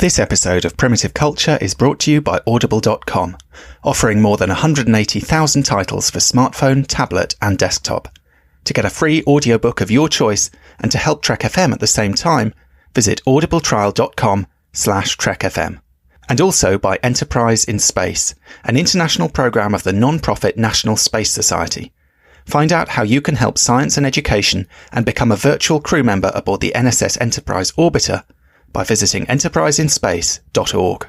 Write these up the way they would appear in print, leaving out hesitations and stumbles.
This episode of Primitive Culture is brought to you by Audible.com, offering more than 180,000 titles for smartphone, tablet and desktop. To get a free audiobook of your choice and to help Trek FM at the same time, visit audibletrial.com/trekfm. And also by Enterprise in Space, an international program of the non-profit National Space Society. Find out how you can help science and education and become a virtual crew member aboard the NSS Enterprise Orbiter by visiting enterpriseinspace.org.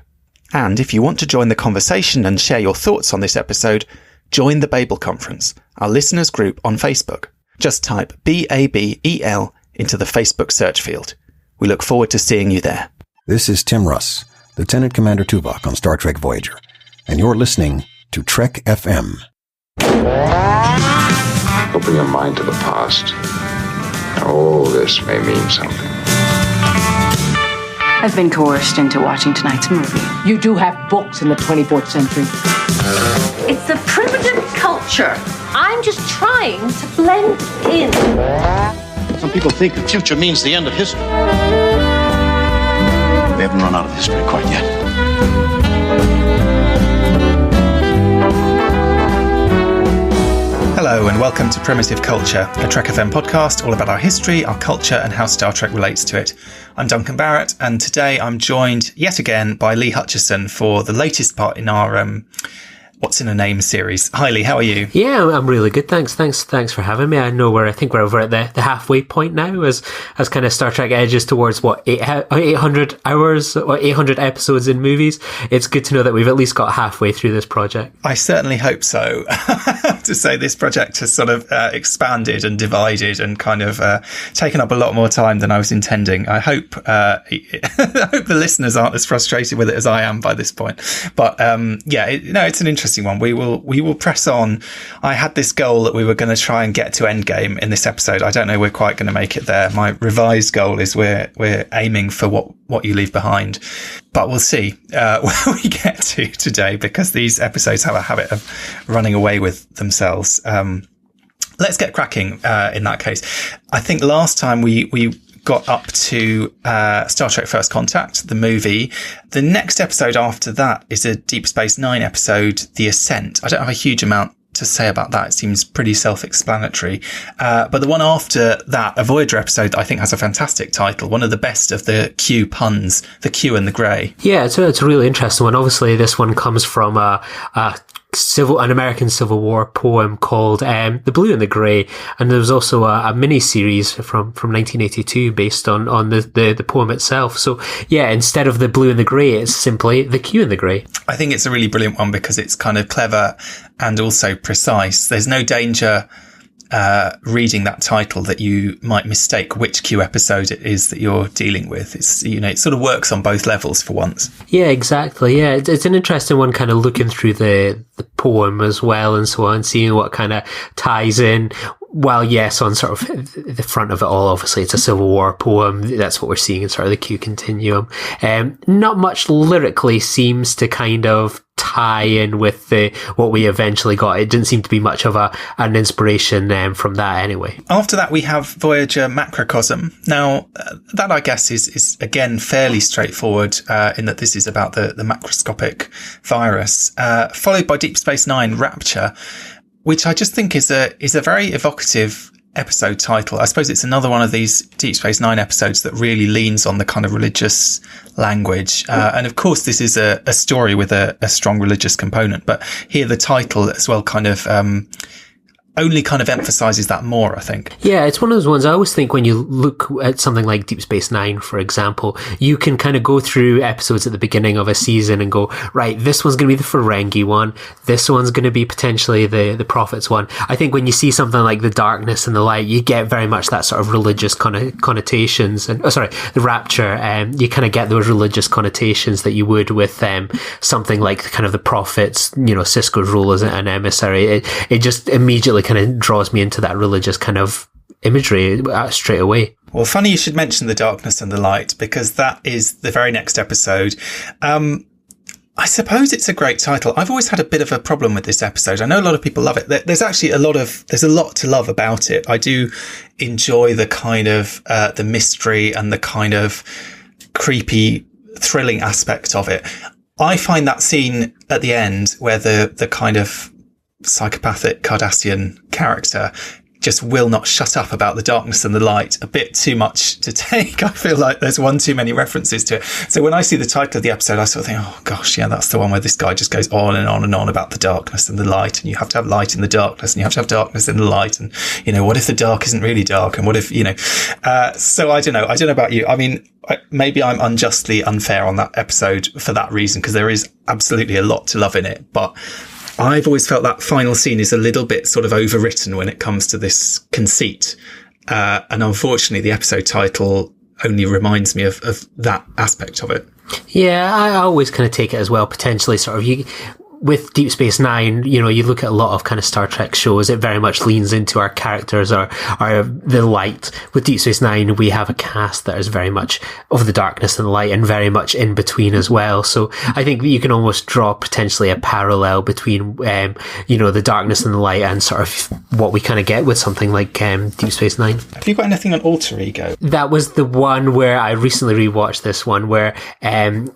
And if you want to join the conversation and share your thoughts on this episode, join the Babel Conference, our listeners group on Facebook. Just type BABEL into the Facebook search field. We look forward to seeing you there. This is Tim Russ, Lieutenant Commander Tuvok on Star Trek Voyager, and you're listening to Trek FM. Open your mind to the past. Oh, this may mean something. I've been coerced into watching tonight's movie. You do have books in the 24th century. It's a primitive culture. I'm just trying to blend in. Some people think the future means the end of history. We haven't run out of history quite yet. Hello and welcome to Primitive Culture, a Trek FM podcast all about our history, our culture and how Star Trek relates to it. I'm Duncan Barrett and today I'm joined yet again by Lee Hutchison for the latest part in our What's in a Name series. Hi Lee, how are you? Yeah, I'm really good. Thanks for having me. I think we're over at the halfway point now as kind of Star Trek edges towards 800 hours or 800 episodes in movies. It's good to know that we've at least got halfway through this project. I certainly hope so. To say this project has sort of expanded and divided and kind of taken up a lot more time than I was intending. I hope I hope the listeners aren't as frustrated with it as I am by this point. But it's an interesting one. We will press on. I had this goal that we were going to try and get to Endgame in this episode. I don't know we're quite going to make it there. My revised goal is we're aiming for what you leave behind, but we'll see where we get to today, because these episodes have a habit of running away with themselves. Let's get cracking in that case. I think last time we got up to Star Trek First Contact, the movie. The next episode after that is a Deep Space Nine episode, The Ascent. I don't have a huge amount to say about that. It seems pretty self-explanatory. But the one after that, a Voyager episode, I think has a fantastic title. One of the best of the Q puns, the Q and the Grey. Yeah, it's a really interesting one. Obviously, this one comes from an American Civil War poem called The Blue and the Grey, and there was also a mini series from 1982 based on the poem itself. So yeah, instead of the blue and the grey, it's simply the Q and the Grey. I think it's a really brilliant one because it's kind of clever and also precise. There's no danger reading that title that you might mistake which Q episode it is that you're dealing with. It's, it sort of works on both levels for once. Yeah, exactly. Yeah, it's an interesting one, kind of looking through the poem as well and so on, seeing what kind of ties in. Well, yes, on sort of the front of it all, obviously it's a Civil War poem. That's what we're seeing in sort of the Q continuum. Not much lyrically seems to kind of tie in with what we eventually got. It didn't seem to be much of an inspiration from that anyway. After that, we have Voyager Macrocosm. Now, that I guess is again fairly straightforward in that this is about the macroscopic virus, followed by Deep Space Nine Rapture, which I just think is a very evocative episode title. I suppose it's another one of these Deep Space Nine episodes that really leans on the kind of religious language. And of course, this is a story with a strong religious component. But here the title as well kind of only kind of emphasizes that more, I think. Yeah, it's one of those ones I always think when you look at something like Deep Space Nine, for example, you can kind of go through episodes at the beginning of a season and go, right, this one's going to be the Ferengi one. This one's going to be potentially the Prophets one. I think when you see something like the Darkness and the Light, you get very much that sort of religious connotations. And the Rapture, you kind of get those religious connotations that you would with something like kind of the Prophets, Sisko's role as an emissary. It just immediately kind of draws me into that religious kind of imagery straight away. Well, funny you should mention The Darkness and the Light, because that is the very next episode. I suppose it's a great title. I've always had a bit of a problem with this episode. I know a lot of people love it. There's actually there's a lot to love about it. I do enjoy the kind of the mystery and the kind of creepy thrilling aspect of it. I find that scene at the end where the kind of psychopathic Cardassian character just will not shut up about the darkness and the light a bit too much to take. I feel like there's one too many references to it. So when I see the title of the episode, I sort of think, oh gosh, yeah, that's the one where this guy just goes on and on and on about the darkness and the light, and you have to have light in the darkness, and you have to have darkness in the light, and what if the dark isn't really dark, and what if so I don't know about you. I mean, maybe I'm unjustly unfair on that episode for that reason, because there is absolutely a lot to love in it, but I've always felt that final scene is a little bit sort of overwritten when it comes to this conceit. And unfortunately, the episode title only reminds me of that aspect of it. Yeah, I always kind of take it as well, potentially sort of with Deep Space Nine, you look at a lot of kind of Star Trek shows, it very much leans into our characters or the light. With Deep Space Nine, we have a cast that is very much of the darkness and the light and very much in between as well. So I think that you can almost draw potentially a parallel between, the darkness and the light and sort of what we kind of get with something like Deep Space Nine. Have you got anything on Alter Ego? That was the one where I recently rewatched this one where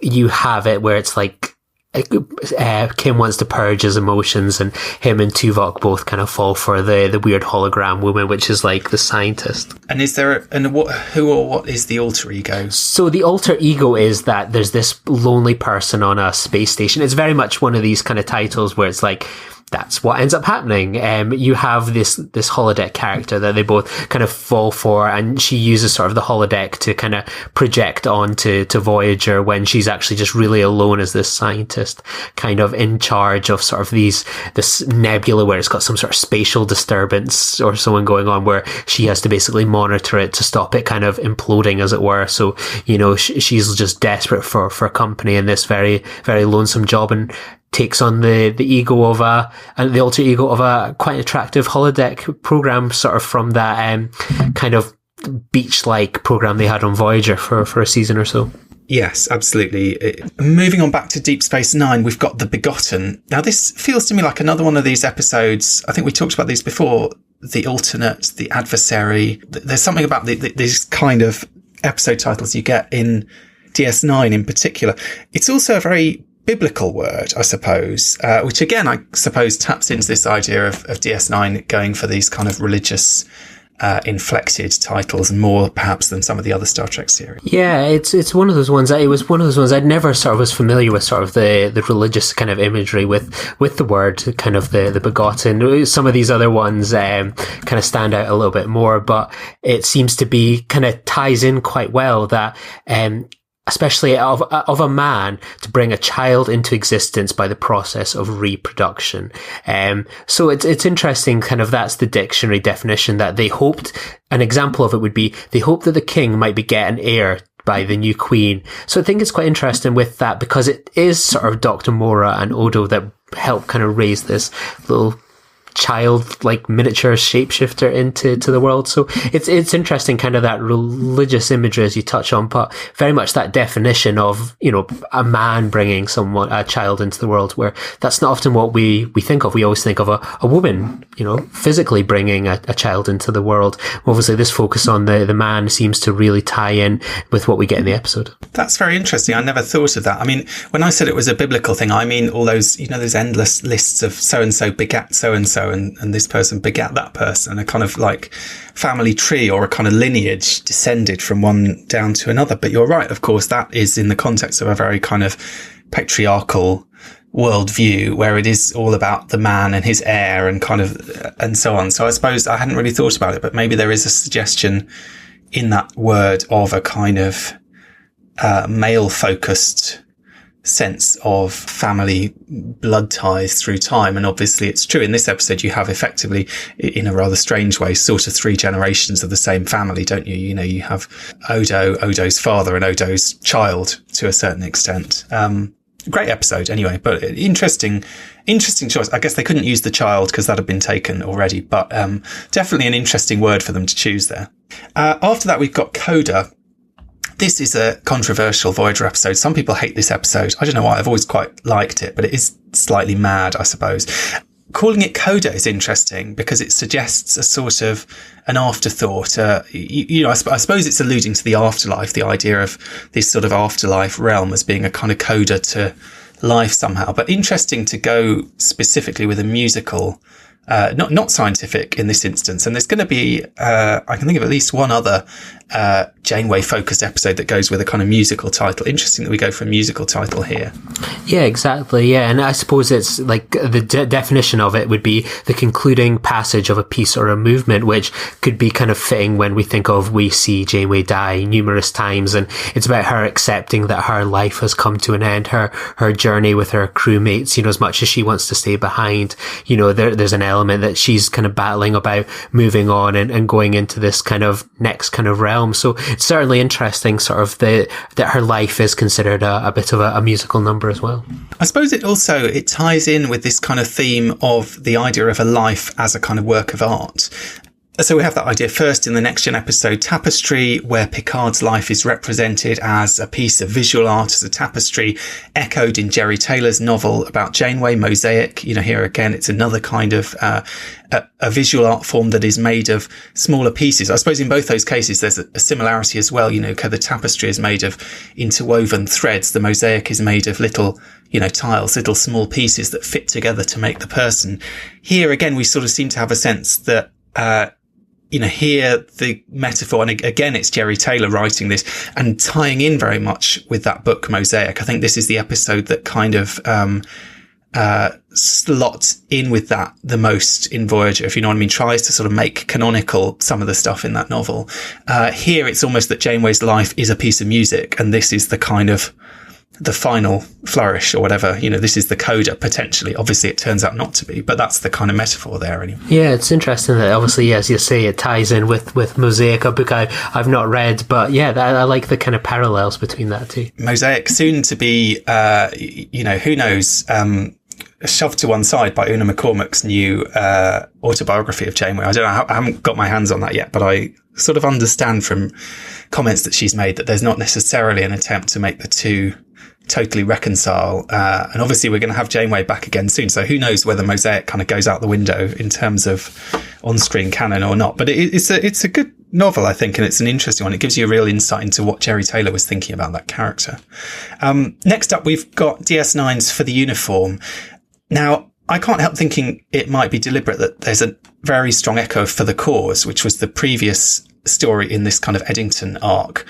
you have it where it's like, Kim wants to purge his emotions, and him and Tuvok both kind of fall for the weird hologram woman, which is like the scientist. And is there what is the alter ego? So the alter ego is that there's this lonely person on a space station. It's very much one of these kind of titles where it's like, that's what ends up happening. You have this holodeck character that they both kind of fall for, and she uses sort of the holodeck to kind of project onto Voyager when she's actually just really alone as this scientist, kind of in charge of sort of this nebula where it's got some sort of spatial disturbance or someone going on, where she has to basically monitor it to stop it kind of imploding, as it were. So, she's just desperate for company in this very, very lonesome job, and takes on the ego of the alter ego of a quite attractive holodeck program, sort of from that kind of beach-like program they had on Voyager for a season or so. Yes, absolutely. Moving on back to Deep Space Nine, we've got The Begotten. Now, this feels to me like another one of these episodes. I think we talked about these before. The Alternate, The Adversary. There's something about these kind of episode titles you get in DS9 in particular. It's also a very biblical word, I suppose, which again, I suppose taps into this idea of DS9 going for these kind of religious inflected titles, and more perhaps than some of the other Star Trek series. Yeah, it's one of those ones. It was one of those ones I'd never sort of was familiar with, sort of the religious kind of imagery with the word kind of the begotten. Some of these other ones kind of stand out a little bit more, but it seems to be kind of ties in quite well that especially of a man to bring a child into existence by the process of reproduction. So it's interesting, kind of that's the dictionary definition that they hoped. An example of it would be they hoped that the king might beget an heir by the new queen. So I think it's quite interesting with that, because it is sort of Dr. Mora and Odo that help kind of raise this little child like miniature shapeshifter into the world. So it's interesting, kind of that religious imagery as you touch on, but very much that definition of a man bringing a child into the world, where that's not often what we think of. We always think of a woman physically bringing a child into the world. Obviously this focus on the man seems to really tie in with what we get in the episode. That's very interesting. I never thought of that. I mean, when I said it was a biblical thing, I mean all those those endless lists of so and so begat so and so, and this person begat that person, a kind of like family tree or a kind of lineage descended from one down to another. But you're right, of course, that is in the context of a very kind of patriarchal worldview, where it is all about the man and his heir and kind of and so on. So I suppose I hadn't really thought about it, but maybe there is a suggestion in that word of a kind of male focused sense of family blood ties through time. And obviously it's true in this episode, you have effectively, in a rather strange way, sort of 3 generations of the same family, don't you? You have Odo's father and Odo's child to a certain extent. Great episode anyway, but interesting choice. I guess they couldn't use the child because that had been taken already, but definitely an interesting word for them to choose there. After that, we've got Coda. This is a controversial Voyager episode. Some people hate this episode. I don't know why. I've always quite liked it, but it is slightly mad, I suppose. calling it coda is interesting because it suggests a sort of an afterthought. I suppose it's alluding to the afterlife, the idea of this sort of afterlife realm as being a kind of coda to life somehow. But interesting to go specifically with a musical, not scientific in this instance. And there's going to be, I can think of at least one other Janeway focused episode that goes with a kind of musical title. Interesting that we go for a musical title here. Yeah, exactly. Yeah. And I suppose it's like the definition of it would be the concluding passage of a piece or a movement, which could be kind of fitting when we think of we see Janeway die numerous times. And it's about her accepting that her life has come to an end, her journey with her crewmates, you know, as much as she wants to stay behind, you know, there's an element that she's kind of battling about moving on and going into this kind of next kind of realm. So it's certainly interesting sort of that her life is considered a bit of a musical number as well. I suppose it ties in with this kind of theme of the idea of a life as a kind of work of art. So we have that idea first in the Next Gen episode Tapestry, where Picard's life is represented as a piece of visual art, as a tapestry, echoed in Jerry Taylor's novel about Janeway, Mosaic. You know, here again, it's another kind of a visual art form that is made of smaller pieces. I suppose in both those cases, there's a similarity as well. You know, the tapestry is made of interwoven threads. The mosaic is made of little, you know, tiles, little small pieces that fit together to make the person. Here again, we sort of seem to have a sense that, you know, here the metaphor, and again, it's Jerry Taylor writing this and tying in very much with that book Mosaic. I think this is the episode that kind of, slots in with that the most in Voyager, if you know what I mean, tries to sort of make canonical some of the stuff in that novel. Here it's almost that Janeway's life is a piece of music, and this is the kind of the final flourish or whatever, you know, this is the coda potentially. Obviously it turns out not to be, but that's the kind of metaphor there anyway. Yeah, it's interesting that obviously, as you say, it ties in with Mosaic, a book I've not read, but yeah, I like the kind of parallels between that too. Mosaic, soon to be, you know, who knows, shoved to one side by Una McCormack's new autobiography of Janeway. I don't know, I haven't got my hands on that yet, but I sort of understand from comments that she's made that there's not necessarily an attempt to make the two totally reconcile. And obviously we're going to have Janeway back again soon. So who knows whether Mosaic kind of goes out the window in terms of on-screen canon or not. But it's a good novel, I think, and it's an interesting one. It gives you a real insight into what Jerry Taylor was thinking about that character. Next up, we've got DS9's For the Uniform. Now, I can't help thinking it might be deliberate that there's a very strong echo of For the Cause, which was the previous story in this kind of Eddington arc.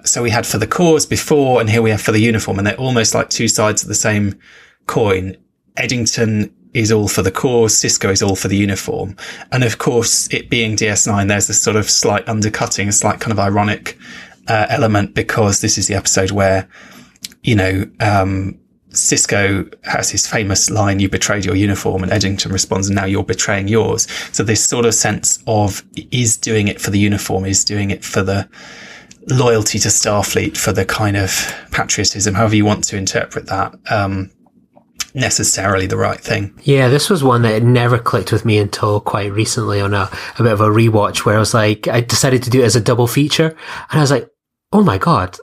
So we had For the Cause before, and here we have For the Uniform, and they're almost like two sides of the same coin. Eddington is all for the cause, Sisko is all for the uniform. And of course, it being DS9, there's this sort of slight undercutting, a slight kind of ironic element, because this is the episode where, you know, Sisko has his famous line, "You betrayed your uniform," and Eddington responds, "Now you're betraying yours." So this sort of sense of is doing it for the uniform, is doing it for the loyalty to Starfleet, for the kind of patriotism, however you want to interpret that, necessarily the right thing. Yeah, this was one that never clicked with me until quite recently on a bit of a rewatch, where I was like, I decided to do it as a double feature, and I was like, oh my God.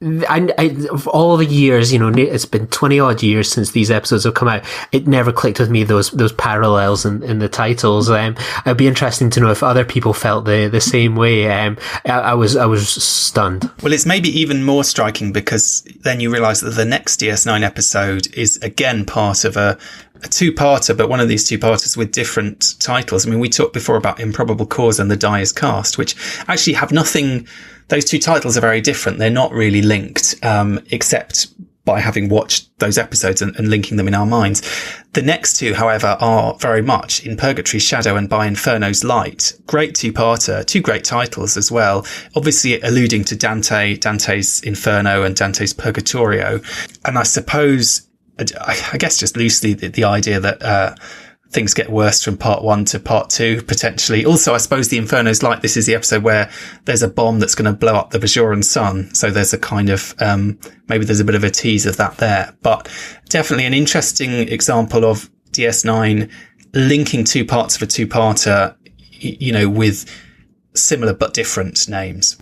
Of all the years, you know, it's been 20 odd years since these episodes have come out. It never clicked with me, those parallels in the titles. It'd be interesting to know if other people felt the same way. I was stunned. Well, it's maybe even more striking because then you realise that the next DS9 episode is again part of a two-parter, but one of these two-parters with different titles. I mean, we talked before about Improbable Cause and The Die Is Cast, which actually have nothing. Those two titles are very different. They're not really linked, except by having watched those episodes and linking them in our minds. The next two, however, are very much In Purgatory's Shadow and By Inferno's Light. Great two-parter, two great titles as well. Obviously alluding to Dante's Inferno and Dante's Purgatorio. And I suppose, I guess just loosely, the idea that things get worse from part one to part two, potentially. Also, I suppose the Inferno's Light, this is the episode where there's a bomb that's going to blow up the Bajoran sun. So there's a kind of, maybe there's a bit of a tease of that there. But definitely an interesting example of DS9 linking two parts of a two-parter, you know, with similar but different names.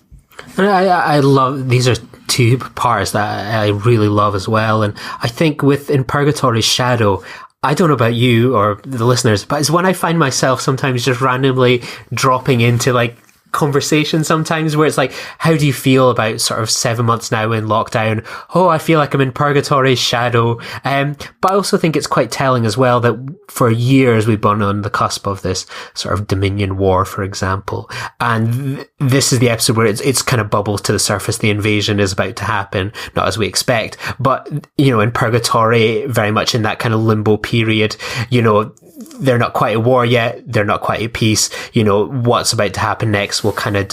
And I love, these are two parts that I really love as well. And I think In Purgatory's Shadow, I don't know about you or the listeners, but it's when I find myself sometimes just randomly dropping into like conversation sometimes where it's like, how do you feel about sort of 7 months now in lockdown? Oh, I feel like I'm in purgatory's shadow. But I also think it's quite telling as well that for years we've been on the cusp of this sort of Dominion War, for example. And this is the episode where it's kind of bubbles to the surface. The invasion is about to happen, not as we expect, but, you know, in purgatory, very much in that kind of limbo period, you know, they're not quite at war yet. They're not quite at peace. You know, what's about to happen next will kind of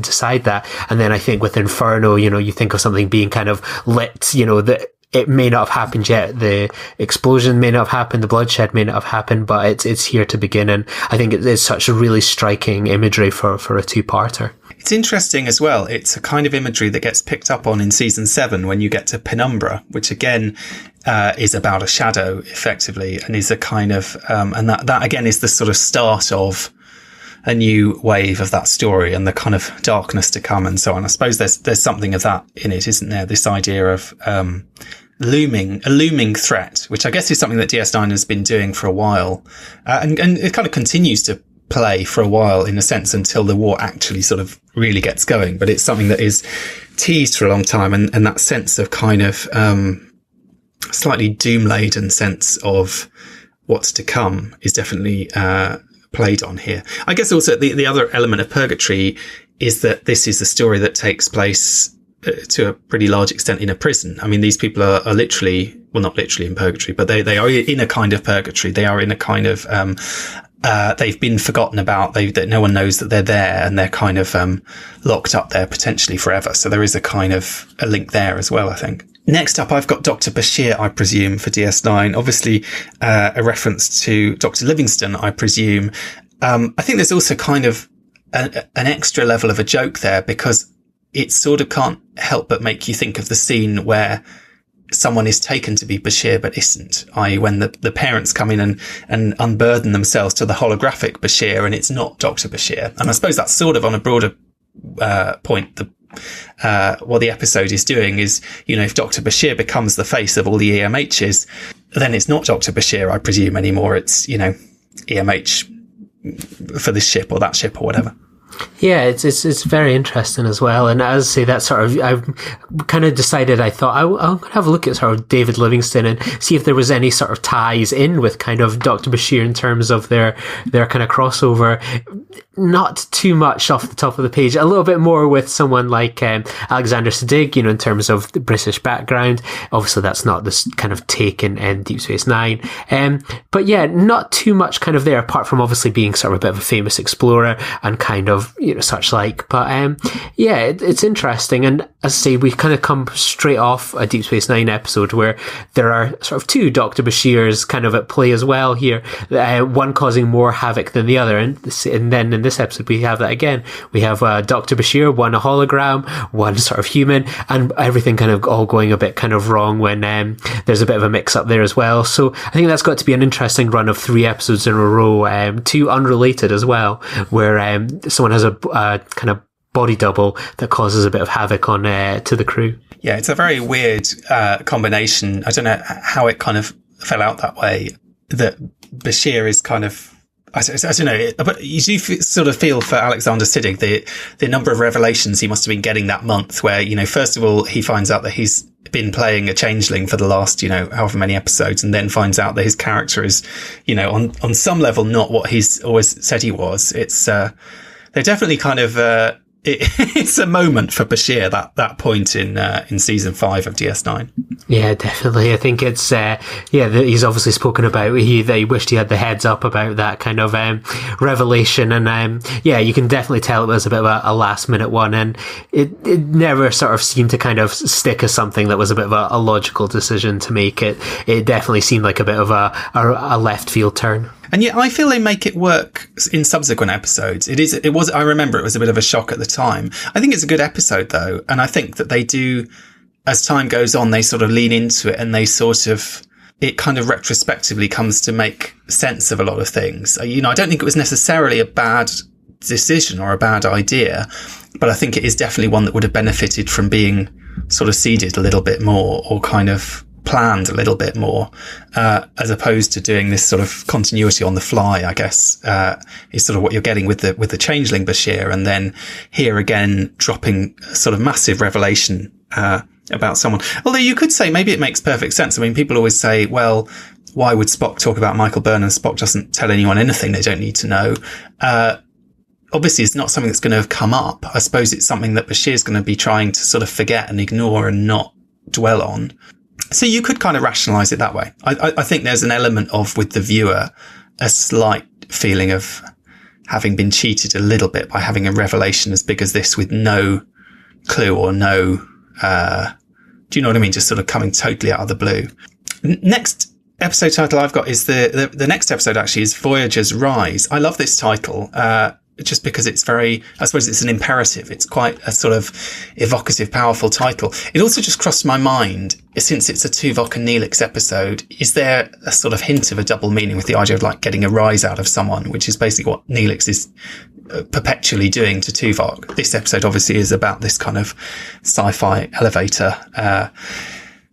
decide that. And then I think with Inferno, you know, you think of something being kind of lit, you know, that it may not have happened yet. The explosion may not have happened. The bloodshed may not have happened, but it's here to begin. And I think it's such a really striking imagery for a two-parter. It's interesting as well. It's a kind of imagery that gets picked up on in season 7 when you get to Penumbra, which again is about a shadow, effectively, and is a kind of and that again is the sort of start of a new wave of that story and the kind of darkness to come and so on. I suppose there's something of that in it, isn't there? This idea of a looming threat, which I guess is something that DS9 has been doing for a while, and it kind of continues to play for a while in a sense until the war actually sort of really gets going. But it's something that is teased for a long time, and that sense of kind of slightly doom-laden sense of what's to come is definitely played on here. I guess also the other element of Purgatory is that this is a story that takes place to a pretty large extent in a prison. I mean, these people are literally, well, not literally in purgatory, but they are in a kind of purgatory. They are in a kind of they've been forgotten about. That no one knows that they're there, and they're kind of locked up there potentially forever. So there is a kind of a link there as well, I think. Next up, I've got Dr. Bashir, I presume, for DS9. Obviously, a reference to Dr. Livingston, I presume. I think there's also kind of an extra level of a joke there, because it sort of can't help but make you think of the scene where someone is taken to be Bashir but isn't, i.e. when the parents come in and unburden themselves to the holographic Bashir, and it's not Dr. Bashir. And I suppose that's sort of on a broader point. What the episode is doing is, you know, if Dr. Bashir becomes the face of all the EMHs, then it's not Dr. Bashir, I presume, anymore. It's, you know, EMH for this ship or that ship or whatever. Yeah, it's very interesting as well. And as I say, that sort of, I've kind of decided, I thought I'm going to have a look at sort of David Livingston and see if there was any sort of ties in with kind of Dr. Bashir in terms of their kind of crossover. Not too much off the top of the page, a little bit more with someone like Alexander Siddig, you know, in terms of the British background. Obviously, that's not this kind of take in Deep Space Nine. But yeah, not too much kind of there, apart from obviously being sort of a bit of a famous explorer and kind of, you know, such like. But yeah, it's interesting. And as I say, we kind of come straight off a Deep Space Nine episode where there are sort of two Dr. Bashirs kind of at play as well here, one causing more havoc than the other. And then in this episode, we have that again. We have Dr. Bashir, one a hologram, one sort of human, and everything kind of all going a bit kind of wrong when there's a bit of a mix up there as well. So I think that's got to be an interesting run of 3 episodes in a row, 2 unrelated as well, where someone has a kind of body double that causes a bit of havoc on to the crew. Yeah, it's a very weird combination. I don't know how it kind of fell out that way, that Bashir is kind of, I don't know, but you do sort of feel for Alexander Siddig, the number of revelations he must have been getting that month, where, you know, first of all, he finds out that he's been playing a changeling for the last, you know, however many episodes, and then finds out that his character is, you know, on some level not what he's always said he was. It's they're definitely kind of it's a moment for Bashir, that point in season 5 of DS9. Yeah, definitely. I think it's he's obviously spoken about that he wished he had the heads up about that kind of revelation, and yeah, you can definitely tell it was a bit of a last minute one, and it never sort of seemed to kind of stick as something that was a bit of a logical decision to make. It definitely seemed like a bit of a left field turn. And yet I feel they make it work in subsequent episodes. I remember it was a bit of a shock at the time. I think it's a good episode though. And I think that they do, as time goes on, they sort of lean into it, and they sort of, it kind of retrospectively comes to make sense of a lot of things. You know, I don't think it was necessarily a bad decision or a bad idea, but I think it is definitely one that would have benefited from being sort of seeded a little bit more, or kind of planned a little bit more, as opposed to doing this sort of continuity on the fly, I guess, is sort of what you're getting with the changeling Bashir. And then here again, dropping a sort of massive revelation, about someone. Although you could say maybe it makes perfect sense. I mean, people always say, well, why would Spock talk about Michael Byrne? And Spock doesn't tell anyone anything they don't need to know. Obviously, it's not something that's going to have come up. I suppose it's something that Bashir's going to be trying to sort of forget and ignore and not dwell on. So you could kind of rationalize it that way. I think there's an element of, with the viewer, a slight feeling of having been cheated a little bit by having a revelation as big as this with no clue or no, do you know what I mean? Just sort of coming totally out of the blue. Next episode title I've got is the next episode actually is Voyager's Rise. I love this title, just because it's very, I suppose it's an imperative. It's quite a sort of evocative, powerful title. It also just crossed my mind, since it's a Tuvok and Neelix episode, is there a sort of hint of a double meaning with the idea of like getting a rise out of someone, which is basically what Neelix is perpetually doing to Tuvok. This episode obviously is about this kind of sci-fi elevator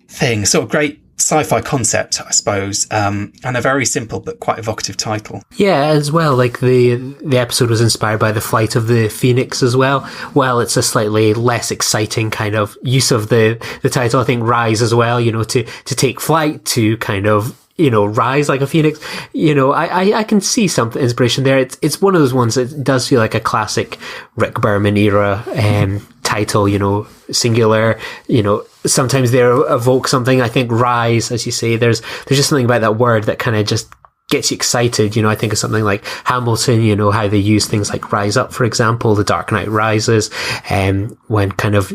thing. Sort of great sci-fi concept, I suppose, and a very simple but quite evocative title. Yeah, as well, like the episode was inspired by the flight of the Phoenix as well. Well, it's a slightly less exciting kind of use of the title. I think Rise as well, you know, to take flight, to kind of, you know, rise like a phoenix. You know, I can see some inspiration there. It's one of those ones that does feel like a classic Rick Berman era title, you know, singular. You know, sometimes they evoke something. I think Rise, as you say, there's just something about that word that kind of just gets you excited. You know, I think of something like Hamilton, you know, how they use things like Rise Up, for example, The Dark Knight Rises, when kind of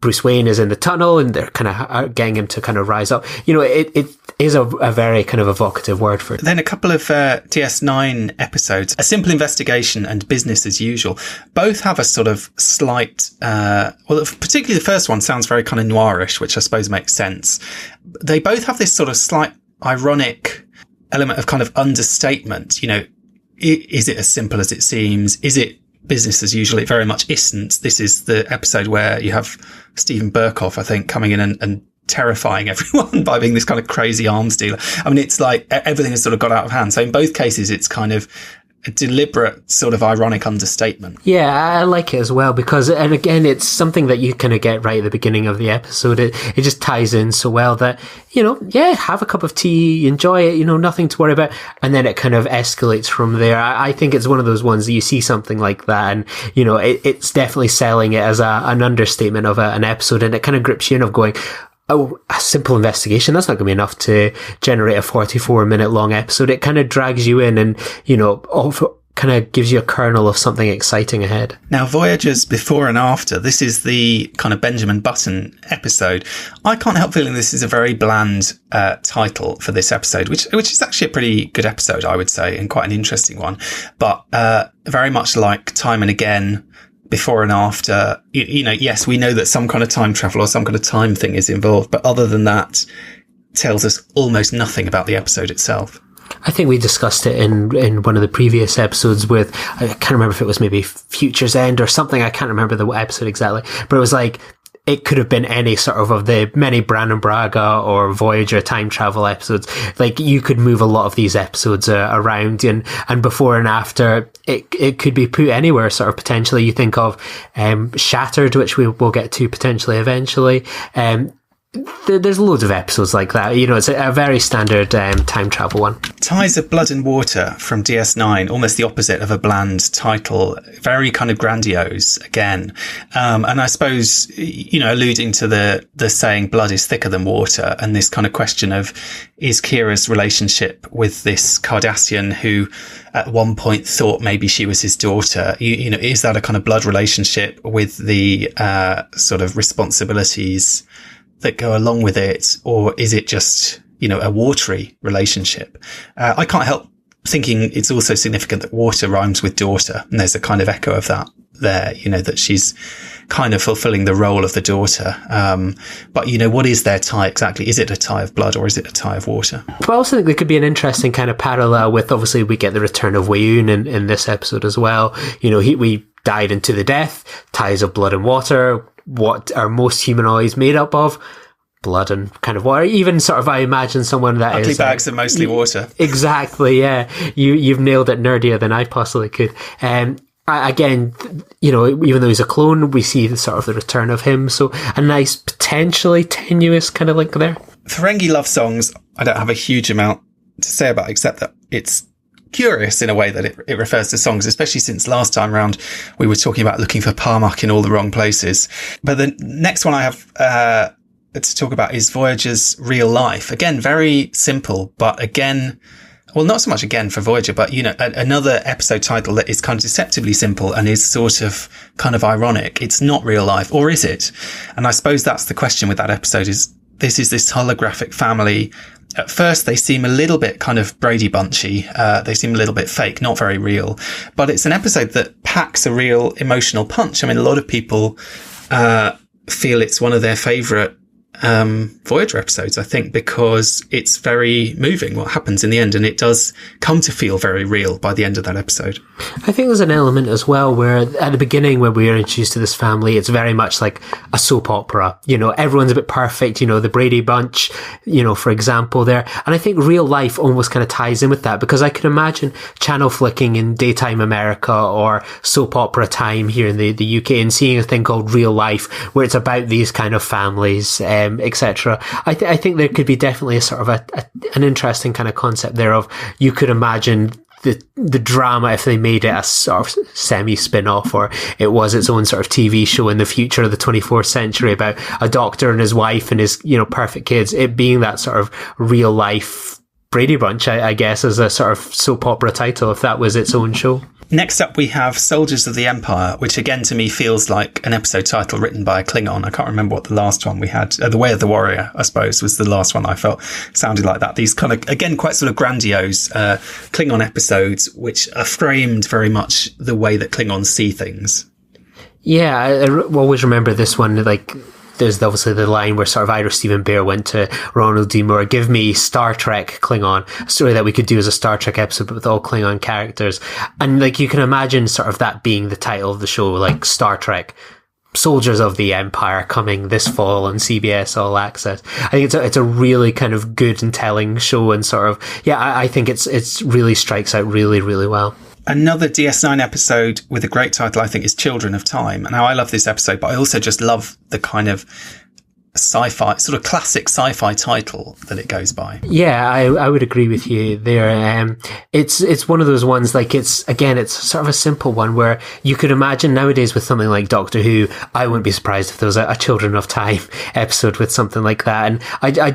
Bruce Wayne is in the tunnel and they're kind of getting him to kind of rise up. You know, it is a very kind of evocative word for it. Then a couple of DS9 episodes, A Simple Investigation and Business as Usual, both have a sort of slight, well, particularly the first one sounds very kind of noirish, which I suppose makes sense. They both have this sort of slight ironic element of kind of understatement. You know, is it as simple as it seems? Is it business as usual? It very much isn't. This is the episode where you have Stephen Burkoff, I think, coming in and terrifying everyone by being this kind of crazy arms dealer. I mean, it's like everything has sort of got out of hand. So in both cases, it's kind of a deliberate sort of ironic understatement. Yeah, I like it as well because, and again, it's something that you kind of get right at the beginning of the episode. It just ties in so well that, you know, yeah, have a cup of tea, enjoy it, you know, nothing to worry about. And then it kind of escalates from there. I think it's one of those ones that you see something like that and, you know, it's definitely selling it as an understatement of an episode, and it kind of grips you in of going, oh, A Simple Investigation, that's not going to be enough to generate a 44-minute long episode. It kind of drags you in and, you know, kind of gives you a kernel of something exciting ahead. Now, Voyager's Before and After, this is the kind of Benjamin Button episode. I can't help feeling this is a very bland title for this episode, which is actually a pretty good episode, I would say, and quite an interesting one. But very much like Time and Again, Before and After, you know, yes, we know that some kind of time travel or some kind of time thing is involved, but other than that, tells us almost nothing about the episode itself. I think we discussed it in one of the previous episodes with, I can't remember if it was maybe Future's End or something, I can't remember the episode exactly, but it was like, it could have been any sort of the many Brannon Braga or Voyager time travel episodes. Like, you could move a lot of these episodes around, and Before and After, it could be put anywhere, sort of potentially. You think of Shattered, which we will get to potentially eventually. There's loads of episodes like that. You know, it's a very standard time travel one. Ties of Blood and Water from DS9, almost the opposite of a bland title. Very kind of grandiose again. And I suppose, you know, alluding to the saying blood is thicker than water, and this kind of question of, is Kira's relationship with this Cardassian who at one point thought maybe she was his daughter, you know, is that a kind of blood relationship with the sort of responsibilities that go along with it, or is it just, you know, a watery relationship? I can't help thinking it's also significant that water rhymes with daughter, and there's a kind of echo of that there, you know, that she's kind of fulfilling the role of the daughter. But, you know, what is their tie exactly? Is it a tie of blood or is it a tie of water? But I also think there could be an interesting kind of parallel with, obviously, we get the return of Weyoun in this episode as well. You know, we died into the death, ties of blood and water. What are most humanoids made up of? blood and kind of water. Even sort of, I imagine someone that ugly is bags are mostly water. Exactly, yeah. You've nailed it nerdier than I possibly could. Again, you know, even though he's a clone, we see the sort of the return of him. So a nice, potentially tenuous kind of link there. Ferengi love songs, I don't have a huge amount to say about, except that it's curious in a way that it refers to songs, especially since last time round we were talking about looking for Parmak in all the wrong places. But the next one I have to talk about is Voyager's real life. Again, very simple, but again, well, not so much again for Voyager, but, you know, another episode title that is kind of deceptively simple and is sort of kind of ironic. It's not real life, or is it? And I suppose that's the question with that episode is this holographic family. At first, they seem a little bit kind of Brady Bunchy. They seem a little bit fake, not very real. But it's an episode that packs a real emotional punch. I mean, a lot of people feel it's one of their favourite Voyager episodes, I think, because it's very moving what happens in the end, and it does come to feel very real by the end of that episode. I think there's an element as well where at the beginning when we are introduced to this family, it's very much like a soap opera. You know, everyone's a bit perfect, you know, the Brady Bunch, you know, for example there. And I think real life almost kind of ties in with that, because I can imagine channel flicking in daytime America or soap opera time here in the UK and seeing a thing called Real Life where it's about these kind of families, etc. I think there could be definitely a sort of an interesting kind of concept there of, you could imagine the drama if they made it a sort of semi spin-off, or it was its own sort of TV show in the future of the 24th century about a doctor and his wife and his, you know, perfect kids, it being that sort of real life Brady Bunch, I guess, as a sort of soap opera title, if that was its own show. Next up, we have Soldiers of the Empire, which again to me feels like an episode title written by a Klingon. I can't remember what the last one we had. The Way of the Warrior, I suppose, was the last one I felt sounded like that. These kind of, again, quite sort of grandiose Klingon episodes, which are framed very much the way that Klingons see things. Yeah, I always remember this one, like, there's obviously the line where sort of either Stephen Bear went to Ronald D. Moore, give me Star Trek Klingon, a story that we could do as a Star Trek episode, but with all Klingon characters. And like, you can imagine sort of that being the title of the show, like Star Trek, Soldiers of the Empire, coming this fall on CBS All Access. I think it's a really kind of good and telling show, and sort of, yeah, I think it's really strikes out really, really well. Another DS9 episode with a great title, I think, is Children of Time. Now, I love this episode, but I also just love the kind of sci-fi, sort of classic sci-fi title that it goes by. Yeah, I would agree with you there. It's one of those ones, like, it's sort of a simple one where you could imagine nowadays with something like Doctor Who, I wouldn't be surprised if there was a Children of Time episode with something like that. And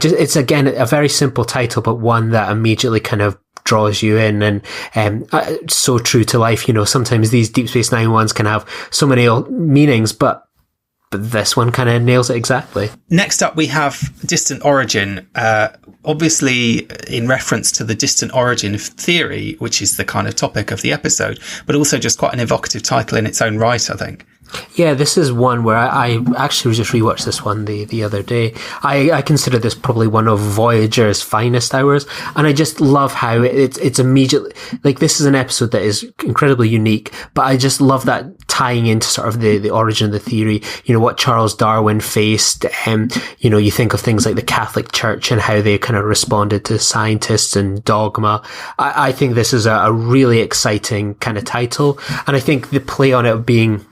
it's again a very simple title, but one that immediately kind of draws you in, and so true to life. You know, sometimes these Deep Space Nine ones can have so many meanings, but this one kind of nails it exactly. Next up, we have Distant Origin, obviously in reference to the distant origin of theory, which is the kind of topic of the episode, but also just quite an evocative title in its own right, I think. Yeah, this is one where I actually just rewatched this one the other day. I consider this probably one of Voyager's finest hours, and I just love how it's immediately, like, this is an episode that is incredibly unique, but I just love that tying into sort of the origin of the theory, you know, what Charles Darwin faced. You know, you think of things like the Catholic Church and how they kind of responded to scientists and dogma. I think this is a really exciting kind of title, and I think the play on it being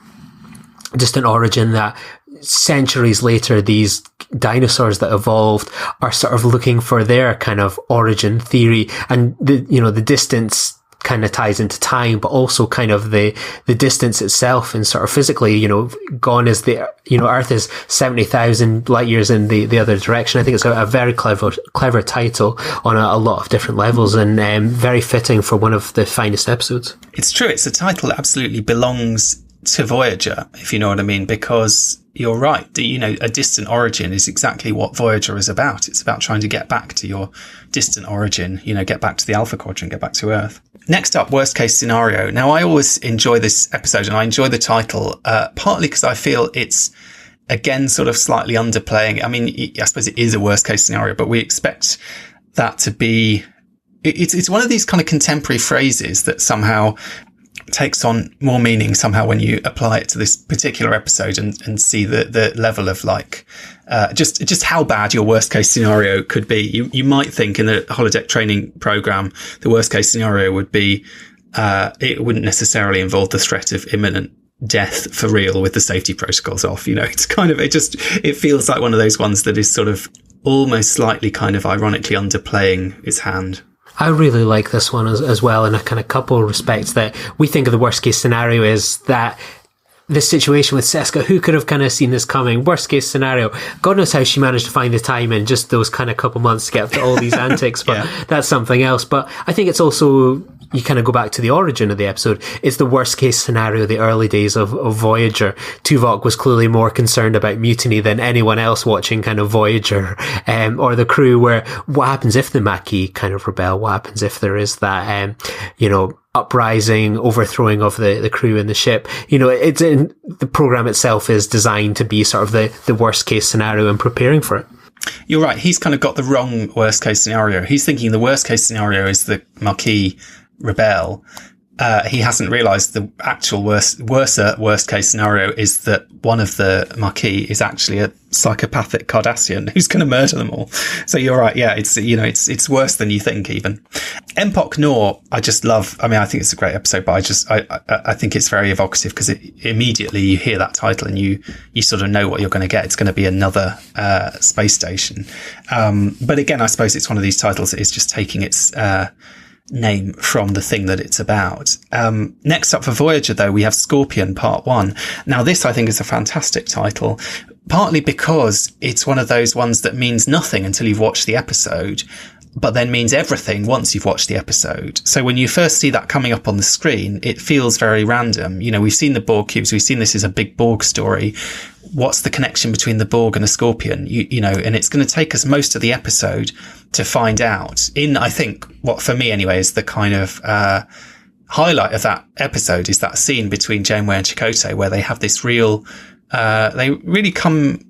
Distant Origin, that centuries later these dinosaurs that evolved are sort of looking for their kind of origin theory, and the distance kind of ties into time, but also kind of the distance itself, and sort of physically, you know, gone is the, you know, Earth is 70,000 light years in the other direction. I think it's a very clever title on a lot of different levels, and very fitting for one of the finest episodes. It's true. It's a title that absolutely belongs to Voyager, if you know what I mean, because you're right. You know, a distant origin is exactly what Voyager is about. It's about trying to get back to your distant origin, you know, get back to the Alpha Quadrant, get back to Earth. Next up, Worst Case Scenario. Now, I always enjoy this episode, and I enjoy the title, partly because I feel it's, again, sort of slightly underplaying. I mean, I suppose it is a worst case scenario, but we expect that to be, it's one of these kind of contemporary phrases that somehow takes on more meaning somehow when you apply it to this particular episode and see the level of like just how bad your worst case scenario could be. You might think in the holodeck training program the worst case scenario would be it wouldn't necessarily involve the threat of imminent death for real with the safety protocols off. It's kind of it feels like one of those ones that is sort of almost slightly kind of ironically underplaying its hand. I really like this one as well in a kind of couple of respects, that we think of the worst case scenario is that this situation with Seska, who could have kind of seen this coming? Worst case scenario. God knows how she managed to find the time in just those kind of couple months to get up to all these antics, but that's something else. But I think it's also, you kind of go back to the origin of the episode. It's the worst case scenario, the early days of Voyager. Tuvok was clearly more concerned about mutiny than anyone else watching kind of Voyager, or the crew, where what happens if the Maquis kind of rebel? What happens if there is that, uprising, overthrowing of the crew in the ship? It's in the program itself is designed to be sort of the worst case scenario and preparing for it. You're right. He's kind of got the wrong worst case scenario. He's thinking the worst case scenario is the Maquis rebel. He hasn't realised the actual worst case scenario is that one of the Maquis is actually a psychopathic Cardassian who's going to murder them all. So you're right. Yeah, it's worse than you think even. Empok Nor, I just love. I mean, I think it's a great episode, but I think it's very evocative because immediately you hear that title and you sort of know what you're going to get. It's going to be another space station. But again, I suppose it's one of these titles that is just taking its name from the thing that it's about. Next up for Voyager, though, we have Scorpion Part 1. Now, this, I think, is a fantastic title, partly because it's one of those ones that means nothing until you've watched the episode, but then means everything once you've watched the episode. So when you first see that coming up on the screen, it feels very random. We've seen the Borg cubes. We've seen this as a big Borg story. What's the connection between the Borg and a Scorpion? And it's going to take us most of the episode to find out. I think, what for me anyway, is the kind of highlight of that episode is that scene between Janeway and Chakotay where they have this real, they really come,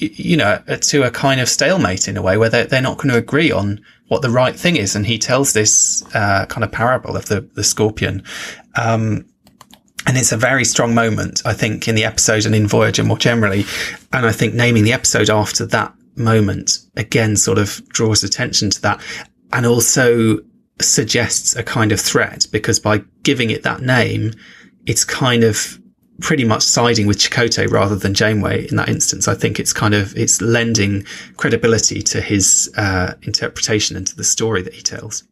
to a kind of stalemate in a way where they're not going to agree on what the right thing is. And he tells this kind of parable of the Scorpion. And it's a very strong moment, I think, in the episode and in Voyager more generally. And I think naming the episode after that moment, again, sort of draws attention to that and also suggests a kind of threat, because by giving it that name, it's kind of pretty much siding with Chakotay rather than Janeway in that instance. I think it's lending credibility to his interpretation and to the story that he tells.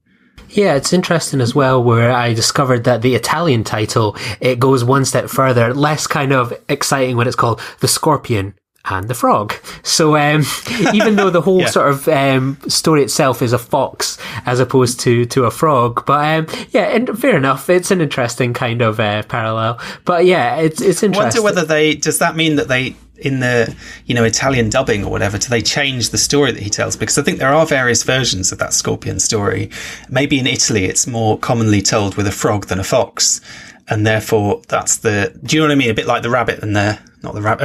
Yeah, it's interesting as well, where I discovered that the Italian title, it goes one step further, less kind of exciting when it's called The Scorpion and the Frog. So even though the whole sort of story itself is a fox as opposed to a frog, but and fair enough, it's an interesting kind of parallel. But yeah, it's interesting. I wonder whether does that mean that they, in the Italian dubbing or whatever, do they change the story that he tells? Because I think there are various versions of that Scorpion story. Maybe in Italy it's more commonly told with a frog than a fox, and therefore that's do you know what I mean? A bit like the rabbit and a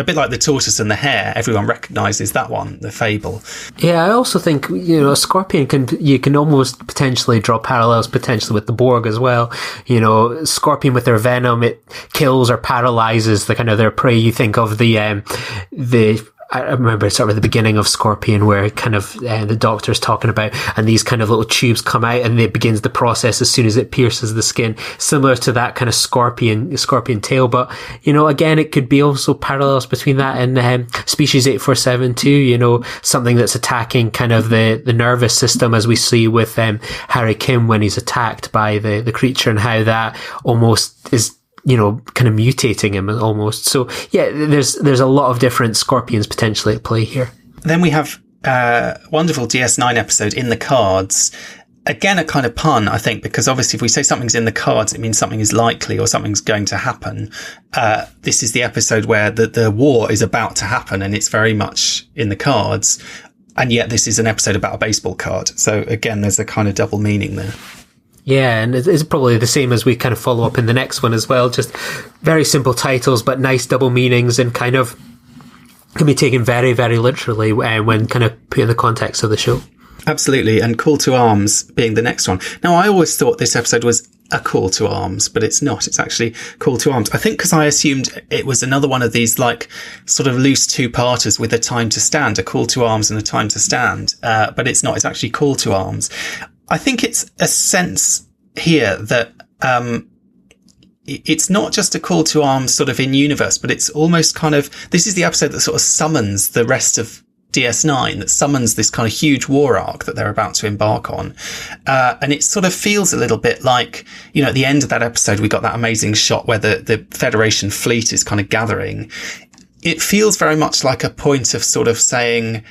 bit like the tortoise and the hare. Everyone recognises that one, the fable. Yeah, I also think a Scorpion you can almost potentially draw parallels potentially with the Borg as well. Scorpion with their venom, it kills or paralyzes the kind of their prey. You think of the I remember sort of at the beginning of Scorpion where kind of the Doctor's talking about, and these kind of little tubes come out and it begins the process as soon as it pierces the skin, similar to that kind of scorpion tail. But, again, it could be also parallels between that and Species 8472, something that's attacking kind of the nervous system, as we see with Harry Kim when he's attacked by the creature, and how that almost is kind of mutating him almost. So yeah, there's a lot of different Scorpions potentially at play here. Then we have a wonderful DS9 episode, In the Cards. Again, a kind of pun, I think, because obviously if we say something's in the cards, it means something is likely or something's going to happen. This is the episode where the war is about to happen and it's very much in the cards. And yet this is an episode about a baseball card. So again, there's a kind of double meaning there. Yeah, and it's probably the same as we kind of follow up in the next one as well. Just very simple titles, but nice double meanings, and kind of can be taken very, very literally when kind of put in the context of the show. Absolutely, and Call to Arms being the next one. Now, I always thought this episode was a call to arms, but it's not. It's actually call to arms. I think because I assumed it was another one of these like sort of loose two-parters with a time to stand, a call to arms and a time to stand. But it's not. It's actually call to arms. I think it's a sense here that it's not just a call to arms sort of in universe, but it's almost kind of, this is the episode that sort of summons the rest of DS9, that summons this kind of huge war arc that they're about to embark on. And it sort of feels a little bit like, you know, at the end of that episode, we got that amazing shot where the Federation fleet is kind of gathering. It feels very much like a point of sort of saying,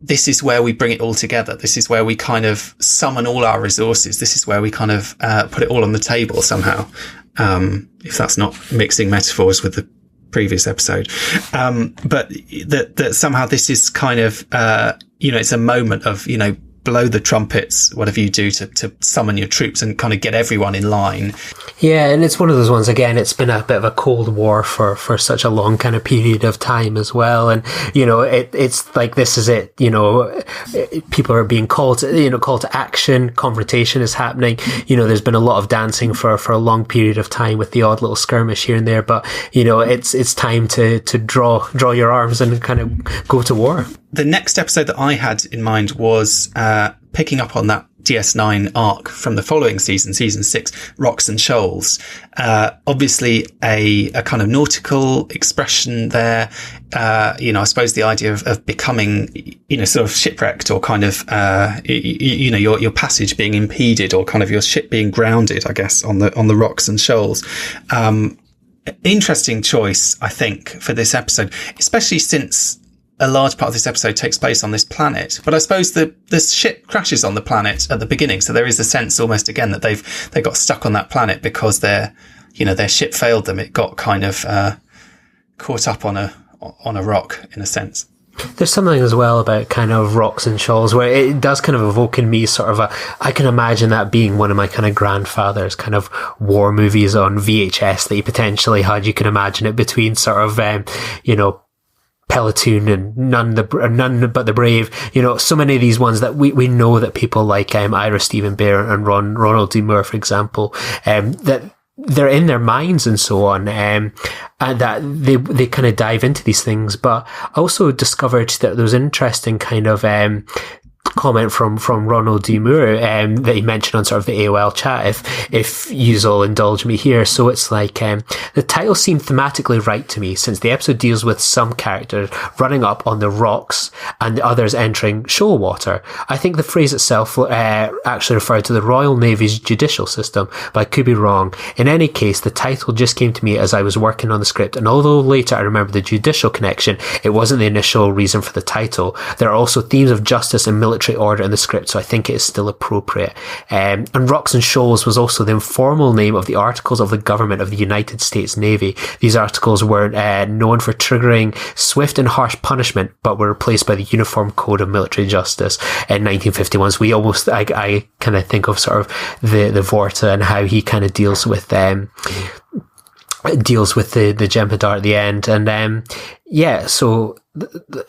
this is where we bring it all together. This is where we kind of summon all our resources. This is where we kind of put it all on the table somehow. If that's not mixing metaphors with the previous episode. But that somehow this is kind of, you know, it's a moment of, you know, blow the trumpets, whatever you do to summon your troops and kind of get everyone in line. Yeah, and it's one of those ones, again, it's been a bit of a Cold War for such a long kind of period of time as well. And, you know, it's like, this is it, you know, people are being called to action, confrontation is happening. You know, there's been a lot of dancing for a long period of time with the odd little skirmish here and there, but, you know, it's time to draw your arms and kind of go to war. The next episode that I had in mind was picking up on that DS9 arc from the following season 6, Rocks and Shoals. Obviously a kind of nautical expression there. You know, I suppose the idea of becoming, you know, sort of shipwrecked or kind of, you know, your passage being impeded or kind of your ship being grounded, I guess, on the rocks and shoals. Interesting choice, I think, for this episode, especially since a large part of this episode takes place on this planet. But I suppose the ship crashes on the planet at the beginning. So there is a sense almost again that they got stuck on that planet because their ship failed them. It got kind of, caught up on a rock in a sense. There's something as well about kind of Rocks and Shoals where it does kind of evoke in me sort of I can imagine that being one of my kind of grandfather's kind of war movies on VHS that he potentially had. You can imagine it between sort of, you know, Peloton and None But the Brave, you know, so many of these ones that we know that people like Ira Stephen Bear and Ronald D. Moore, for example, that they're in their minds and so on, and that they kind of dive into these things. But I also discovered that there was an interesting kind of comment from Ronald D. Moore that he mentioned on sort of the AOL chat, if you'll indulge me here. So it's like the title seemed thematically right to me, since the episode deals with some characters running up on the rocks and the others entering shoal water. I think the phrase itself actually referred to the Royal Navy's judicial system, but I could be wrong. In any case, the title just came to me as I was working on the script, and although later I remember the judicial connection, it wasn't the initial reason for the title. There are also themes of justice and military order in the script, so I think it is still appropriate. And Rocks and Shoals was also the informal name of the Articles of the Government of the United States Navy. These articles were known for triggering swift and harsh punishment, but were replaced by the Uniform Code of Military Justice in 1951. So I kind of think of sort of the Vorta and how he kind of deals with the Jem'Hadar at the end. And so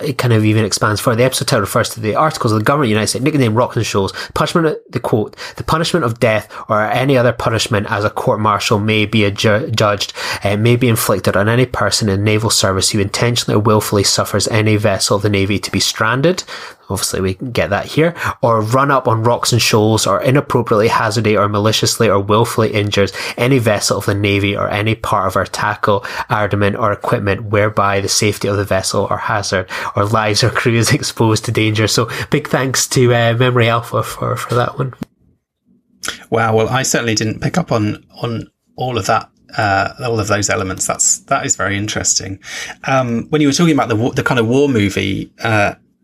it kind of even expands further. The episode title refers to the Articles of the Government of the United States, nicknamed Rocks and Shoals. Punishment, the quote, the punishment of death or any other punishment as a court-martial may be judged and may be inflicted on any person in naval service who intentionally or willfully suffers any vessel of the Navy to be stranded. Obviously, we can get that here. Or run up on rocks and shoals, or inappropriately hazardly or maliciously or willfully injures any vessel of the Navy or any part of our tackle, armament, or equipment whereby the safety of the vessel or hazard or lives or crew is exposed to danger. So big thanks to Memory Alpha for that one. Wow. Well, I certainly didn't pick up on all of that. All of those elements. That is very interesting. When you were talking about the kind of war movie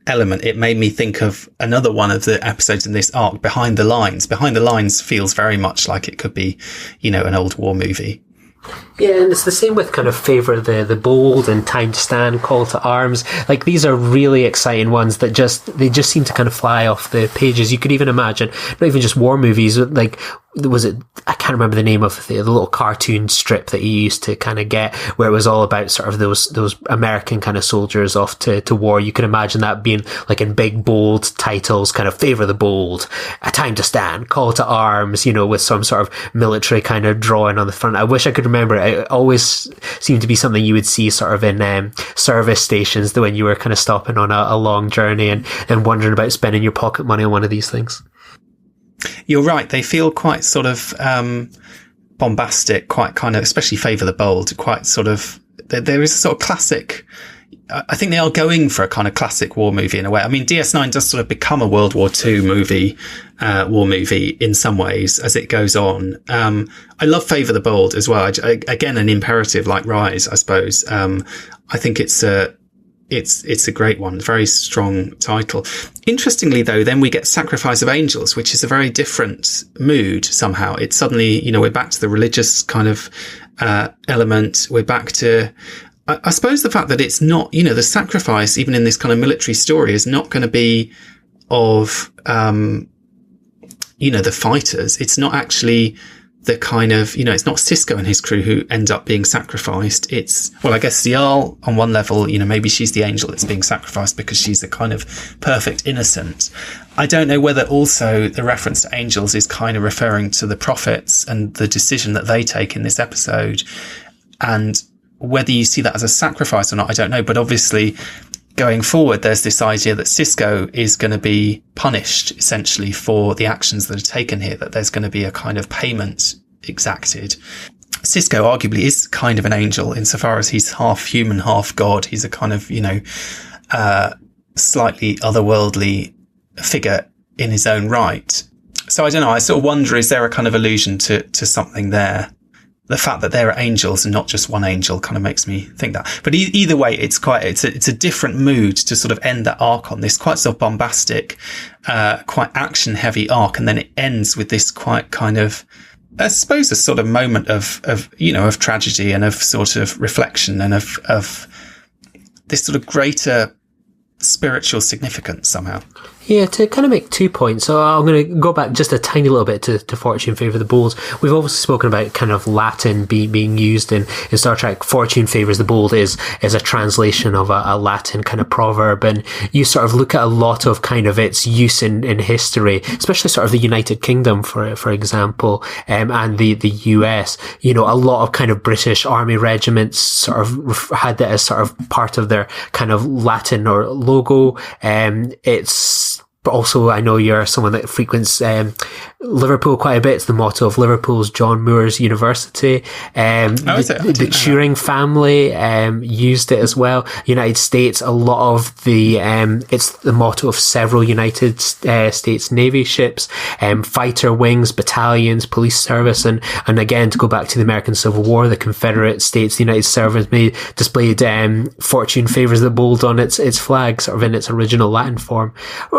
element, it made me think of another one of the episodes in this arc, Behind the Lines. Behind the Lines feels very much like it could be, you know, an old war movie. Yeah, and it's the same with kind of Favour the Bold and Time to Stand, Call to Arms. Like, these are really exciting ones that just seem to kind of fly off the pages. You could even imagine, not even just war movies, like was it, I can't remember the name of the little cartoon strip that you used to kind of get, where it was all about sort of those American kind of soldiers off to war. You can imagine that being like in big bold titles, kind of favor the bold, a time to stand, call to arms, with some sort of military kind of drawing on the front. I wish I could remember it. It always seemed to be something you would see sort of in service stations when you were kind of stopping on a long journey and wondering about spending your pocket money on one of these things. You're right. They feel quite sort of bombastic, quite kind of, especially Favour the Bold, quite sort of, there is a sort of classic, I think they are going for a kind of classic war movie in a way. I mean, DS9 does sort of become a World War II movie, war movie in some ways as it goes on. I love Favour the Bold as well. Again, an imperative like Rise, I suppose. I think it's a great one, very strong title. Interestingly, though, then we get Sacrifice of Angels, which is a very different mood somehow. It's suddenly, we're back to the religious kind of element. We're back to, I suppose, the fact that it's not, the sacrifice, even in this kind of military story, is not going to be of, the fighters. It's not actually the kind of, it's not Sisko and his crew who end up being sacrificed. It's, well, I guess Zial on one level, maybe she's the angel that's being sacrificed because she's a kind of perfect innocent. I don't know whether also the reference to angels is kind of referring to the prophets and the decision that they take in this episode. And whether you see that as a sacrifice or not, I don't know. But obviously, going forward, there's this idea that Sisko is going to be punished essentially for the actions that are taken here, that there's going to be a kind of payment exacted. Sisko arguably is kind of an angel insofar as he's half human, half god. He's a kind of, slightly otherworldly figure in his own right. So I don't know. I sort of wonder, is there a kind of allusion to something there? The fact that there are angels and not just one angel kind of makes me think that. But either way, it's a different mood to sort of end that arc on, this quite sort of bombastic, quite action heavy arc. And then it ends with this quite kind of, I suppose, a sort of moment of tragedy and of sort of reflection and of this sort of greater spiritual significance somehow. Yeah, to kind of make 2 points. So I'm going to go back just a tiny little bit to Fortune Favour the Bold. We've obviously spoken about kind of Latin being used in Star Trek. Fortune Favours the Bold is a translation of a Latin kind of proverb. And you sort of look at a lot of kind of its use in history, especially sort of the United Kingdom, for example, and the US. A lot of kind of British army regiments sort of had that as sort of part of their kind of Latin or logo. But also, I know you're someone that frequents Liverpool quite a bit. It's the motto of Liverpool's John Moores University. The Turing family used it as well. United States, a lot of the it's the motto of several United States Navy ships, fighter wings, battalions, police service, and again, to go back to the American Civil War, the Confederate States, the United Service displayed Fortune Favours the Bold on its flag, sort of in its original Latin form.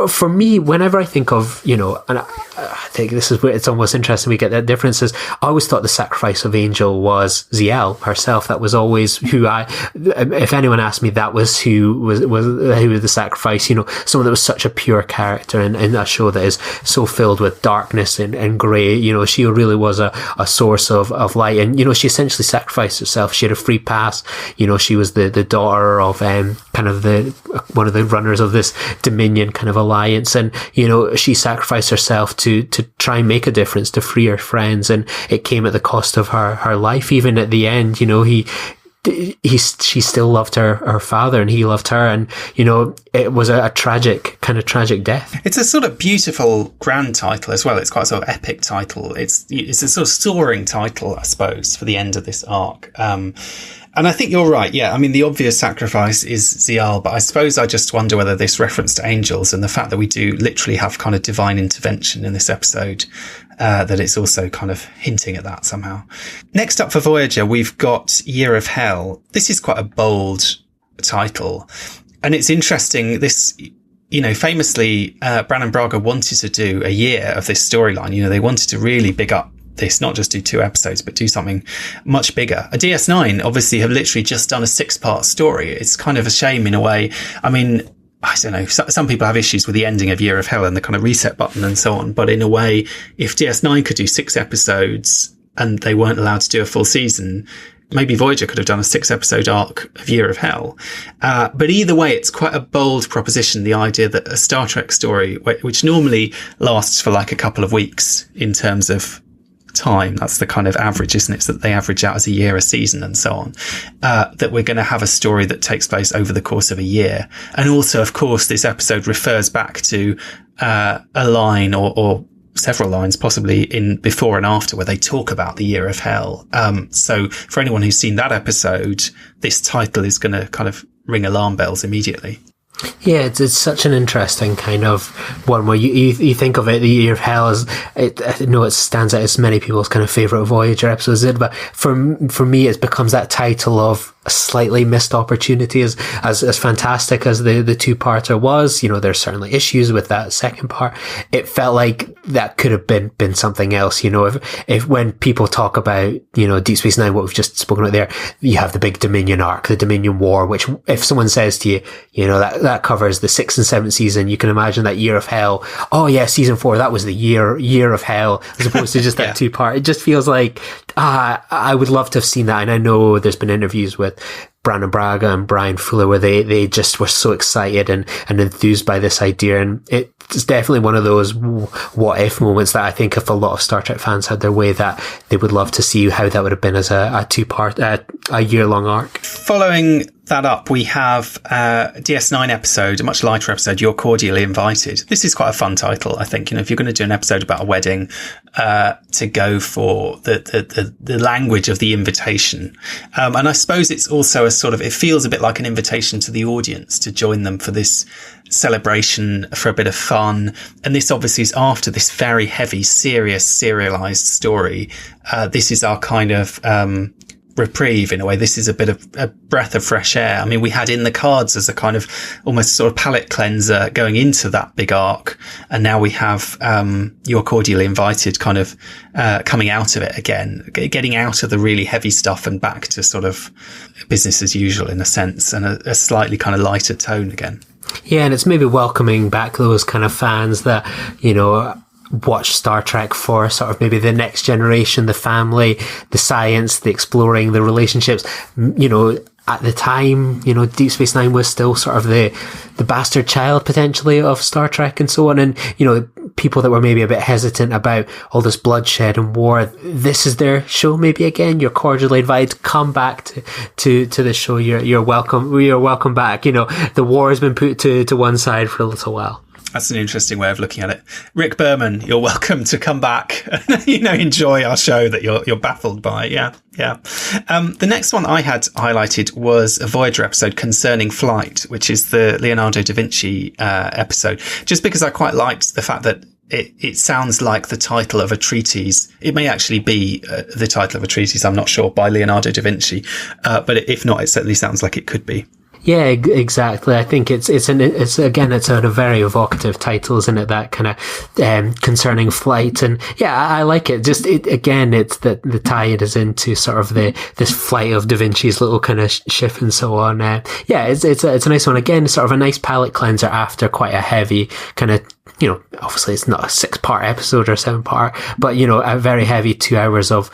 For me, whenever I think of, and I think this is where it's almost interesting we get that differences. I always thought the Sacrifice of Angel was Zial herself. That was always who if anyone asked me, that was who was the sacrifice, someone that was such a pure character in a show that is so filled with darkness and grey. She really was a source of light, and, she essentially sacrificed herself. She had a free pass. She was the daughter of, kind of one of the runners of this Dominion kind of alliance. And, she sacrificed herself to try and make a difference, to free her friends. And it came at the cost of her life. Even at the end, she still loved her father, and he loved her. And, it was a tragic death. It's a sort of beautiful, grand title as well. It's quite a sort of epic title. It's a sort of soaring title, I suppose, for the end of this arc. And I think you're right. Yeah. I mean, the obvious sacrifice is Zial, but I suppose I just wonder whether this reference to angels and the fact that we do literally have kind of divine intervention in this episode, that it's also kind of hinting at that somehow. Next up for Voyager, we've got Year of Hell. This is quite a bold title. And it's interesting. This, famously, Brannon and Braga wanted to do a year of this storyline. They wanted to really big up this, not just do 2 episodes, but do something much bigger. A DS9 obviously have literally just done a 6-part story. It's kind of a shame in a way. I mean, I don't know, some people have issues with the ending of Year of Hell and the kind of reset button and so on. But in a way, if DS9 could do 6 episodes and they weren't allowed to do a full season, maybe Voyager could have done a 6-episode arc of Year of Hell. But either way, it's quite a bold proposition, the idea that a Star Trek story, which normally lasts for like a couple of weeks in terms of time, that's the kind of average, isn't it? So that they average out as a year, a season, and so on, that we're going to have a story that takes place over the course of a year. And also, of course, this episode refers back to a line or several lines possibly in Before and After where they talk about the Year of Hell. So for anyone who's seen that episode, this title is going to kind of ring alarm bells immediately. Yeah, it's such an interesting kind of one where you think of it, the Year of Hell, as I know it stands out as many people's kind of favourite Voyager episodes, but for me it becomes that title of a slightly missed opportunity. As fantastic as the 2-parter was, there's certainly issues with that second part. It felt like that could have been something else. If when people talk about, Deep Space Nine, what we've just spoken about there, you have the big Dominion arc, the Dominion War, which if someone says to you, that covers the 6th and 7th season, you can imagine that Year of Hell. Oh yeah, season 4, that was the year of hell, as opposed to just that 2-part. It just feels like, I would love to have seen that. And I know there's been interviews with Brandon Braga and Bryan Fuller where they just were so excited and enthused by this idea. And it's definitely one of those what if moments that I think if a lot of Star Trek fans had their way, that they would love to see how that would have been as a 2-part, a year-long arc. Following that up, we have a DS9 episode, a much lighter episode, You're Cordially Invited. This is quite a fun title, I think. If you're going to do an episode about a wedding, to go for the language of the invitation. And I suppose it's also it feels a bit like an invitation to the audience to join them for this celebration, for a bit of fun. And this obviously is after this very heavy, serious, serialized story. This is our kind of reprieve in a way. This is a bit of a breath of fresh air. I mean, we had In the Cards as a kind of almost sort of palate cleanser going into that big arc, and now we have You're Cordially Invited kind of coming out of it again, getting out of the really heavy stuff and back to sort of business as usual in a sense, and a slightly kind of lighter tone again. Yeah, and it's maybe welcoming back those kind of fans that, watch Star Trek for sort of maybe the next generation, the family, the science, the exploring, the relationships. At the time, Deep Space Nine was still sort of the bastard child potentially of Star Trek and so on. And, people that were maybe a bit hesitant about all this bloodshed and war, this is their show maybe again. You're cordially invited. Come back to the show. You're welcome. You're welcome back. The war has been put to one side for a little while. That's an interesting way of looking at it. Rick Berman, you're welcome to come back and, enjoy our show that you're baffled by. Yeah. The next one I had highlighted was a Voyager episode concerning flight, which is the Leonardo da Vinci episode, just because I quite liked the fact that it sounds like the title of a treatise. It may actually be the title of a treatise, I'm not sure, by Leonardo da Vinci. But if not, it certainly sounds like it could be. Yeah, exactly. I think it's a very evocative title, isn't it? That kind of concerning flight, and yeah, I like it. Just it's that the tie it is into sort of this flight of Da Vinci's little kind of ship and so on. It's a nice one. Again, sort of a nice palate cleanser after quite a heavy kind of. Obviously it's not a 6-part episode or 7-part, but a very heavy 2 hours of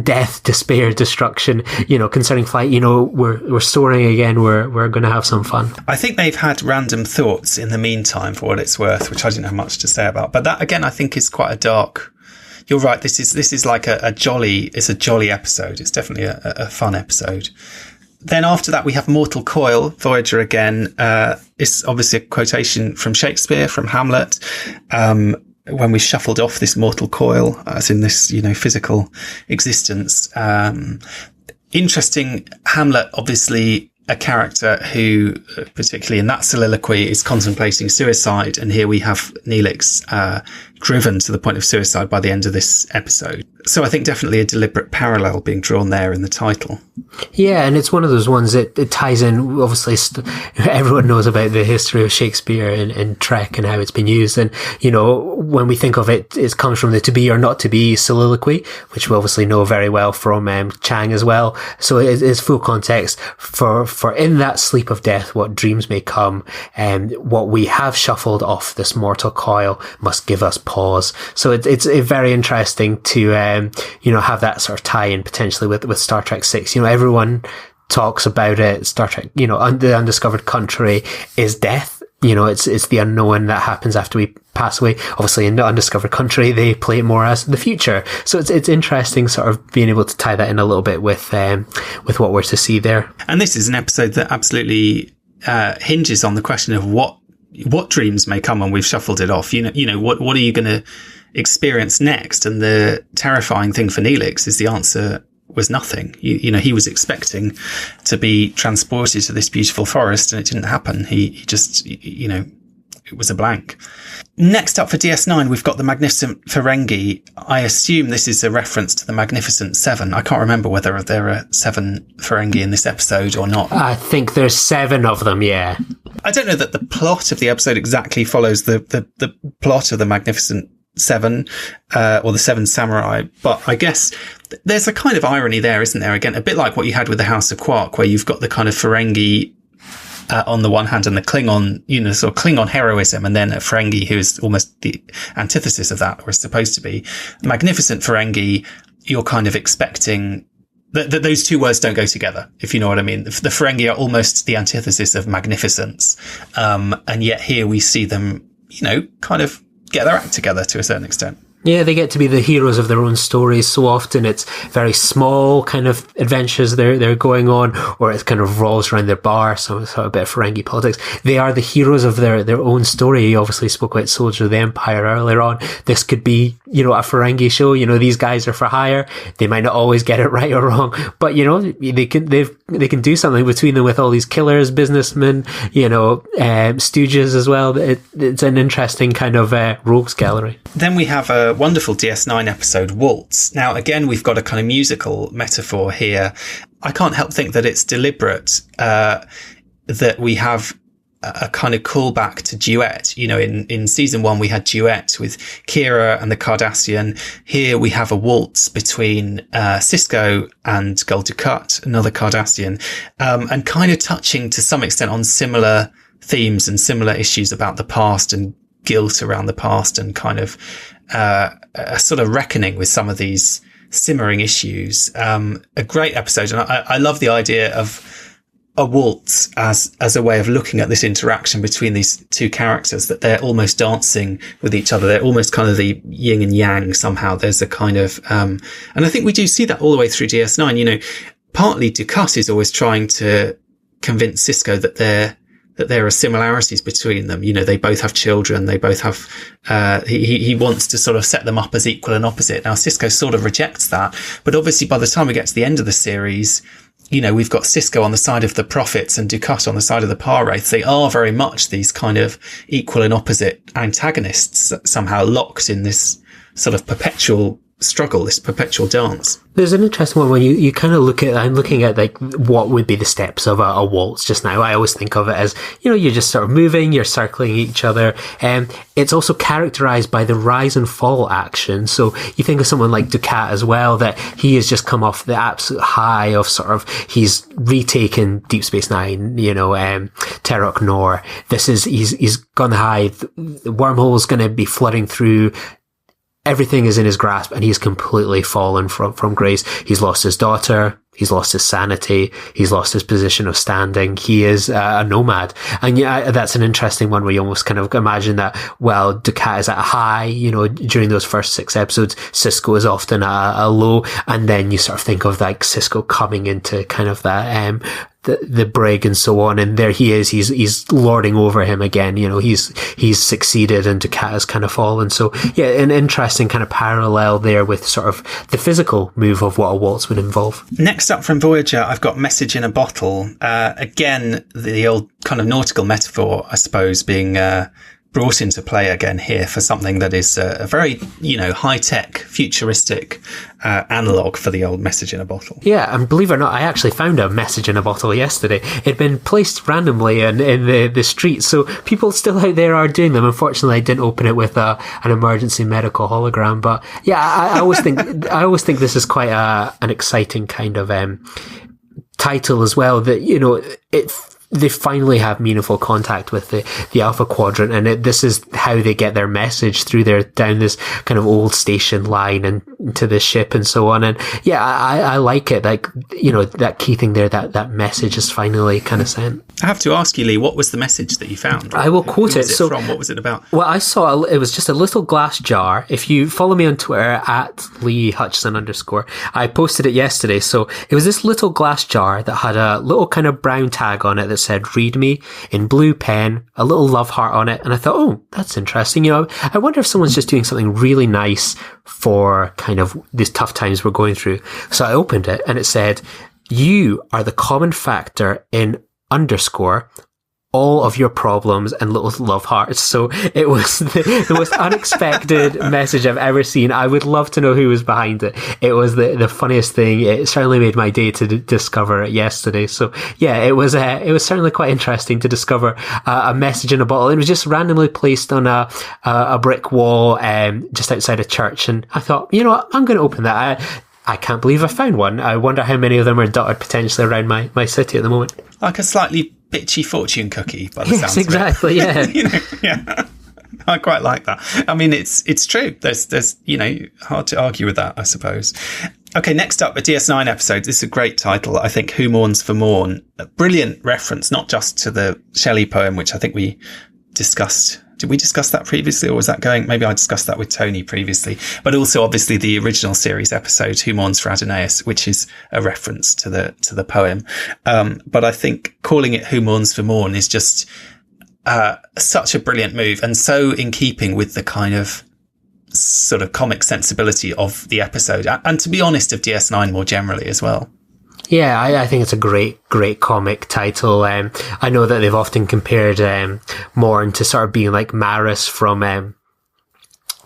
death, despair, destruction, concerning flight. We're soaring again. We're going to have some fun. I think they've had random thoughts in the meantime, for what it's worth, which I didn't have much to say about. But that again, I think is quite a dark. You're right. This is like a jolly episode. It's definitely a fun episode. Then after that, we have Mortal Coil, Voyager again. It's obviously a quotation from Shakespeare, from Hamlet. When we shuffled off this mortal coil, as in this, physical existence. Interesting. Hamlet, obviously a character who, particularly in that soliloquy, is contemplating suicide. And here we have Neelix, driven to the point of suicide by the end of this episode. So I think definitely a deliberate parallel being drawn there in the title. Yeah, and it's one of those ones that it ties in. Obviously, everyone knows about the history of Shakespeare and Trek and how it's been used. And, you know, when we think of it, it comes from the to be or not to be soliloquy, which we obviously know very well from Chang as well. So it is full context for in that sleep of death, what dreams may come, and what we have shuffled off this mortal coil must give us pause. So it's very interesting to, you know, have that sort of tie-in potentially with Star Trek 6. You know, everyone talks about it. Star Trek, you know, the undiscovered country is death. You know, it's the unknown that happens after we pass away. Obviously, in the undiscovered country, they play it more as the future. So it's interesting sort of being able to tie that in a little bit with what we're to see there. And this is an episode that absolutely hinges on the question of what dreams may come when we've shuffled it off. You know, what are you going to experience next? And the terrifying thing for Neelix is the answer was nothing. You know, he was expecting to be transported to this beautiful forest, and it didn't happen. He just, you know, it was a blank. Next up for DS9, we've got the Magnificent Ferengi. I assume this is a reference to the Magnificent Seven. I can't remember whether there are 7 Ferengi in this episode or not. I think there's 7 of them, yeah. I don't know that the plot of the episode exactly follows the plot of the Magnificent Seven, or the 7 Samurai, but I guess there's a kind of irony there, isn't there? Again, a bit like what you had with the House of Quark, where you've got the kind of Ferengi on the one hand and the Klingon, you know, sort of Klingon heroism, and then a Ferengi who is almost the antithesis of that, or is supposed to be. Magnificent Ferengi, you're kind of expecting that those two words don't go together, if you know what I mean. The Ferengi are almost the antithesis of magnificence, and yet here we see them, you know, kind of get their act together to a certain extent. Yeah, they get to be the heroes of their own stories. So often it's very small kind of adventures they're going on, or it kind of revolves around their bar, so it's a bit of Ferengi politics. They are the heroes of their own story. You obviously spoke about Soldier of the Empire earlier on. This could be, you know, a Ferengi show. You know, these guys are for hire. They might not always get it right or wrong, but, you know, they can do something between them with all these killers, businessmen, you know, stooges as well. It's an interesting kind of rogues gallery. Then we have a wonderful DS9 episode, Waltz. Now, again, we've got a kind of musical metaphor here. I can't help think that it's deliberate, that we have a kind of callback to duet. You know, in season 1, we had duet with Kira and the Cardassian. Here we have a waltz between Sisko and Gul Dukat, another Cardassian, and kind of touching to some extent on similar themes and similar issues about the past and guilt around the past, and kind of a sort of reckoning with some of these simmering issues. A great episode, and I love the idea of a waltz as a way of looking at this interaction between these two characters, that they're almost dancing with each other. They're almost kind of the yin and yang somehow. There's a kind of and I think we do see that all the way through DS9. You know, partly Dukat is always trying to convince Sisko that there are similarities between them. You know, they both have children. They both have, he wants to sort of set them up as equal and opposite. Now, Sisko sort of rejects that, but obviously by the time we get to the end of the series, you know, we've got Sisko on the side of the prophets and Dukat on the side of the Par Wraiths. They are very much these kind of equal and opposite antagonists, somehow locked in this sort of perpetual struggle, this perpetual dance. There's an interesting one when you kind of look at, I'm looking at like what would be the steps of a waltz just now. I always think of it as, you know, you're just sort of moving, you're circling each other. It's also characterized by the rise and fall action. So you think of someone like Dukat as well, that he has just come off the absolute high of sort of, he's retaken Deep Space Nine, you know, Terok Nor. He's gone high. The wormhole's going to be flooding through. Everything is in his grasp, and he's completely fallen from grace. He's lost his daughter. He's lost his sanity. He's lost his position of standing. He is a nomad. And yeah, that's an interesting one where you almost kind of imagine that, well, Dukat is at a high, you know, during those first 6 episodes. Sisko is often at a low. And then you sort of think of like Sisko coming into kind of that, the brig and so on, and there he is, he's lording over him again, you know, he's succeeded and Dukat has kind of fallen. So yeah, an interesting kind of parallel there with sort of the physical move of what a waltz would involve. Next up from Voyager, I've got Message in a Bottle. Again, the old kind of nautical metaphor, I suppose, being brought into play again here for something that is a very, high-tech, futuristic analog for the old message in a bottle. Yeah, and believe it or not, I actually found a message in a bottle yesterday. It'd been placed randomly in the street, so people still out there are doing them. Unfortunately, I didn't open it with an emergency medical hologram, but yeah, I always think this is quite an exciting kind of title as well. That they finally have meaningful contact with the Alpha Quadrant, and this is how they get their message through down this kind of old station line and to the ship and so on. And yeah, I like it. Like, that key thing there, that message is finally kind of sent. I have to ask you, Lee, what was the message that you found? I will quote it. So, from? What was it about? Well, I saw it was just a little glass jar. If you follow me on Twitter at Lee Hutchison _, I posted it yesterday. So it was this little glass jar that had a little kind of brown tag on it that said "Read Me" in blue pen, a little love heart on it, and I thought, oh, that's interesting. I wonder if someone's just doing something really nice for kind of these tough times we're going through. So I opened it, and it said, "You are the common factor in _ all of your problems and little love hearts." So it was the most unexpected message I've ever seen. I would love to know who was behind it. It was the funniest thing. It certainly made my day to discover it yesterday. So yeah, it was certainly quite interesting to discover a message in a bottle. It was just randomly placed on a brick wall just outside a church, and I thought, you know what, I'm going to open that. I can't believe I found one. I wonder how many of them are dotted potentially around my city at the moment. Like a slightly bitchy fortune cookie, by the sounds exactly, of it. Yeah. Yeah. I quite like that. I mean, it's true. There's hard to argue with that, I suppose. Okay, next up, a DS9 episode. This is a great title, I think, Who Mourns for Morn. A brilliant reference, not just to the Shelley poem, which I think we discussed. Did we discuss that previously, or was that going? Maybe I discussed that with Tony previously. But also, obviously, the original series episode, Who Mourns for Adonais, which is a reference to the poem. But I think calling it Who Mourns for Morn is just such a brilliant move, and so in keeping with the kind of sort of comic sensibility of the episode, and to be honest, of DS9 more generally as well. Yeah, I think it's a great comic title. I know that they've often compared Morn to sort of being like Maris from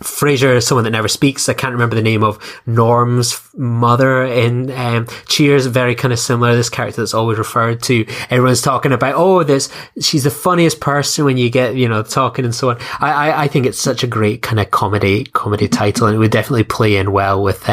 Frasier, Someone That Never Speaks. I can't remember the name of Norm's mother in Cheers. Very kind of similar. This character that's always referred to. Everyone's talking about, she's the funniest person when you get, talking and so on. I think it's such a great kind of comedy title, and it would definitely play in well with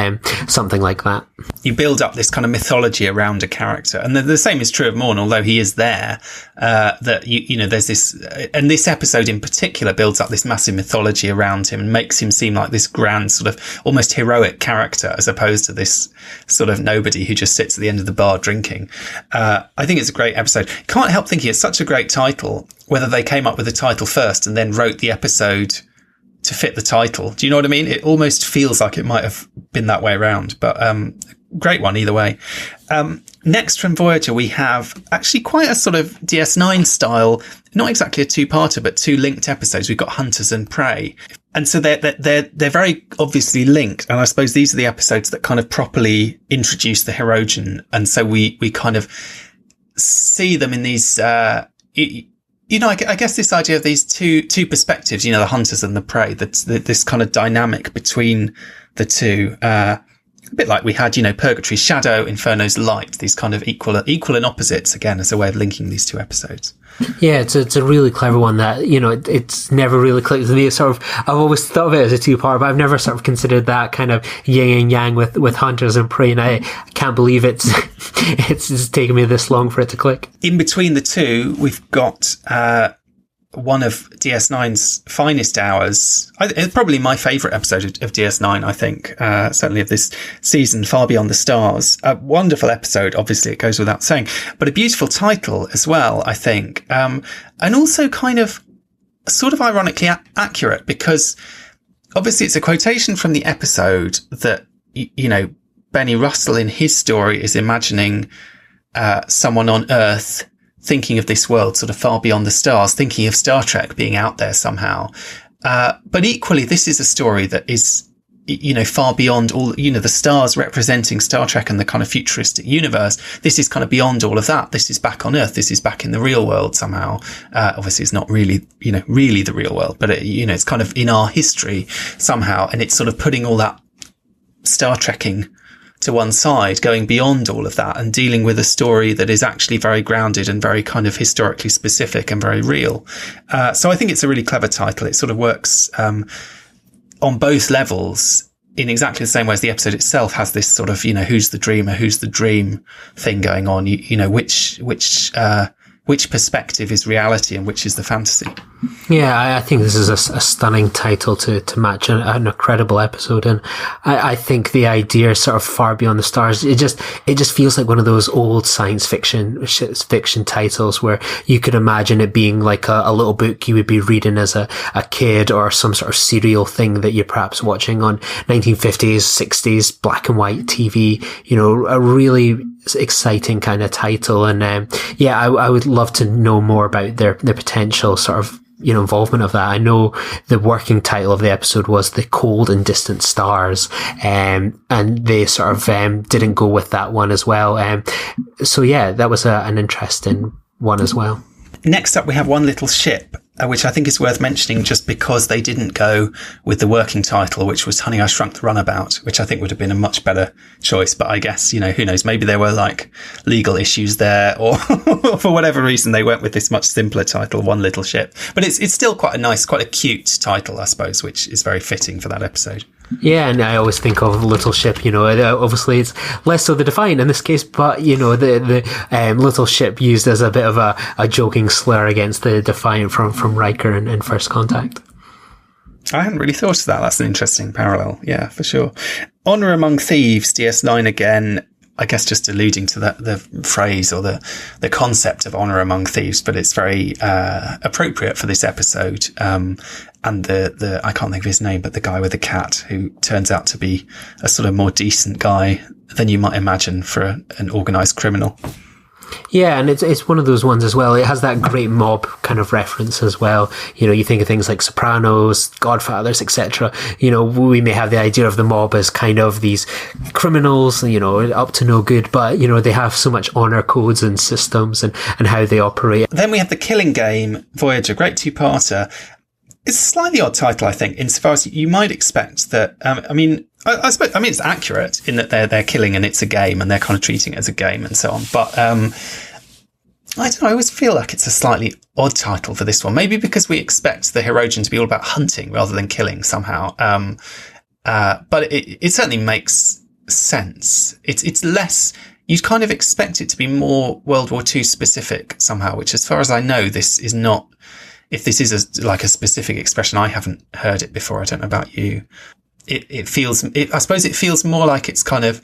something like that. You build up this kind of mythology around a character, and the same is true of Morn, although he is there. That there's this, and this episode in particular builds up this massive mythology around him and makes him seem like this grand sort of almost heroic character, as opposed to this sort of nobody who just sits at the end of the bar drinking. I think it's a great episode. Can't help thinking it's such a great title, whether they came up with the title first and then wrote the episode to fit the title. Do you know what I mean? It almost feels like it might have been that way around, but great one either way. Next from Voyager, we have actually quite a sort of DS9 style, not exactly a two-parter, but two linked episodes. We've got Hunters and Prey. And so they're very obviously linked. And I suppose these are the episodes that kind of properly introduce the Herogen. And so we kind of see them in these, I guess this idea of these two perspectives, the Hunters and the Prey, this kind of dynamic between the two, a bit like we had, Purgatory's Shadow, Inferno's Light, these kind of equal and opposites, again, as a way of linking these two episodes. Yeah, it's a really clever one that, it's never really clicked with me. It's sort of, I've always thought of it as a two-part, but I've never sort of considered that kind of yin and yang with Hunters and Prey, and I can't believe it's taken me this long for it to click. In between the two, we've got one of DS9's finest hours. It's probably my favourite episode of DS9, I think, certainly of this season, Far Beyond the Stars. A wonderful episode, obviously, it goes without saying, but a beautiful title as well, I think. And also kind of sort of ironically accurate, because obviously it's a quotation from the episode that, Benny Russell in his story is imagining someone on Earth thinking of this world sort of far beyond the stars, thinking of Star Trek being out there somehow. But equally, this is a story that is far beyond all, the stars representing Star Trek and the kind of futuristic universe. This is kind of beyond all of that. This is back on Earth. This is back in the real world somehow. Obviously it's not really, really the real world, but it's kind of in our history somehow. And it's sort of putting all that Star Trekking to one side, going beyond all of that and dealing with a story that is actually very grounded and very kind of historically specific and very real. So I think it's a really clever title. It sort of works, on both levels in exactly the same way as the episode itself has this sort of, who's the dreamer, who's the dream thing going on, which perspective is reality and which is the fantasy. Yeah, I think this is a stunning title to match an incredible episode. And I think the idea is sort of far beyond the stars. It just feels like one of those old science fiction titles where you could imagine it being like a little book you would be reading as a kid, or some sort of serial thing that you're perhaps watching on 1950s, 60s, black and white TV, a really exciting kind of title. And I would love to know more about their potential sort of involvement of that. I know the working title of the episode was The Cold and Distant Stars, and they sort of didn't go with that one as well. So yeah, that was an interesting one as well. Next up, we have One Little Ship, which I think is worth mentioning just because they didn't go with the working title, which was Honey, I Shrunk the Runabout, which I think would have been a much better choice. But I guess, who knows, maybe there were like legal issues there, or for whatever reason, they went with this much simpler title, One Little Ship. But it's still quite a cute title, I suppose, which is very fitting for that episode. Yeah, and I always think of Little Ship, obviously it's less so the Defiant in this case, but, the Little Ship used as a bit of a joking slur against the Defiant from Riker in First Contact. I hadn't really thought of that. That's an interesting parallel. Yeah, for sure. Honor Among Thieves, DS9 again. I guess just alluding to the phrase or the concept of honor among thieves, but it's very appropriate for this episode. And the I can't think of his name, but the guy with the cat, who turns out to be a sort of more decent guy than you might imagine for an organised criminal. Yeah, and it's one of those ones as well. It has that great mob kind of reference as well. You think of things like Sopranos, Godfathers, etc. We may have the idea of the mob as kind of these criminals, up to no good, but, they have so much honor codes and systems and how they operate. Then we have The Killing Game, Voyager, great two-parter. It's a slightly odd title, I think, insofar as you might expect that, I suppose, it's accurate in that they're killing and it's a game and they're kind of treating it as a game and so on. But, I don't know, I always feel like it's a slightly odd title for this one. Maybe because we expect the Herogen to be all about hunting rather than killing somehow. But it certainly makes sense. It's less, you'd kind of expect it to be more World War II specific somehow, which as far as I know, this is not, if this is a specific expression, I haven't heard it before. I don't know about you. I suppose it feels more like it's kind of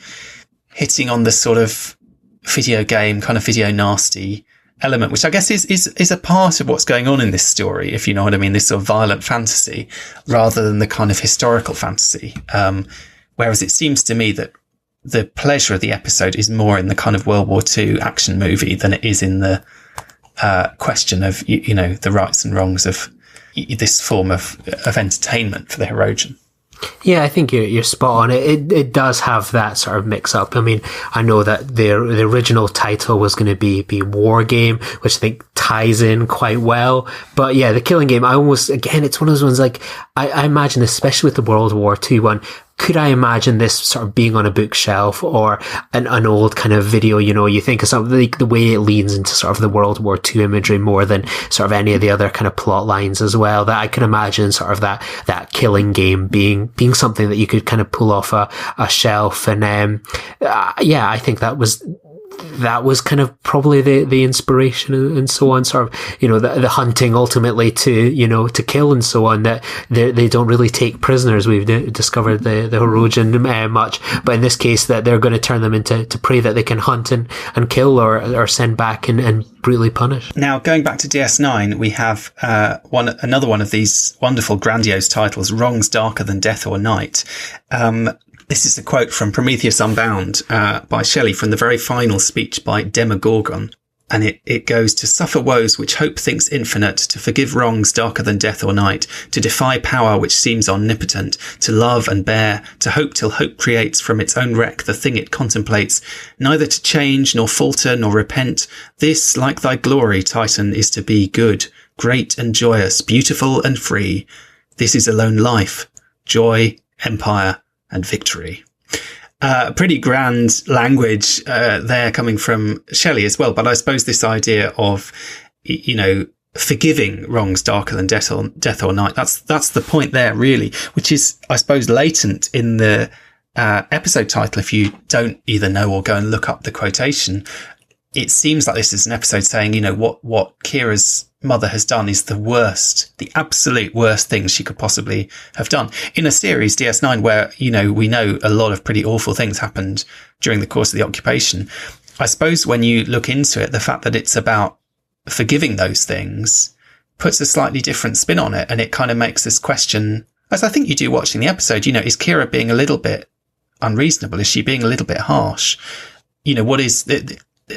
hitting on the sort of video game, kind of video nasty element, which I guess is a part of what's going on in this story, if you know what I mean, this sort of violent fantasy rather than the kind of historical fantasy. Whereas it seems to me that the pleasure of the episode is more in the kind of World War II action movie than it is in the question of, the rights and wrongs of this form of entertainment for the Herogen. Yeah, I think you're spot on. It does have that sort of mix up. I know that the original title was going to be War Game, which I think ties in quite well. But yeah, The Killing Game, it's one of those ones like, I imagine, especially with the World War II one, could I imagine this sort of being on a bookshelf or an old kind of video? You think of something like the way it leans into sort of the World War II imagery more than sort of any of the other kind of plot lines as well, that I could imagine sort of that Killing Game being something that you could kind of pull off a shelf. And I think that was kind of probably the inspiration and so on, sort of, the hunting ultimately to kill and so on, that they don't really take prisoners. We've discovered the Herogen much, but in this case that they're going to turn them into prey that they can hunt and kill or send back and brutally punish. Now, going back to DS9, we have another one of these wonderful grandiose titles, Wrongs Darker Than Death or Night. This is a quote from Prometheus Unbound by Shelley from the very final speech by Demogorgon. And it goes to suffer woes which hope thinks infinite, to forgive wrongs darker than death or night, to defy power which seems omnipotent, to love and bear, to hope till hope creates from its own wreck the thing it contemplates, neither to change nor falter nor repent. This, like thy glory, Titan, is to be good, great and joyous, beautiful and free. This is alone life, joy, empire and victory. Pretty grand language there coming from Shelley as well. But I suppose this idea of, forgiving wrongs darker than death or night, that's the point there, really, which is, I suppose, latent in the episode title. If you don't either know or go and look up the quotation, it seems like this is an episode saying, what Kira's mother has done is the absolute worst thing she could possibly have done. In a series, DS9, where, we know a lot of pretty awful things happened during the course of the occupation. I suppose when you look into it, the fact that it's about forgiving those things puts a slightly different spin on it. And it kind of makes this question, as I think you do watching the episode, is Kira being a little bit unreasonable? Is she being a little bit harsh? What is...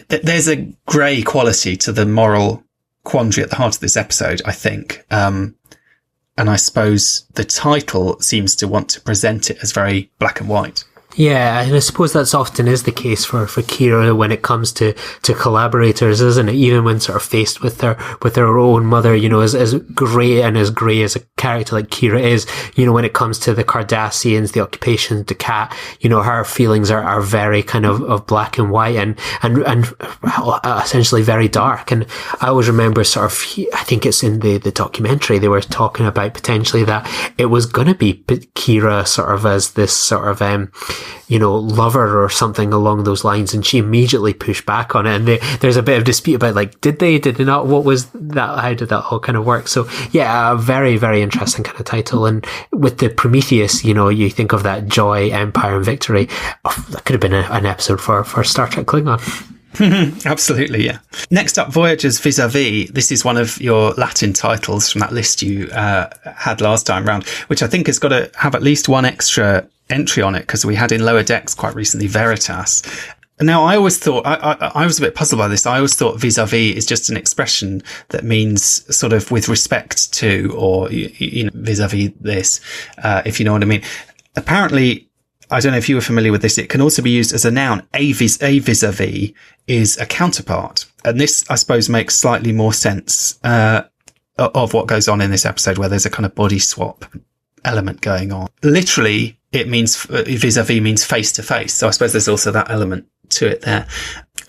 There's a grey quality to the moral quandary at the heart of this episode, I think. And I suppose the title seems to want to present it as very black and white. Yeah, and I suppose that's often is the case for Kira when it comes to collaborators, isn't it? Even when sort of faced with their own mother, as grey as a character like Kira is, when it comes to the Cardassians, the occupation, the cat, her feelings are very kind of black and white and essentially very dark. And I always remember sort of, I think it's in the documentary, they were talking about potentially that it was going to be Kira sort of as this sort of, lover or something along those lines, and she immediately pushed back on it. And there's a bit of dispute about, like, did they not? What was that? How did that all kind of work? So yeah, a very, very interesting kind of title. And with the Prometheus, you think of that joy, empire and victory. Oh, that could have been an episode for Star Trek Klingon. Absolutely, yeah. Next up, Voyager's Vis-a-Vis. This is one of your Latin titles from that list you had last time round, which I think has got to have at least one extra entry on it, because we had in Lower Decks quite recently Veritas. Now, I always thought, I was a bit puzzled by this. I always thought vis-a-vis is just an expression that means sort of with respect to, or, vis-a-vis this, if you know what I mean. Apparently, I don't know if you were familiar with this, it can also be used as a noun. A vis-a-vis is a counterpart. And this, I suppose, makes slightly more sense of what goes on in this episode, where there's a kind of body swap element going on. Literally, it means vis-a-vis means face to face. So I suppose there's also that element to it there.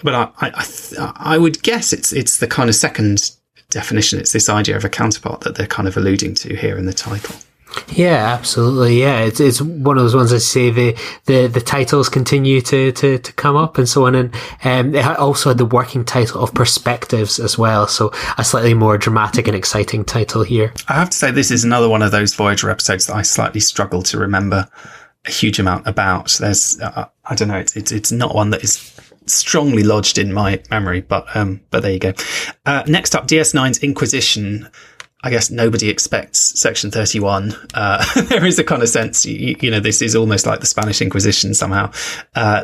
But I would guess it's the kind of second definition. It's this idea of a counterpart that they're kind of alluding to here in the title. Yeah, absolutely. Yeah, it's one of those ones I say the titles continue to come up and so on, and it also had the working title of Perspectives as well, so a slightly more dramatic and exciting title here. I have to say, this is another one of those Voyager episodes that I slightly struggle to remember a huge amount about. There's I don't know, it's not one that is strongly lodged in my memory, but there you go. Next up, DS9's Inquisition. I guess nobody expects Section 31. There is a kind of sense, this is almost like the Spanish Inquisition somehow.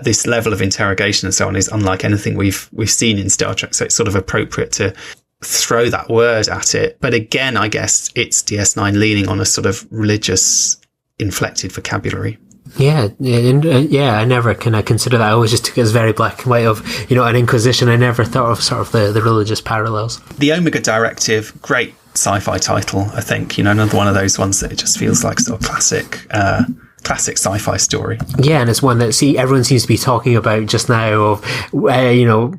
This level of interrogation and so on is unlike anything we've seen in Star Trek. So it's sort of appropriate to throw that word at it. But again, I guess it's DS9 leaning on a sort of religious inflected vocabulary. Yeah, I never can consider that. I always just took it as very black and white of, an Inquisition. I never thought of sort of the religious parallels. The Omega Directive, great sci-fi title, I think. Another one of those ones that it just feels like sort of classic sci-fi story. Yeah, and it's one that everyone seems to be talking about just now of,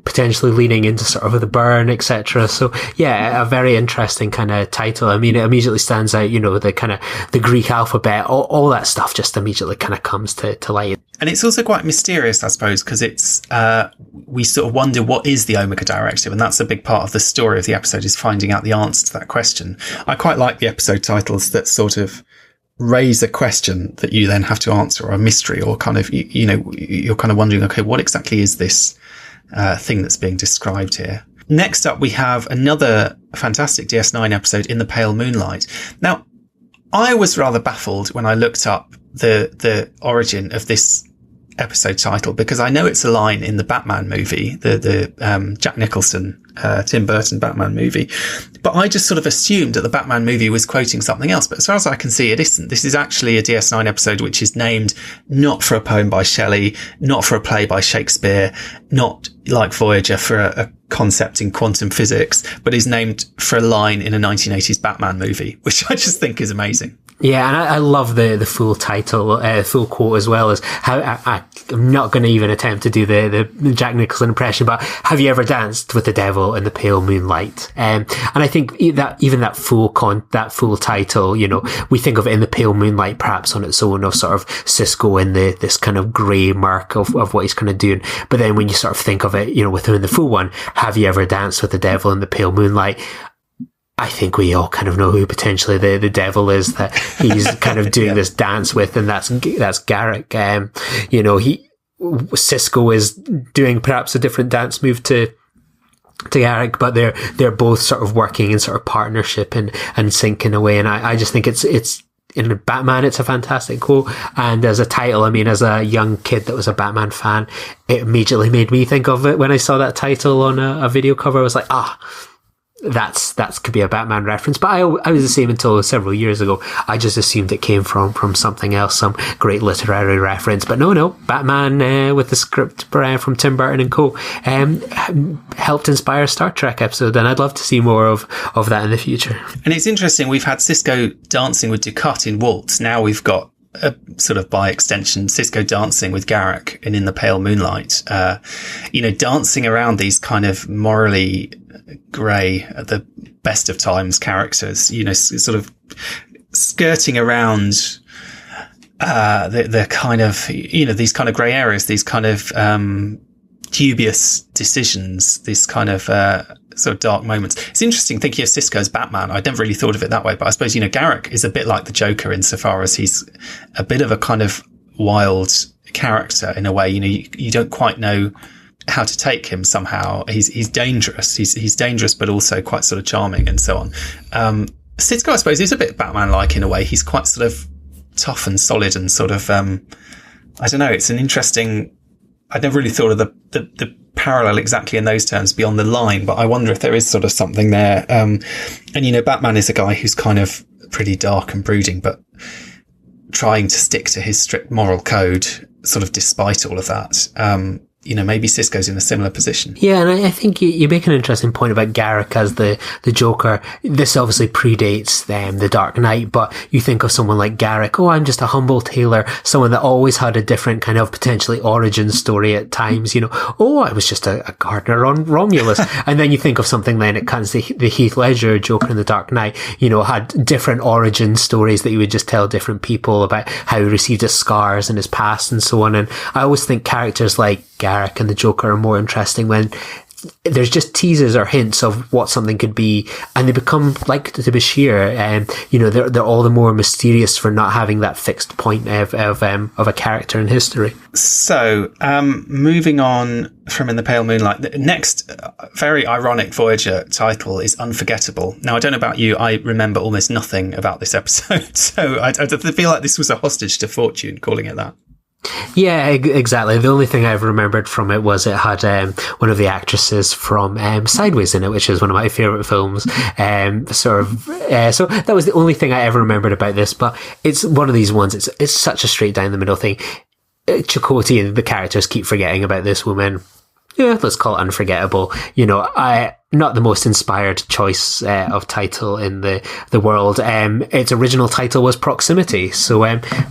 potentially leaning into sort of the burn, etc. So yeah, a very interesting kind of title. I mean, it immediately stands out, the kind of the Greek alphabet, all that stuff just immediately kind of comes to light. And it's also quite mysterious, I suppose, because it's, we sort of wonder what is the Omega Directive, and that's a big part of the story of the episode, is finding out the answer to that question. I quite like the episode titles that sort of raise a question that you then have to answer, or a mystery, or kind of, you're kind of wondering, okay, what exactly is this thing that's being described here? Next up, we have another fantastic DS9 episode, In the Pale Moonlight. Now, I was rather baffled when I looked up the origin of this episode title because I know it's a line in the Batman movie, the Jack Nicholson, Tim Burton Batman movie. But I just sort of assumed that the Batman movie was quoting something else. But as far as I can see, it isn't. This is actually a DS9 episode which is named not for a poem by Shelley, not for a play by Shakespeare, not like Voyager for a concept in quantum physics, but is named for a line in a 1980s Batman movie, which I just think is amazing. Yeah, and I love the full title, full quote as well as how I'm not going to even attempt to do the Jack Nicholson impression, but have you ever danced with the devil in the pale moonlight? And I think that even that full title, you know, we think of it in the pale moonlight perhaps on its own of sort of Sisko in this kind of grey murk of what he's kind of doing. But then when you sort of think of it, you know, within the full one, have you ever danced with the devil in the pale moonlight? I think we all kind of know who potentially the devil is that he's kind of doing this dance with, and that's Garak. You know, Sisko is doing perhaps a different dance move to Garak, but they're both sort of working in sort of partnership and sync in a way. And I just think it's in Batman, it's a fantastic quote. And as a title, I mean, as a young kid that was a Batman fan, it immediately made me think of it when I saw that title on a video cover. I was like, that could be a Batman reference. But I was the same until several years ago. I just assumed it came from something else, some great literary reference. But no, Batman with the script from Tim Burton and co. Helped inspire a Star Trek episode, and I'd love to see more of that in the future. And it's interesting, we've had Sisko dancing with Dukat in Waltz. Now we've got sort of by extension Sisko dancing with Garak and in the pale moonlight. You know, dancing around these kind of morally grey at the best of times characters, you know, sort of skirting around the kind of, you know, these kind of grey areas, these kind of dubious decisions, these kind of sort of dark moments. It's interesting thinking of Sisko as Batman. I'd never really thought of it that way, but I suppose, you know, Garak is a bit like the Joker insofar as he's a bit of a kind of wild character in a way. You know, you don't quite know how to take him somehow. He's dangerous. He's dangerous, but also quite sort of charming and so on. Sisko, I suppose, is a bit Batman-like in a way. He's quite sort of tough and solid and sort of, I don't know. It's an interesting, I'd never really thought of the parallel exactly in those terms beyond the line, but I wonder if there is sort of something there. And, you know, Batman is a guy who's kind of pretty dark and brooding, but trying to stick to his strict moral code, sort of despite all of that. You know, maybe Sisko's in a similar position. Yeah, and I think you make an interesting point about Garak as the Joker. This obviously predates the Dark Knight, but you think of someone like Garak, I'm just a humble tailor, someone that always had a different kind of potentially origin story at times, you know, I was just a gardener on Romulus. And then you think of something then, it comes to the Heath Ledger Joker in the Dark Knight, you know, had different origin stories that he would just tell different people about how he received his scars in his past and so on. And I always think characters like Garak and the Joker are more interesting when there's just teases or hints of what something could be, and they become like the Bashir, and you know, they're all the more mysterious for not having that fixed point of a character in history. So, moving on from In the Pale Moonlight, the next very ironic Voyager title is Unforgettable. Now, I don't know about you, I remember almost nothing about this episode, so I feel like this was a hostage to fortune calling it that. Yeah, exactly. The only thing I've remembered from it was it had one of the actresses from Sideways in it, which is one of my favourite films. So that was the only thing I ever remembered about this. But it's one of these ones. It's such a straight down the middle thing. Chakotay and the characters keep forgetting about this woman. Yeah, let's call it Unforgettable. You know, not the most inspired choice of title in the world. Its original title was Proximity, so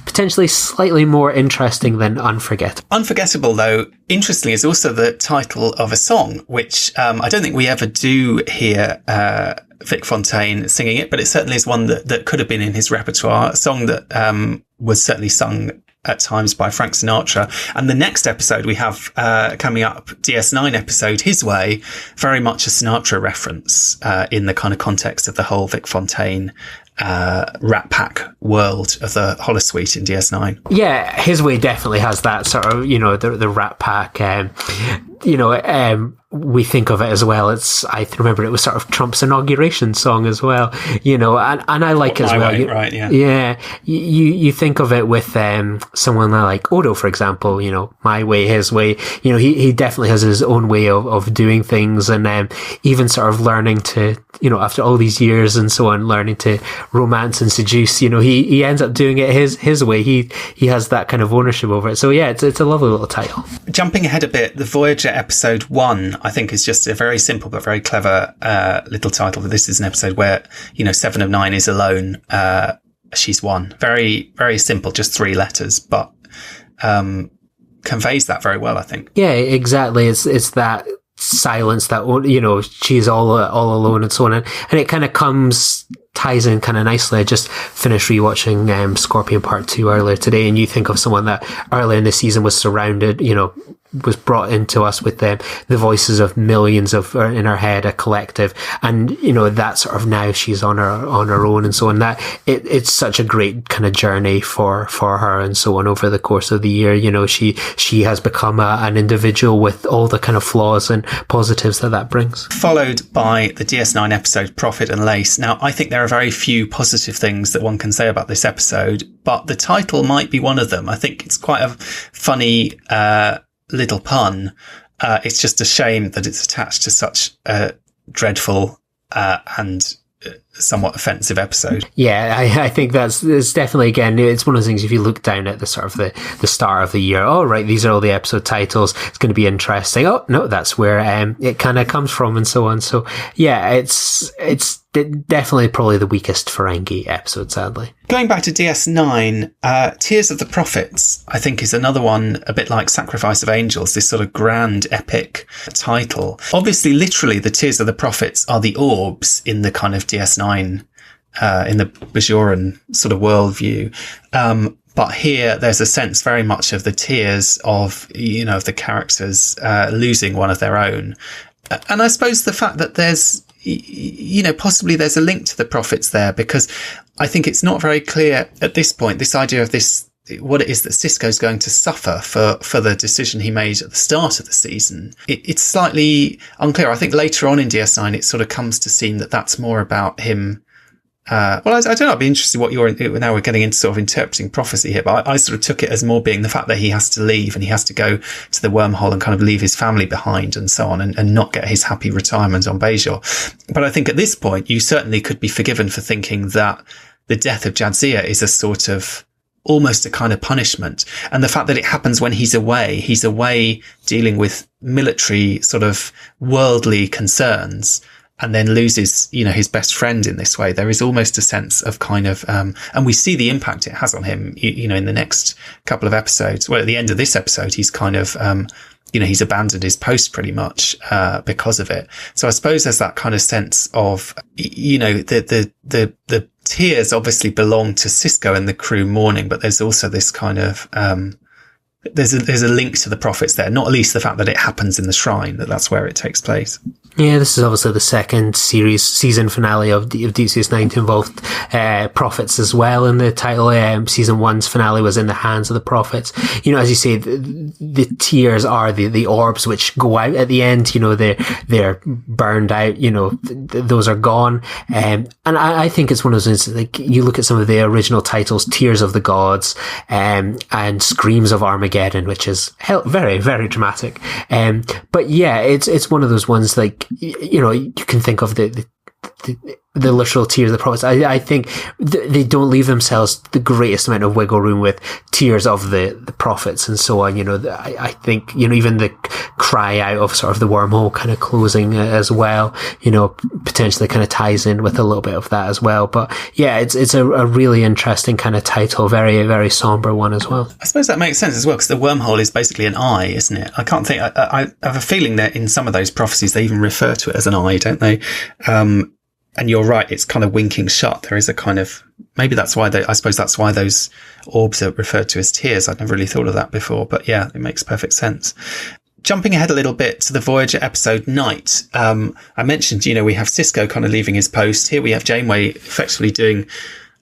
potentially slightly more interesting than Unforgettable. Unforgettable, though, interestingly, is also the title of a song, which I don't think we ever do hear Vic Fontaine singing it, but it certainly is one that could have been in his repertoire, a song that was certainly sung at times by Frank Sinatra. And the next episode we have coming up, DS9 episode, His Way, very much a Sinatra reference in the kind of context of the whole Vic Fontaine Rat Pack world of the Holosuite in DS9. Yeah, His Way definitely has that sort of, the Rat Pack, we think of it as well. I remember it was sort of Trump's inauguration song as well, and I like it as well. Right, yeah. Yeah. You think of it with, someone like Odo, for example, My Way, His Way, he definitely has his own way of doing things, and, even sort of learning to, after all these years and so on, learning to romance and seduce, he ends up doing it his way. He has that kind of ownership over it. So yeah, it's a lovely little title. Jumping ahead a bit, the Voyager episode 1, I think, is just a very simple but very clever little title. This is an episode where, 7 of 9 is alone. She's one. Very, very simple, just 3 letters, but conveys that very well, I think. Yeah, exactly. It's that silence that, she's all alone and so on. And it kind of ties in kind of nicely. I just finished rewatching Scorpion Part 2 earlier today, and you think of someone that earlier in the season was surrounded, was brought into us with the voices of millions of in her head, a collective, and that sort of now she's on her own and so on. That it's such a great kind of journey for her and so on over the course of the year. She has become an individual with all the kind of flaws and positives that brings. Followed by the DS9 episode Prophet and Lace. Now, I think there are very few positive things that one can say about this episode, but the title might be one of them. I think it's quite a funny little pun. It's just a shame that it's attached to such a dreadful and somewhat offensive episode. Yeah, I think it's definitely, again, it's one of those things, if you look down at the sort of the start of the year, oh right, these are all the episode titles, it's going to be interesting. Oh no, that's where it kind of comes from and so on. So yeah, it's definitely probably the weakest Ferengi episode, sadly. Going back to DS9, Tears of the Prophets, I think, is another one a bit like Sacrifice of Angels, this sort of grand epic title. Obviously, literally, the Tears of the Prophets are the orbs in the kind of DS9, in the Bajoran sort of worldview. But here, there's a sense very much of the tears of, of the characters losing one of their own. And I suppose the fact that there's, possibly there's a link to the prophets there, because I think it's not very clear at this point, this idea of this, what it is that Sisko's going to suffer for the decision he made at the start of the season. It's slightly unclear. I think later on in DS9, it sort of comes to seem that that's more about him. I don't know. I'd be interested what now we're getting into sort of interpreting prophecy here, but I sort of took it as more being the fact that he has to leave and he has to go to the wormhole and kind of leave his family behind and so on, and not get his happy retirement on Bajor. But I think at this point, you certainly could be forgiven for thinking that the death of Jadzia is a sort of almost a kind of punishment. And the fact that it happens when he's away dealing with military sort of worldly concerns, and then loses, his best friend in this way. There is almost a sense of kind of, and we see the impact it has on him, in the next couple of episodes. Well, at the end of this episode, he's kind of, he's abandoned his post pretty much, because of it. So I suppose there's that kind of sense of, the tears obviously belong to Sisko and the crew mourning, but there's also this kind of, there's a link to the prophets there, not least the fact that it happens in the shrine, that's where it takes place. Yeah, this is obviously the second season finale of Deep Space Nine to involve prophets as well in the title. Season 1's finale was in the hands of the prophets. As you say, the tears are the orbs which go out at the end. They're burned out. Those are gone. And I think it's one of those instances, like, you look at some of the original titles, Tears of the Gods, and Screams of Armageddon, which is very, very dramatic. But yeah, it's one of those ones, like, you can think of the literal tears of the prophets. I think they don't leave themselves the greatest amount of wiggle room with tears of the prophets and so on. I think, even the cry out of sort of the wormhole kind of closing as well, potentially kind of ties in with a little bit of that as well. But yeah, it's a really interesting kind of title, very, very somber one as well. I suppose that makes sense as well, because the wormhole is basically an eye, isn't it? I can't think, I have a feeling that in some of those prophecies, they even refer to it as an eye, don't they? And you're right, it's kind of winking shut. There is a kind of, maybe that's why I suppose that's why those orbs are referred to as tears. I'd never really thought of that before, but yeah, it makes perfect sense. Jumping ahead a little bit to the Voyager episode Night, I mentioned, we have Sisko kind of leaving his post. Here we have Janeway effectively doing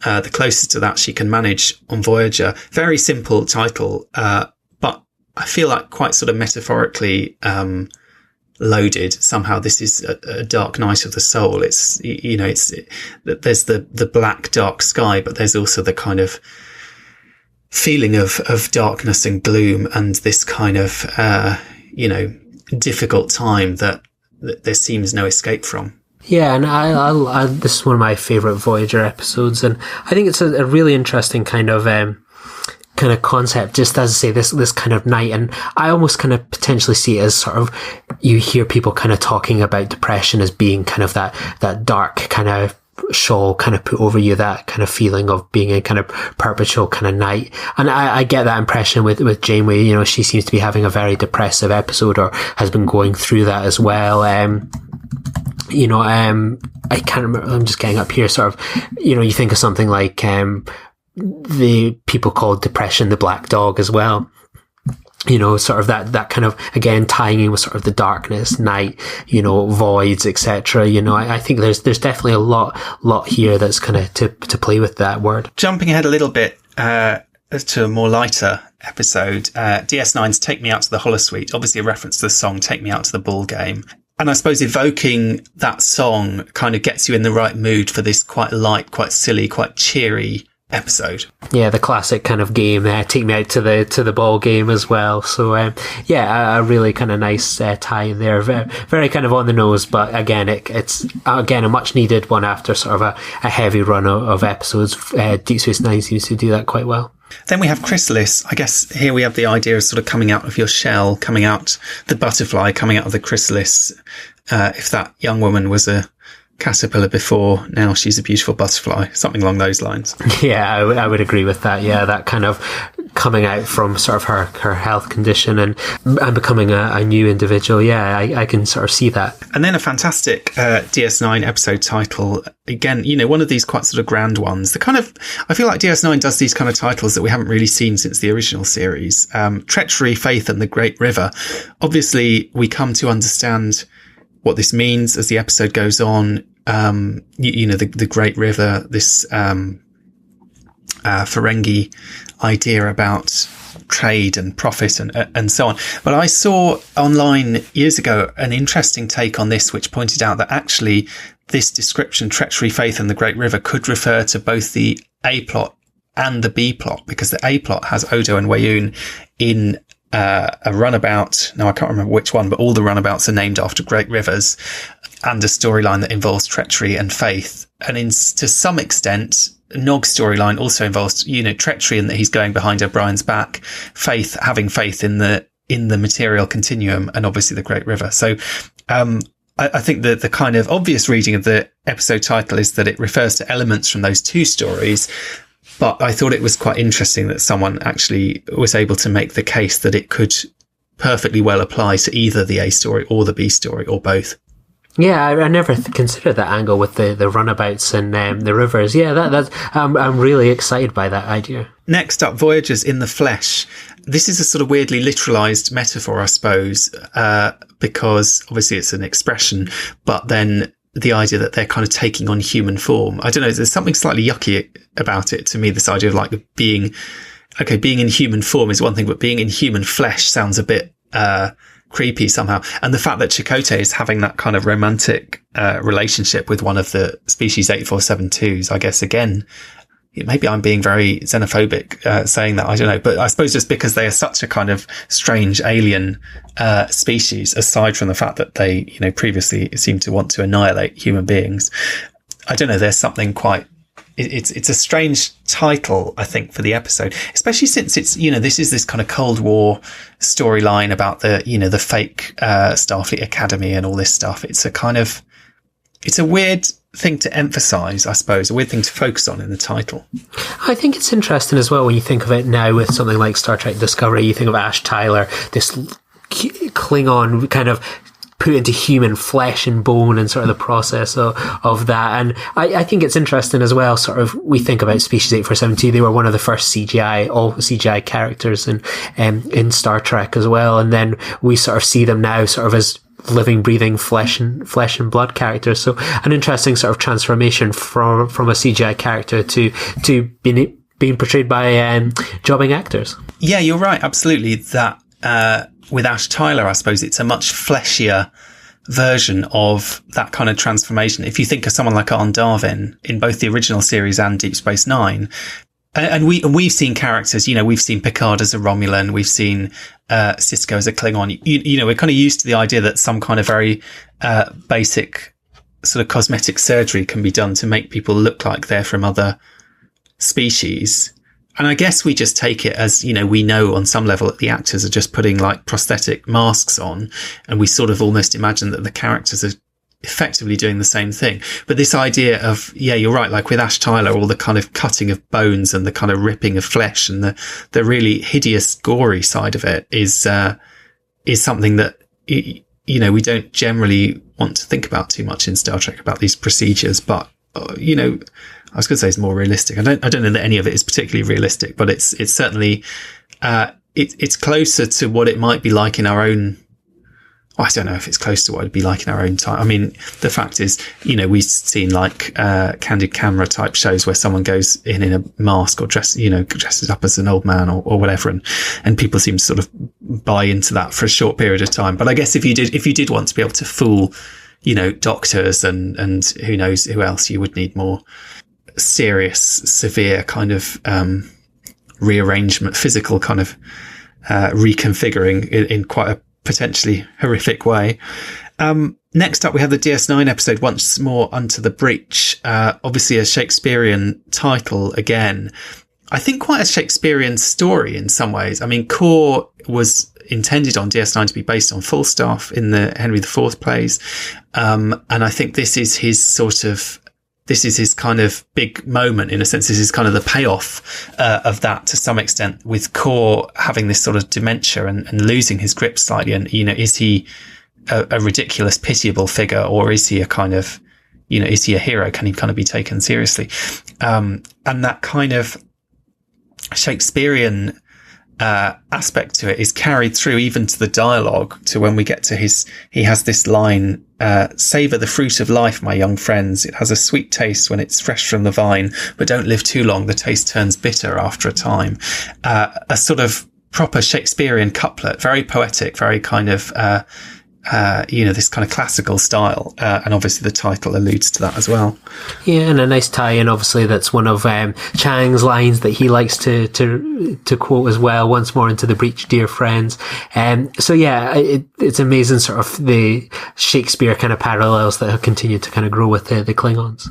the closest to that she can manage on Voyager. Very simple title, but I feel like quite sort of metaphorically loaded. Somehow this is a dark night of the soul. There's the black, dark sky, but there's also the kind of feeling of darkness and gloom and this kind of difficult time that there seems no escape from. Yeah, and I this is one of my favourite Voyager episodes, and I think it's a really interesting kind of concept, just as I say, this kind of night, and I almost kind of potentially see it as sort of, you hear people kind of talking about depression as being kind of that dark kind of shawl kind of put over you, that kind of feeling of being a kind of perpetual kind of night. And I get that impression with Janeway. She seems to be having a very depressive episode, or has been going through that as well. I can't remember, I'm just getting up here, sort of, you think of something like the people called depression the black dog as well. Sort of that kind of, again, tying in with sort of the darkness, night, voids, etc. I think there's definitely a lot here that's kind of to play with that word. Jumping ahead a little bit to a more lighter episode, DS9's Take Me Out to the Holosuite, obviously a reference to the song Take Me Out to the Ball Game. And I suppose evoking that song kind of gets you in the right mood for this quite light, quite silly, quite cheery episode. Yeah, the classic kind of game, Take Me Out to the Ball Game as well. So a really kind of nice tie in there, very, very kind of on the nose, but again it's again a much needed one after sort of a heavy run of episodes. Deep Space Nine seems to do that quite well. Then we have Chrysalis. I guess here we have the idea of sort of coming out of your shell, coming out the butterfly, coming out of the chrysalis. If that young woman was a caterpillar before, now she's a beautiful butterfly, something along those lines. Yeah, I would agree with that. Yeah, that kind of coming out from sort of her health condition and becoming a new individual. Yeah, I can sort of see that. And then a fantastic DS9 episode title. Again, one of these quite sort of grand ones. I feel like DS9 does these kind of titles that we haven't really seen since the original series. Treachery, Faith and the Great River. Obviously, we come to understand what this means as the episode goes on. The Great River, this Ferengi idea about trade and profit and so on. But I saw online years ago an interesting take on this, which pointed out that actually this description, Treachery, Faith and the Great River, could refer to both the A plot and the B plot, because the A plot has Odo and Weyoun in a runabout. Now I can't remember which one, but all the runabouts are named after great rivers, and a storyline that involves treachery and faith. And to some extent, Nog's storyline also involves, treachery in that he's going behind O'Brien's back, faith, having faith in the material continuum, and obviously the Great River. So, I think that the kind of obvious reading of the episode title is that it refers to elements from those two stories. But I thought it was quite interesting that someone actually was able to make the case that it could perfectly well apply to either the A story or the B story, or both. Yeah, I never considered that angle with the runabouts and the rivers. Yeah, that's I'm really excited by that idea. Next up, Voyagers in the Flesh. This is a sort of weirdly literalized metaphor, I suppose, because obviously it's an expression, but then the idea that they're kind of taking on human form. I don't know, there's something slightly yucky about it to me, this idea of like being in human form is one thing, but being in human flesh sounds a bit creepy somehow. And the fact that Chakotay is having that kind of romantic relationship with one of the species 8472s, I guess, again, maybe I'm being very xenophobic saying that, I don't know, but I suppose just because they are such a kind of strange alien species, aside from the fact that they, previously seemed to want to annihilate human beings, I don't know, there's something quite, it's a strange title, I think, for the episode, especially since it's, this is this kind of Cold War storyline about the, the fake Starfleet Academy and all this stuff. It's a weird thing to emphasize, I suppose, a weird thing to focus on in the title. I think it's interesting as well when you think of it now with something like Star Trek Discovery. You think of Ash Tyler, this Klingon kind of put into human flesh and bone and sort of the process of that. And I think it's interesting as well, sort of, we think about Species 8472, they were one of the first all CGI characters in Star Trek as well. And then we sort of see them now sort of as living, breathing flesh and blood characters. So an interesting sort of transformation from a CGI character to being portrayed by jobbing actors. Yeah, you're right. Absolutely. That, with Ash Tyler, I suppose it's a much fleshier version of that kind of transformation. If you think of someone like Arne Darwin in both the original series and Deep Space Nine, and we've seen characters, we've seen Picard as a Romulan, we've seen Sisko as a Klingon. We're kind of used to the idea that some kind of very basic sort of cosmetic surgery can be done to make people look like they're from other species. And I guess we just take it as, we know on some level that the actors are just putting like prosthetic masks on, and we sort of almost imagine that the characters are effectively doing the same thing. But this idea of, yeah, you're right, like with Ash Tyler, all the kind of cutting of bones and the kind of ripping of flesh and the really hideous, gory side of it is something that, we don't generally want to think about too much in Star Trek, about these procedures. But, I was going to say it's more realistic. I don't know that any of it is particularly realistic, but it's certainly, it's closer to what it might be like in our own. I don't know if it's close to what it'd be like in our own time. I mean, the fact is, we've seen like, candid camera type shows where someone goes in a mask or dresses up as an old man or whatever. And people seem to sort of buy into that for a short period of time. But I guess if you did want to be able to fool, doctors and who knows who else, you would need more serious, severe kind of, rearrangement, physical kind of, reconfiguring in quite a potentially horrific way. Next up, we have the DS9 episode, Once More Unto the Breach. Obviously a Shakespearean title again. I think quite a Shakespearean story in some ways. I mean, Core was intended on DS9 to be based on Falstaff in the Henry IV plays. And I think this is his kind of big moment, in a sense. This is kind of the payoff of that to some extent, with Core having this sort of dementia and losing his grip slightly. And, is he a ridiculous, pitiable figure, or is he a kind of, is he a hero? Can he kind of be taken seriously? And that kind of Shakespearean aspect to it is carried through even to the dialogue, to when we get to he has this line, savour the fruit of life, my young friends. It has a sweet taste when it's fresh from the vine, but don't live too long. The taste turns bitter after a time. A sort of proper Shakespearean couplet, very poetic, very kind of, this kind of classical style. And obviously the title alludes to that as well. Yeah, and a nice tie-in, obviously, that's one of Chang's lines that he likes to quote as well, once more into the breach, dear friends. So yeah, it's amazing sort of the Shakespeare kind of parallels that have continued to kind of grow with the Klingons.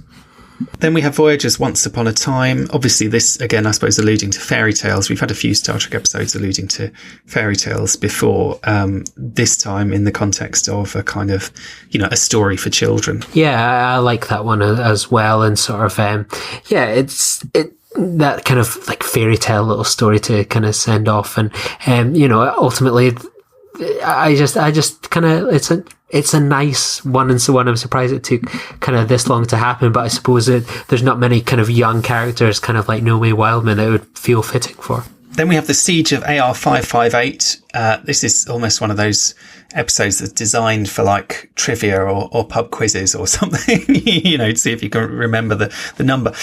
Then we have Voyager's Once Upon a Time. Obviously this, again, I suppose, alluding to fairy tales. We've had a few Star Trek episodes alluding to fairy tales before, this time in the context of a kind of, a story for children. Yeah, I like that one as well. And sort of, that kind of like fairy tale little story to kind of send off. And, ultimately, I just kind of, it's a nice one, and so on. I'm surprised it took kind of this long to happen, but I suppose there's not many kind of young characters, kind of like No Way Wildman, that would feel fitting for. Then we have the Siege of AR-558. This is almost one of those episodes that's designed for like trivia or pub quizzes or something, to see if you can remember the number.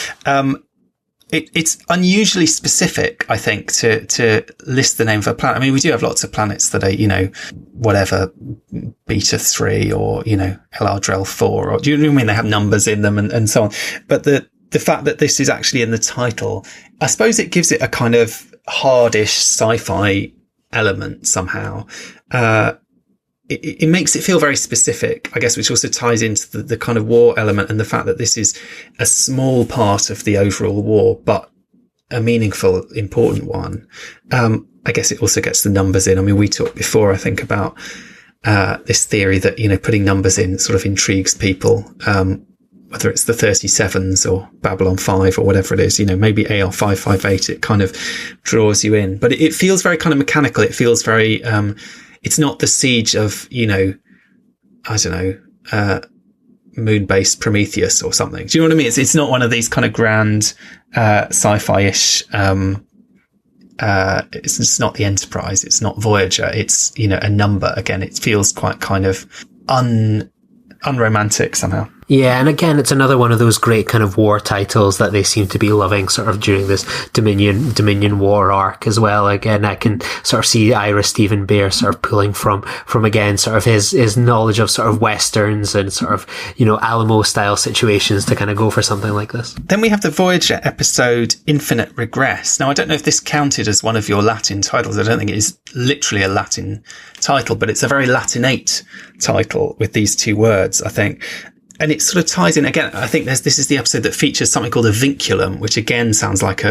It's unusually specific, I think, to list the name of a planet. I mean, we do have lots of planets that are, whatever, Beta 3 or, LR-Drell 4, or do you know what I mean? They have numbers in them and so on. But the fact that this is actually in the title, I suppose it gives it a kind of hardish sci-fi element somehow. It makes it feel very specific, I guess, which also ties into the kind of war element and the fact that this is a small part of the overall war, but a meaningful, important one. I guess it also gets the numbers in. I mean, we talked before, I think, about this theory that, putting numbers in sort of intrigues people, whether it's the 37s or Babylon 5 or whatever it is, maybe AR-558, it kind of draws you in. But it feels very kind of mechanical. It feels very... it's not the siege of, I don't know, moon-based Prometheus or something. Do you know what I mean? It's not one of these kind of grand sci-fi-ish. It's not the Enterprise. It's not Voyager. It's, you know, a number. Again, it feels quite kind of unromantic somehow. Yeah, and again, it's another one of those great kind of war titles that they seem to be loving sort of during this Dominion War arc as well. Again, I can sort of see Ira Stephen Bear sort of pulling from again, sort of his knowledge of sort of Westerns and sort of, you know, Alamo style situations to kind of go for something like this. Then we have the Voyager episode Infinite Regress. Now, I don't know if this counted as one of your Latin titles. I don't think it is literally a Latin title, but it's a very Latinate title with these two words, I think. And it sort of ties in again. I think this is the episode that features something called a vinculum, which again sounds like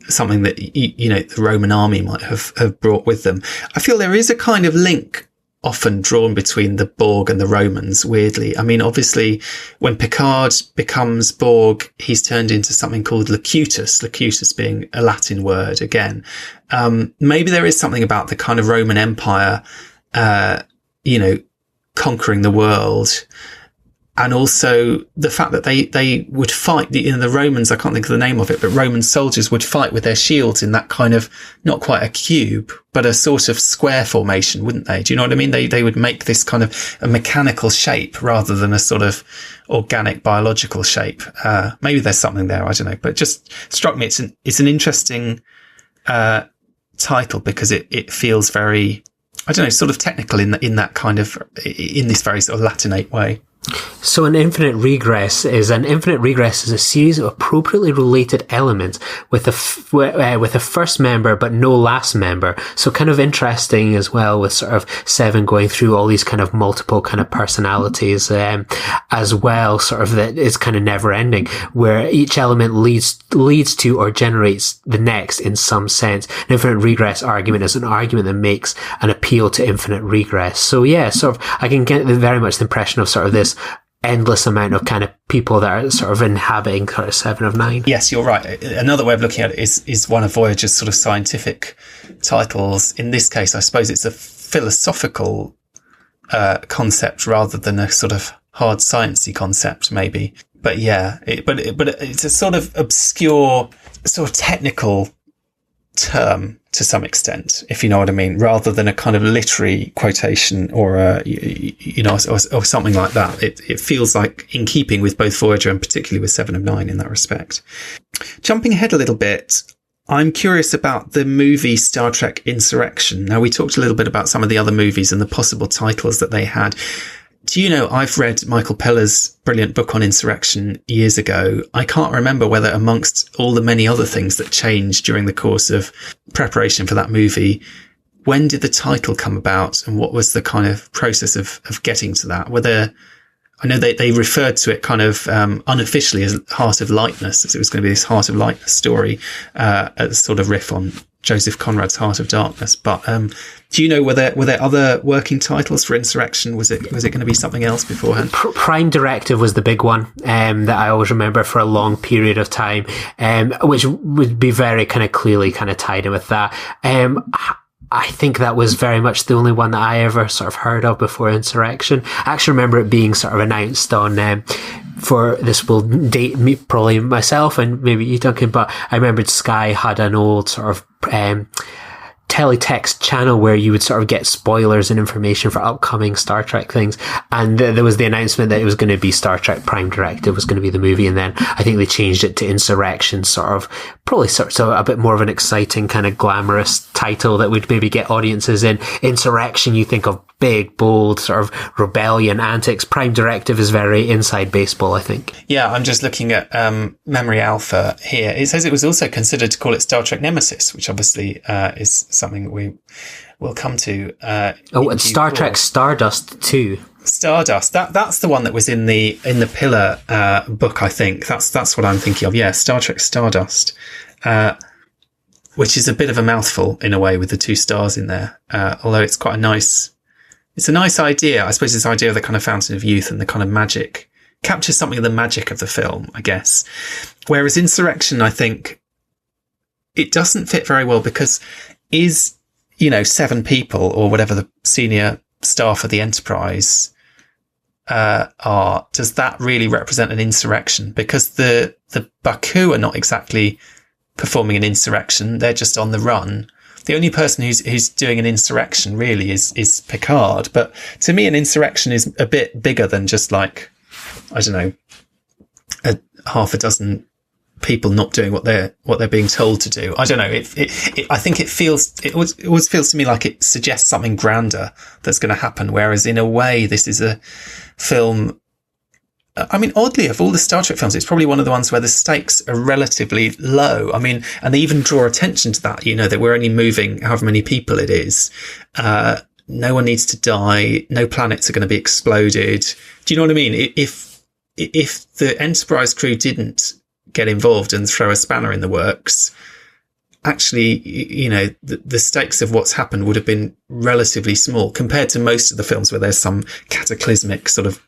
something that, you know, the Roman army might have brought with them. I feel there is a kind of link often drawn between the Borg and the Romans, weirdly. I mean, obviously, when Picard becomes Borg, he's turned into something called Locutus being a Latin word again. Maybe there is something about the kind of Roman Empire, you know, conquering the world. And also the fact that they would fight, you know, the Romans, I can't think of the name of it, but Roman soldiers would fight with their shields in that kind of, not quite a cube, but a sort of square formation, wouldn't they? Do you know what I mean? They would make this kind of a mechanical shape rather than a sort of organic biological shape. Maybe there's something there. I don't know, but it just struck me. It's an interesting, title because it feels very, I don't know, sort of technical in that kind of, in this very sort of Latinate way. So an infinite regress is a series of appropriately related elements with a first member but no last member. So kind of interesting as well, with sort of Seven going through all these kind of multiple kind of personalities, as well, sort of that is kind of never ending, where each element leads to or generates the next in some sense. An infinite regress argument is an argument that makes an appeal to infinite regress. So yeah, sort of I can get very much the impression of sort of this endless amount of kind of people that are sort of inhabiting kind of 7 of 9. Yes, you're right. Another way of looking at it is one of Voyager's sort of scientific titles. In this case, I suppose it's a philosophical concept rather than a sort of hard sciencey concept, maybe. But yeah, but it's a sort of obscure, sort of technical term to some extent, if you know what I mean, rather than a kind of literary quotation or or something like that. It feels like in keeping with both Voyager and particularly with 7 of 9 in that respect. Jumping ahead a little bit, I'm curious about the movie Star Trek Insurrection. Now, we talked a little bit about some of the other movies and the possible titles that they had. Do you know, I've read Michael Peller's brilliant book on Insurrection years ago. I can't remember whether amongst all the many other things that changed during the course of preparation for that movie, when did the title come about and what was the kind of process of getting to that? I know they referred to it kind of unofficially as Heart of Lightness, as it was going to be this Heart of Lightness story, a sort of riff on Joseph Conrad's Heart of Darkness. But do you know, were there other working titles for Insurrection? Was it going to be something else beforehand? Prime Directive was the big one that I always remember for a long period of time, which would be very kind of clearly kind of tied in with that. I think that was very much the only one that I ever sort of heard of before Insurrection. I actually remember it being sort of announced on, for this will date me, probably myself and maybe you, Duncan, but I remembered Sky had an old sort of, teletext channel where you would sort of get spoilers and information for upcoming Star Trek things. And there was the announcement that it was going to be Star Trek Prime Directive was going to be the movie. And then I think they changed it to Insurrection, sort of probably sort of a bit more of an exciting kind of glamorous title that would maybe get audiences in. Insurrection, you think of big, bold sort of rebellion antics. Prime Directive is very inside baseball, I think. Yeah, I'm just looking at Memory Alpha here. It says it was also considered to call it Star Trek Nemesis, which obviously is something we will come to. And Star Trek Stardust too. Stardust. That's the one that was in the Pillar book, I think. That's what I'm thinking of. Yeah, Star Trek Stardust, which is a bit of a mouthful in a way with the 2 stars in there. Although it's quite a nice idea. I suppose this idea of the kind of fountain of youth and the kind of magic captures something of the magic of the film, I guess. Whereas Insurrection, I think it doesn't fit very well because 7 people or whatever the senior staff of the Enterprise, are, does that really represent an insurrection? Because the Baku are not exactly performing an insurrection. They're just on the run. The only person who's doing an insurrection really is Picard. But to me, an insurrection is a bit bigger than just like, I don't know, half a dozen people not doing what they're being told to do. I don't know. I think it always feels to me like it suggests something grander that's going to happen. Whereas in a way, this is a film. I mean, oddly, of all the Star Trek films, it's probably one of the ones where the stakes are relatively low. I mean, and they even draw attention to that, that we're only moving however many people it is. No one needs to die. No planets are going to be exploded. Do you know what I mean? If the Enterprise crew didn't get involved and throw a spanner in the works, actually, the stakes of what's happened would have been relatively small compared to most of the films where there's some cataclysmic sort of,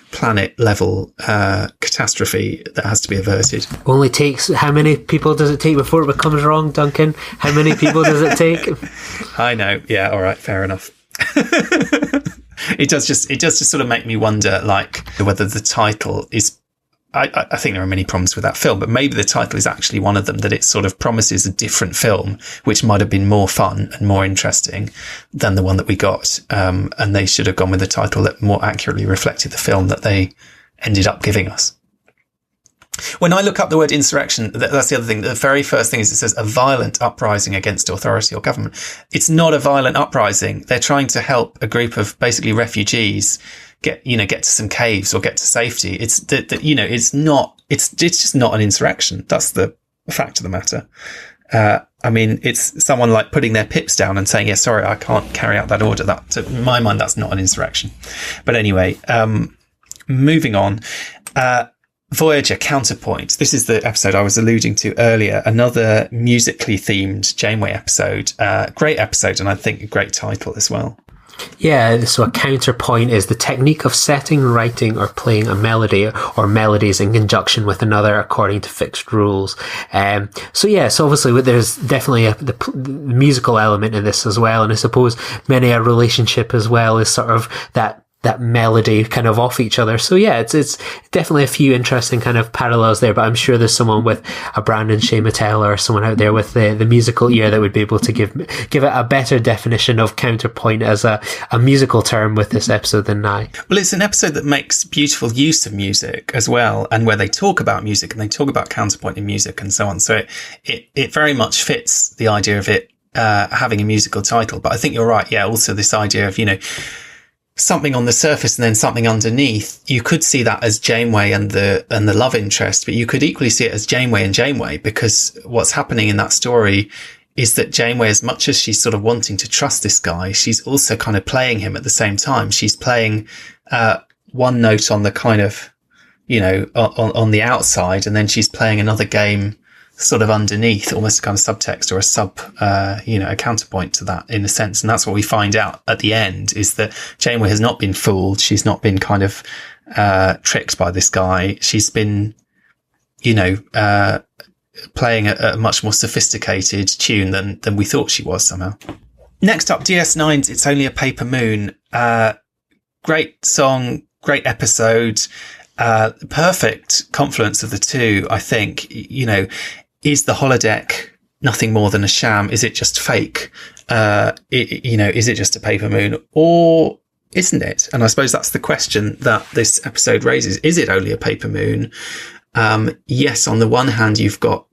planet level catastrophe that has to be averted. Only takes, how many people does it take before it becomes wrong, Duncan? How many people does it take? I know. Yeah. All right. Fair enough. It does just sort of make me wonder, like, whether the title is, I think there are many problems with that film, but maybe the title is actually one of them, that it sort of promises a different film, which might have been more fun and more interesting than the one that we got. And they should have gone with the title that more accurately reflected the film that they ended up giving us. When I look up the word insurrection, that's the other thing. The very first thing is it says a violent uprising against authority or government. It's not a violent uprising. They're trying to help a group of basically refugees get to some caves or get to safety. It's it's just not an insurrection. That's the fact of the matter. I mean, it's someone like putting their pips down and saying, yeah, sorry, I can't carry out that order. That, to my mind, that's not an insurrection. But anyway, moving on. Voyager Counterpoint. This is the episode I was alluding to earlier. Another musically themed Janeway episode. Great episode, and I think a great title as well. Yeah, so a counterpoint is the technique of setting, writing, or playing a melody or melodies in conjunction with another according to fixed rules. So obviously there's definitely the musical element in this as well, and I suppose many a relationship as well is sort of that melody kind of off each other. So yeah, it's definitely a few interesting kind of parallels there, but I'm sure there's someone with a Brandon Shea Mattel or someone out there with the musical ear that would be able to give it a better definition of counterpoint as a musical term with this episode than I. Well, it's an episode that makes beautiful use of music as well, and where they talk about music and they talk about counterpoint in music and so on. So it very much fits the idea of it having a musical title. But I think you're right. Yeah, also this idea of, something on the surface and then something underneath. You could see that as Janeway and the love interest, but you could equally see it as Janeway and Janeway, because what's happening in that story is that Janeway, as much as she's sort of wanting to trust this guy, she's also kind of playing him at the same time. She's playing one note on the kind of, on the outside, and then she's playing another game sort of underneath, almost a kind of subtext or a counterpoint to that in a sense. And that's what we find out at the end, is that Janeway has not been fooled. She's not been kind of tricked by this guy. She's been, playing a much more sophisticated tune than we thought she was somehow. Next up, DS9's It's Only a Paper Moon. Great song, great episode. Perfect confluence of the two, I think. Is the holodeck nothing more than a sham? Is it just fake? Is it just a paper moon, or isn't it? And I suppose that's the question that this episode raises. Is it only a paper moon? Yes, on the one hand, you've got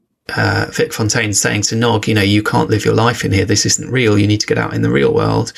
Vic Fontaine saying to Nog, you can't live your life in here. This isn't real. You need to get out in the real world.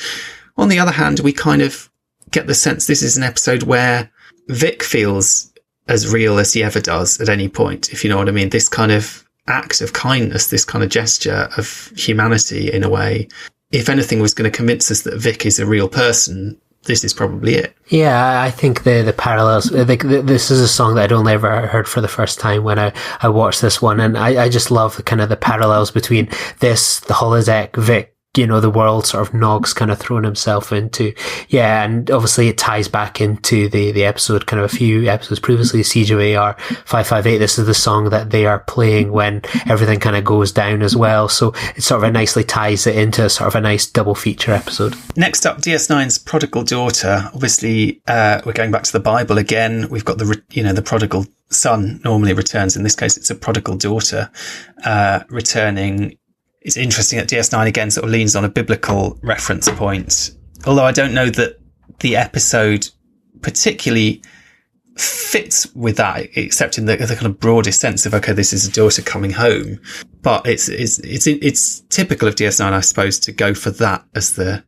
On the other hand, we kind of get the sense this is an episode where Vic feels as real as he ever does at any point, if you know what I mean. This kind of act of kindness, this kind of gesture of humanity in a way, if anything was going to convince us that Vic is a real person, this is probably it. Yeah, I think the parallels, this is a song that I'd only ever heard for the first time when I watched this one, and I just love the kind of the parallels between this, the holodeck, Vic, the world sort of Nog's kind of thrown himself into. Yeah, and obviously it ties back into the episode kind of a few episodes previously, CJR 558. This is the song that they are playing when everything kind of goes down as well. So it sort of nicely ties it into sort of a nice double feature episode. Next up, DS9's prodigal daughter. Obviously, we're going back to the Bible again. We've got the prodigal son normally returns. In this case, it's a prodigal daughter returning. It's interesting that DS9 again sort of leans on a biblical reference point. Although I don't know that the episode particularly fits with that, except in the kind of broadest sense of, okay, this is a daughter coming home. But it's typical of DS9, I suppose, to go for that as the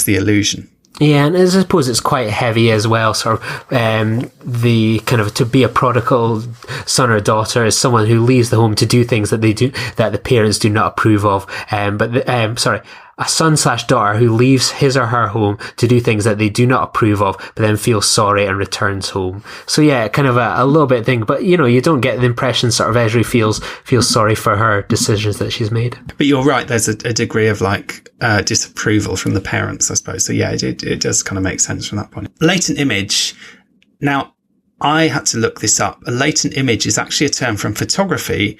illusion. Yeah, and I suppose it's quite heavy as well. Sort of the kind of to be a prodigal son or daughter is someone who leaves the home to do things that the parents do not approve of. A son/daughter who leaves his or her home to do things that they do not approve of, but then feels sorry and returns home. So yeah, kind of a little bit thing, but you don't get the impression sort of Esri feels sorry for her decisions that she's made. But you're right, there's a degree of disapproval from the parents, I suppose. So yeah, it does kind of make sense from that point. Latent image. Now, I had to look this up. A latent image is actually a term from photography.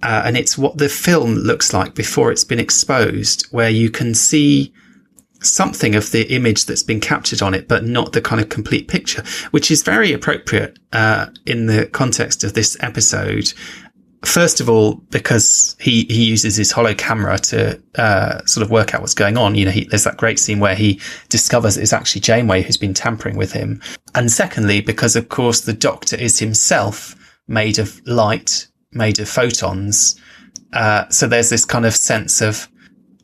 And it's what the film looks like before it's been exposed, where you can see something of the image that's been captured on it, but not the kind of complete picture, which is very appropriate in the context of this episode. First of all, because he uses his holo camera to sort of work out what's going on. There's that great scene where he discovers it's actually Janeway who's been tampering with him. And secondly, because of course the Doctor is himself made of light, made of photons. So there's this kind of sense of,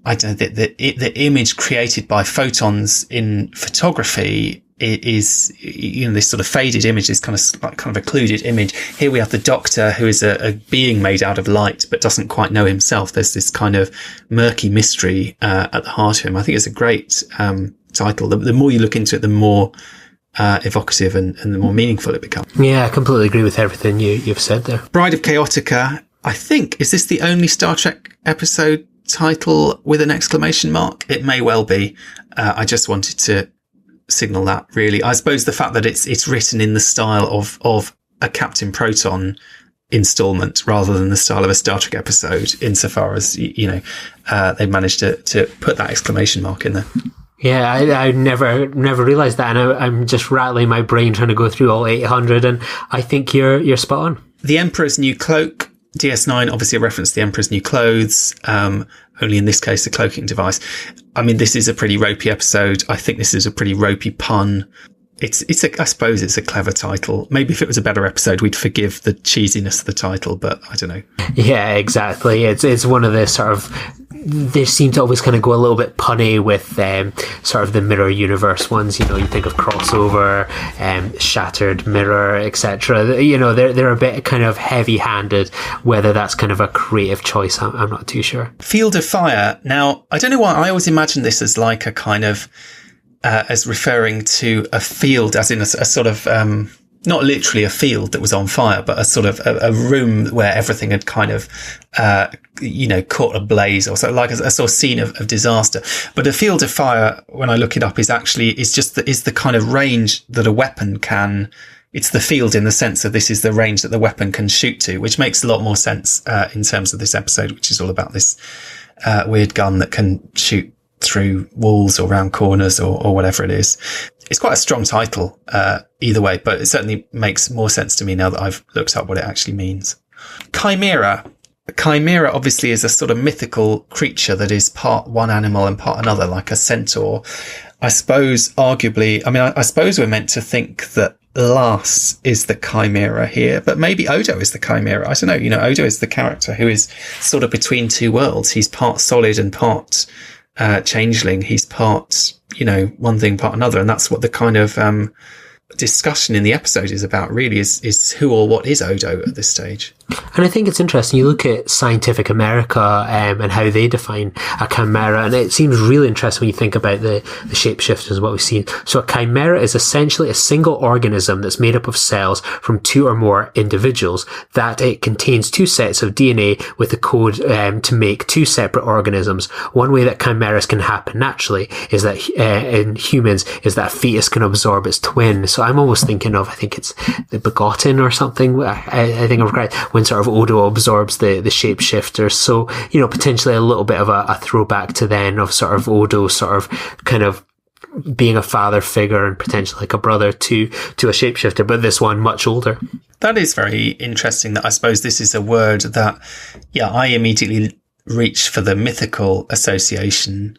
I don't know, the image created by photons in photography is, this sort of faded image, this kind of occluded image. Here we have the Doctor, who is a being made out of light, but doesn't quite know himself. There's this kind of murky mystery at the heart of him. I think it's a great title. The more you look into it, the more evocative and the more meaningful it becomes. Yeah, I completely agree with everything you've said there. Bride of Chaotica, I think, is this the only Star Trek episode title with an exclamation mark? It may well be. I just wanted to signal that, really. I suppose the fact that it's written in the style of a Captain Proton installment rather than the style of a Star Trek episode, insofar as, they managed to put that exclamation mark in there. Yeah, I never realised that, and I'm just rattling my brain trying to go through all 800, and I think you're spot on. The Emperor's New Cloak, DS9, obviously a reference to the Emperor's New Clothes, only in this case a cloaking device. I mean, this is a pretty ropey episode. I think this is a pretty ropey pun. I suppose it's a clever title. Maybe if it was a better episode, we'd forgive the cheesiness of the title, but I don't know. Yeah, exactly. It's one of the sort of, they seem to always kind of go a little bit punny with sort of the mirror universe ones. You think of Crossover, Shattered Mirror, etc. They're a bit kind of heavy-handed. Whether that's kind of a creative choice, I'm not too sure. Field of Fire. Now, I don't know why I always imagine this as like a kind of as referring to a field, as in a sort of not literally a field that was on fire, but a sort of a room where everything had kind of caught ablaze, or so, like a sort of scene of disaster. But a field of fire, when I look it up, is the kind of range that a weapon can. It's the field in the sense of this is the range that the weapon can shoot to, which makes a lot more sense in terms of this episode, which is all about this weird gun that can shoot through walls or round corners or whatever it is. It's quite a strong title either way, but it certainly makes more sense to me now that I've looked up what it actually means. Chimera. Chimera obviously is a sort of mythical creature that is part one animal and part another, like a centaur. I suppose I suppose we're meant to think that Lass is the Chimera here, but maybe Odo is the Chimera. I don't know. Odo is the character who is sort of between two worlds. He's part solid and part changeling. He's part, one thing, part another. And that's what the kind of discussion in the episode is about, really, is who or what is Odo at this stage. And I think it's interesting. You look at Scientific America and how they define a chimera, and it seems really interesting when you think about the shapeshifters, what we've seen. So a chimera is essentially a single organism that's made up of cells from two or more individuals, that it contains two sets of DNA with the code to make two separate organisms. One way that chimeras can happen naturally is that in humans is that a fetus can absorb its twin. So I'm almost thinking of, I think it's the Begotten or something. I think I'm correct, when sort of Odo absorbs the shapeshifter. So, potentially a little bit of a throwback to then of sort of Odo sort of kind of being a father figure and potentially like a brother to a shapeshifter, but this one much older. That is very interesting. That I suppose this is a word that, I immediately reach for the mythical association,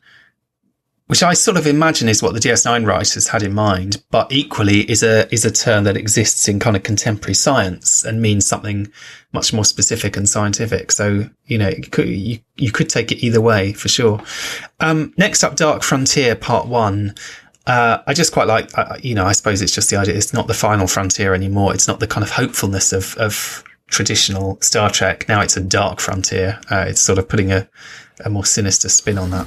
which I sort of imagine is what the DS9 writers had in mind, but equally is a term that exists in kind of contemporary science and means something much more specific and scientific. So, you could take it either way for sure. Next up, Dark Frontier Part 1. I just quite like, I suppose it's just the idea. It's not the final frontier anymore. It's not the kind of hopefulness of traditional Star Trek. Now it's a dark frontier. It's sort of putting a more sinister spin on that.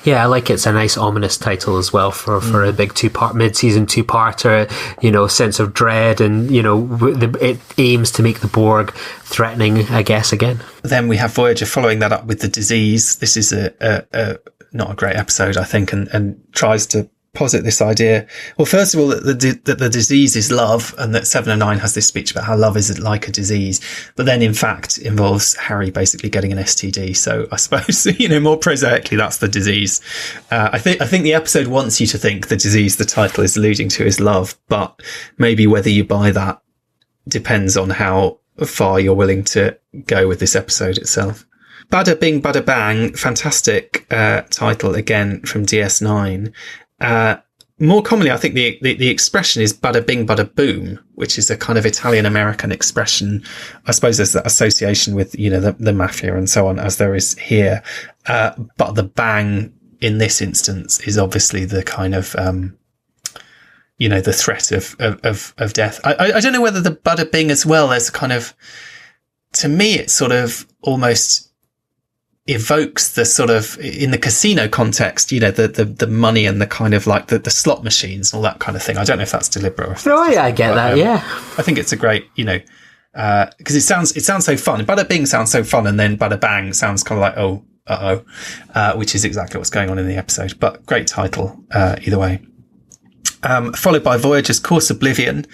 Yeah, I like it's a nice ominous title as well for a big mid-season two-parter, sense of dread, and, it aims to make the Borg threatening, I guess, again. Then we have Voyager following that up with The Disease. This is a not a great episode, I think, and tries to posit this idea. Well, first of all, that the disease is love, and that 7 and 9 has this speech about how love is like a disease, but then in fact involves Harry basically getting an STD. So I suppose, more prosaically, that's the disease. I think the episode wants you to think the disease the title is alluding to is love, but maybe whether you buy that depends on how far you're willing to go with this episode itself. Bada Bing Bada Bang, fantastic title again from DS9. More commonly, I think the expression is bada bing bada boom, which is a kind of Italian-American expression. I suppose there's that association with, the mafia and so on, as there is here. But the bang in this instance is obviously the kind of, the threat of death. I don't know whether the bada bing as well, there's a kind of, to me, it's sort of almost evokes the sort of, in the casino context, the money and the kind of like the slot machines and all that kind of thing. I don't know if that's deliberate or if I get that. Yeah, I think it's a great, because it sounds so fun. Bada bing sounds so fun, and then bada bang sounds kind of like which is exactly what's going on in the episode. But great title either way. Followed by Voyager's Course Oblivion.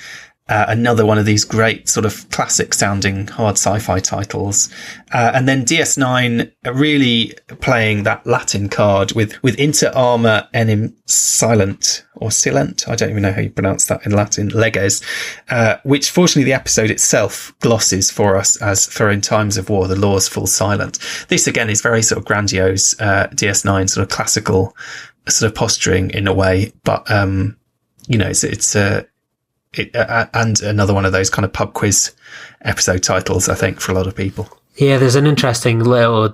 Another one of these great sort of classic sounding hard sci-fi titles. And then DS9 really playing that Latin card with inter arma enim silent or silent. I don't even know how you pronounce that in Latin. Leges, which fortunately the episode itself glosses for us as for in times of war, the laws fall silent. This again is very sort of grandiose, DS9 sort of classical sort of posturing in a way, but, and another one of those kind of pub quiz episode titles, I think, for a lot of people. Yeah, there's an interesting little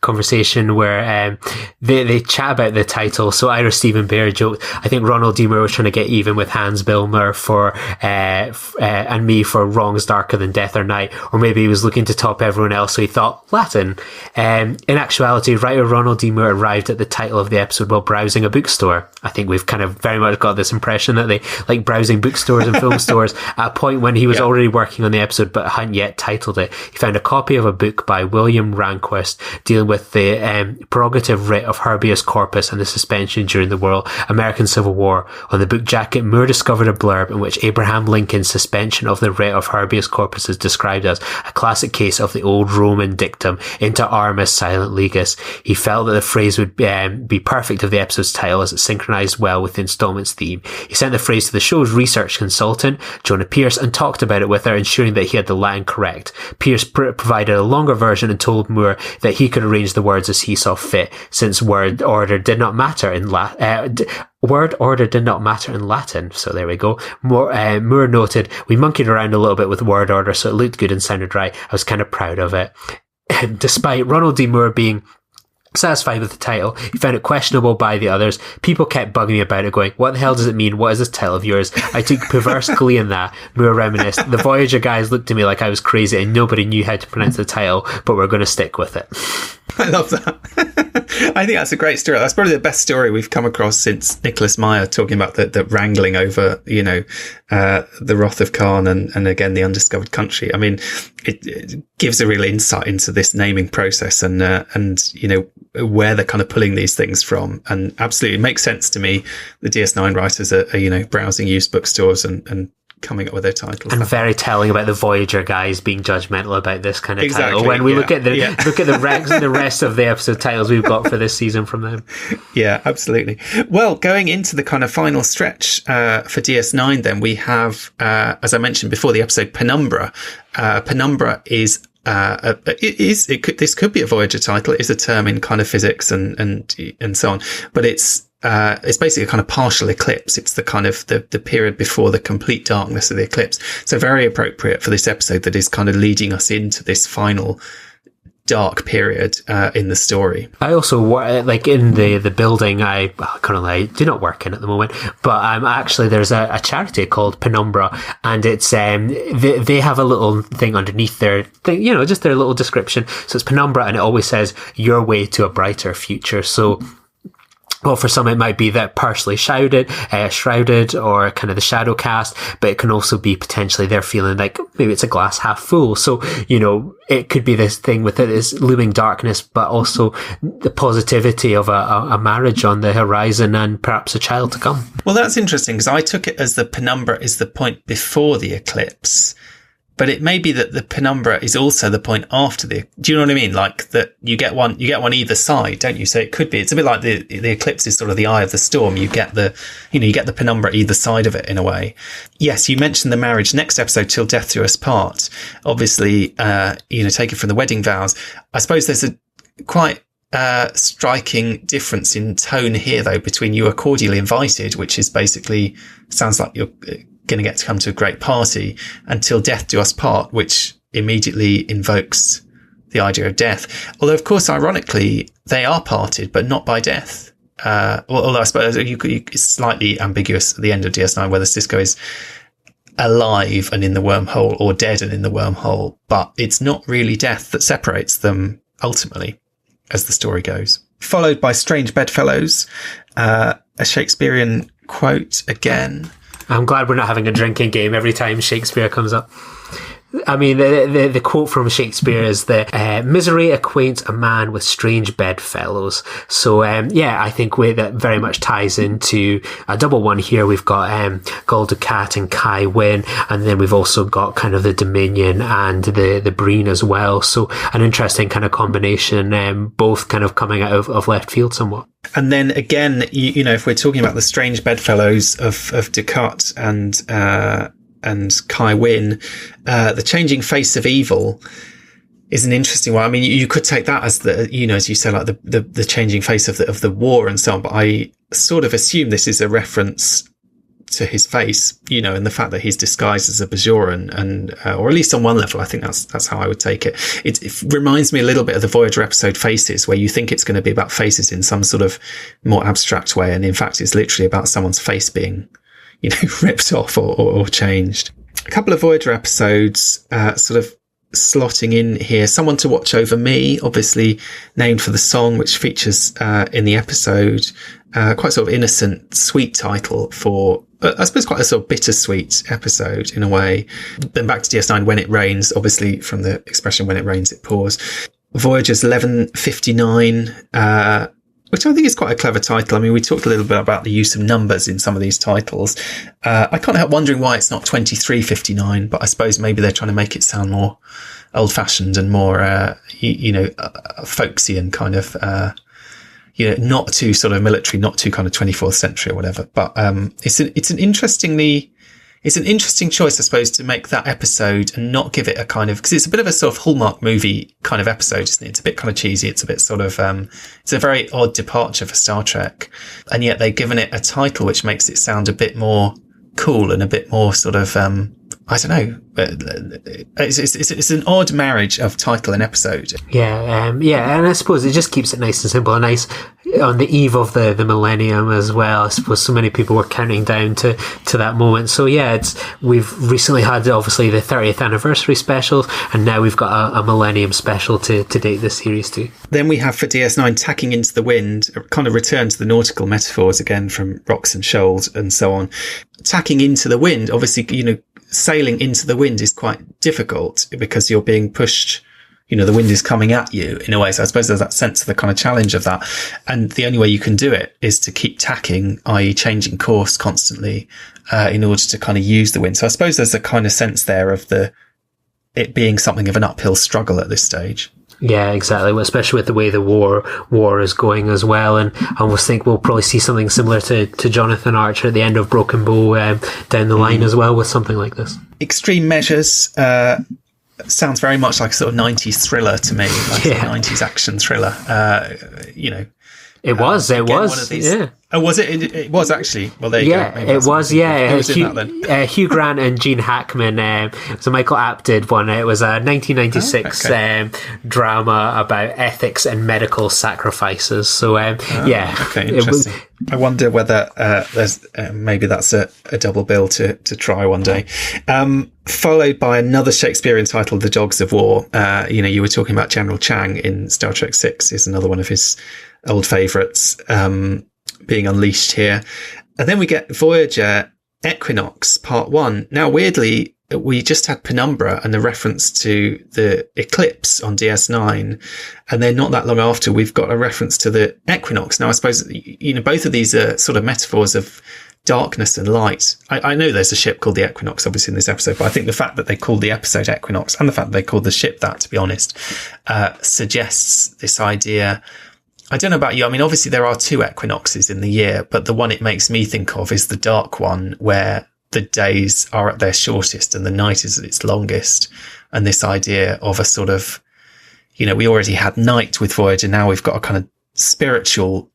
conversation where they chat about the title. So Ira Stephen Bear joked, I think Ronald D. Moore was trying to get even with Hans Bilmer for and me for Wrongs Darker Than Death or Night, or maybe he was looking to top everyone else, so he thought Latin. In actuality, writer Ronald D. Moore arrived at the title of the episode while browsing a bookstore. I think we've kind of very much got this impression that they like browsing bookstores and film stores at a point when he was already working on the episode but hadn't yet titled it. He found a copy of a book by William Rehnquist dealing with the prerogative writ of habeas corpus and the suspension during the American Civil War. On the book jacket, Moore discovered a blurb in which Abraham Lincoln's suspension of the writ of habeas corpus is described as a classic case of the old Roman dictum, inter armis silent legis. He felt that the phrase would be perfect of the episode's title as it synchronized well with the installment's theme. He sent the phrase to the show's research consultant, Jonah Pierce, and talked about it with her, ensuring that he had the Latin correct. Pierce provided a longer version and told Moore that he could arrange the words as he saw fit, since word order did not matter in Latin. So there we go. Moore noted, we monkeyed around a little bit with word order, so it looked good and sounded right. I was kind of proud of it. Despite Ronald D. Moore being satisfied with the title. He found it questionable by the others. People kept bugging me about it, going, what the hell does it mean? What is this title of yours? I took perverse glee in that. We were reminisced. The Voyager guys looked at me like I was crazy and nobody knew how to pronounce the title, but we're going to stick with it. I love that. I think that's a great story. That's probably the best story we've come across since Nicholas Meyer talking about the wrangling over, the Wrath of Khan and again, the Undiscovered Country. I mean, it gives a real insight into this naming process and where they're kind of pulling these things from. And absolutely, it makes sense to me. The DS9 writers are browsing used bookstores and coming up with their titles. And very telling about the Voyager guys being judgmental about this kind of exactly, title. When we look at the rest of the episode titles we've got for this season from them. Yeah, absolutely. Well, going into the kind of final stretch for DS9, then we have, as I mentioned before, the episode Penumbra. Penumbra is this could be a Voyager title. It is a term in kind of physics and so on, but it's basically a kind of partial eclipse. It's the kind of the period before the complete darkness of the eclipse. So very appropriate for this episode that is kind of leading us into this final dark period in the story. I also like in the building I do not work in at the moment, but actually there's a charity called Penumbra, and it's they have a little thing underneath their thing, just their little description. So it's Penumbra, and it always says your way to a brighter future. So well, for some it might be that partially shrouded, or kind of the shadow cast, but it can also be potentially they're feeling like maybe it's a glass half full. So, it could be this thing with it is looming darkness, but also the positivity of a marriage on the horizon and perhaps a child to come. Well, that's interesting because I took it as the Penumbra is the point before the eclipse. But it may be that the Penumbra is also the point after do you know what I mean? Like that you get one either side, don't you? So it could be, it's a bit like the eclipse is sort of the eye of the storm. You get the Penumbra either side of it in a way. Yes, you mentioned the marriage. Next episode, Till Death Do Us Part. Obviously, taken from the wedding vows. I suppose there's a quite striking difference in tone here though between You Are Cordially Invited, which is basically sounds like you're going to get to come to a great party, until Death Do Us Part, which immediately invokes the idea of death. Although, of course, ironically, they are parted, but not by death. Although I suppose it's slightly ambiguous at the end of DS9 whether Sisko is alive and in the wormhole or dead and in the wormhole, but it's not really death that separates them ultimately, as the story goes. Followed by Strange Bedfellows, a Shakespearean quote again. I'm glad we're not having a drinking game every time Shakespeare comes up. I mean, the quote from Shakespeare is that misery acquaints a man with strange bedfellows. So, I think that very much ties into a double one here. We've got Gul Dukat and Kai Wynn, and then we've also got kind of the Dominion and the Breen as well. So an interesting kind of combination, both kind of coming out of left field somewhat. And then again, if we're talking about the strange bedfellows of Dukat and Kai Wynn, the changing face of evil is an interesting one. I mean, you could take that as as you say, like the changing face of the war and so on. But I sort of assume this is a reference to his face, and the fact that he's disguised as a Bajoran, and or at least on one level, I think that's how I would take it. It reminds me a little bit of the Voyager episode Faces, where you think it's going to be about faces in some sort of more abstract way, and in fact, it's literally about someone's face being ripped off or changed. A couple of Voyager episodes sort of slotting in here. Someone to Watch Over Me, obviously named for the song which features in the episode. Quite sort of innocent, sweet title for, I suppose, quite a sort of bittersweet episode in a way. Then back to DS9, When It Rains, obviously from the expression when it rains, it pours. Voyager's 1159, which I think is quite a clever title. I mean, we talked a little bit about the use of numbers in some of these titles. I can't help wondering why it's not 2359, but I suppose maybe they're trying to make it sound more old-fashioned and more, folksy and kind of, not too sort of military, not too kind of 24th century or whatever. But it's an interesting choice, I suppose, to make that episode and not give it a kind of, because it's a bit of a sort of Hallmark movie kind of episode, isn't it? It's a bit kind of cheesy. It's a bit sort of, it's a very odd departure for Star Trek. And yet they've given it a title which makes it sound a bit more cool and a bit more sort of, I don't know. It's an odd marriage of title and episode. Yeah, and I suppose it just keeps it nice and simple and nice on the eve of the millennium as well. I suppose so many people were counting down to that moment. So yeah, we've recently had obviously the 30th anniversary special, and now we've got a millennium special to date this series too. Then we have for DS9 Tacking into the Wind, a kind of return to the nautical metaphors again from rocks and shoals and so on. Tacking into the wind, obviously, sailing into the wind is quite difficult because you're being pushed, the wind is coming at you in a way. So I suppose there's that sense of the kind of challenge of that. And the only way you can do it is to keep tacking, i.e. changing course constantly, in order to kind of use the wind. So I suppose there's a kind of sense there of it being something of an uphill struggle at this stage. Yeah, exactly. Well, especially with the way the war is going as well. And I almost think we'll probably see something similar to Jonathan Archer at the end of Broken Bow down the line as well with something like this. Extreme Measures sounds very much like a sort of 90s thriller to me, like a 90s action thriller. It was. Yeah. Oh, was it? It was actually. Well, there you go. Maybe it was. Yeah. Who was in that then? Hugh Grant and Gene Hackman. So Michael Apt did one. It was a 1996 drama about ethics and medical sacrifices. So Okay, interesting. I wonder whether there's maybe that's a double bill to try one day. Followed by another Shakespearean title, The Dogs of War. You were talking about General Chang in Star Trek 6 is another one of his old favourites being unleashed here. And then we get Voyager Equinox Part 1. Now, weirdly, we just had Penumbra and the reference to the eclipse on DS9. And then not that long after, we've got a reference to the equinox. Now, I suppose, both of these are sort of metaphors of darkness and light. I know there's a ship called the Equinox, obviously, in this episode, but I think the fact that they called the episode Equinox and the fact that they called the ship that, to be honest, suggests this idea. I don't know about you. I mean, obviously there are two equinoxes in the year, but the one it makes me think of is the dark one where the days are at their shortest and the night is at its longest. And this idea of a sort of, we already had night with Voyager. Now we've got a kind of spiritual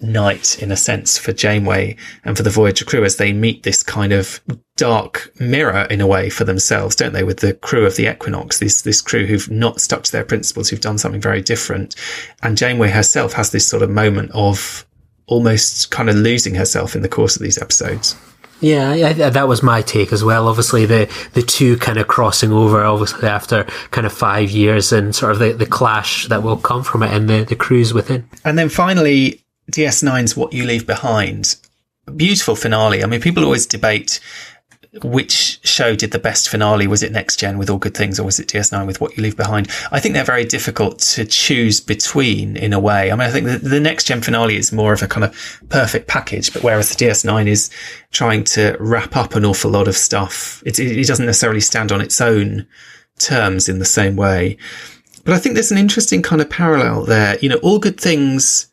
night in a sense for Janeway and for the Voyager crew as they meet this kind of dark mirror in a way for themselves, don't they, with the crew of the Equinox, this crew who've not stuck to their principles, who've done something very different. And Janeway herself has this sort of moment of almost kind of losing herself in the course of these episodes. Yeah, that was my take as well. Obviously, the two kind of crossing over, obviously, after kind of 5 years and sort of the clash that will come from it and the crews within. And then finally, DS9's What You Leave Behind. Beautiful finale. I mean, people always debate which show did the best finale. Was it Next Gen with All Good Things or was it DS9 with What You Leave Behind? I think they're very difficult to choose between in a way. I mean, I think the Next Gen finale is more of a kind of perfect package, but whereas the DS9 is trying to wrap up an awful lot of stuff, it doesn't necessarily stand on its own terms in the same way. But I think there's an interesting kind of parallel there. All Good Things,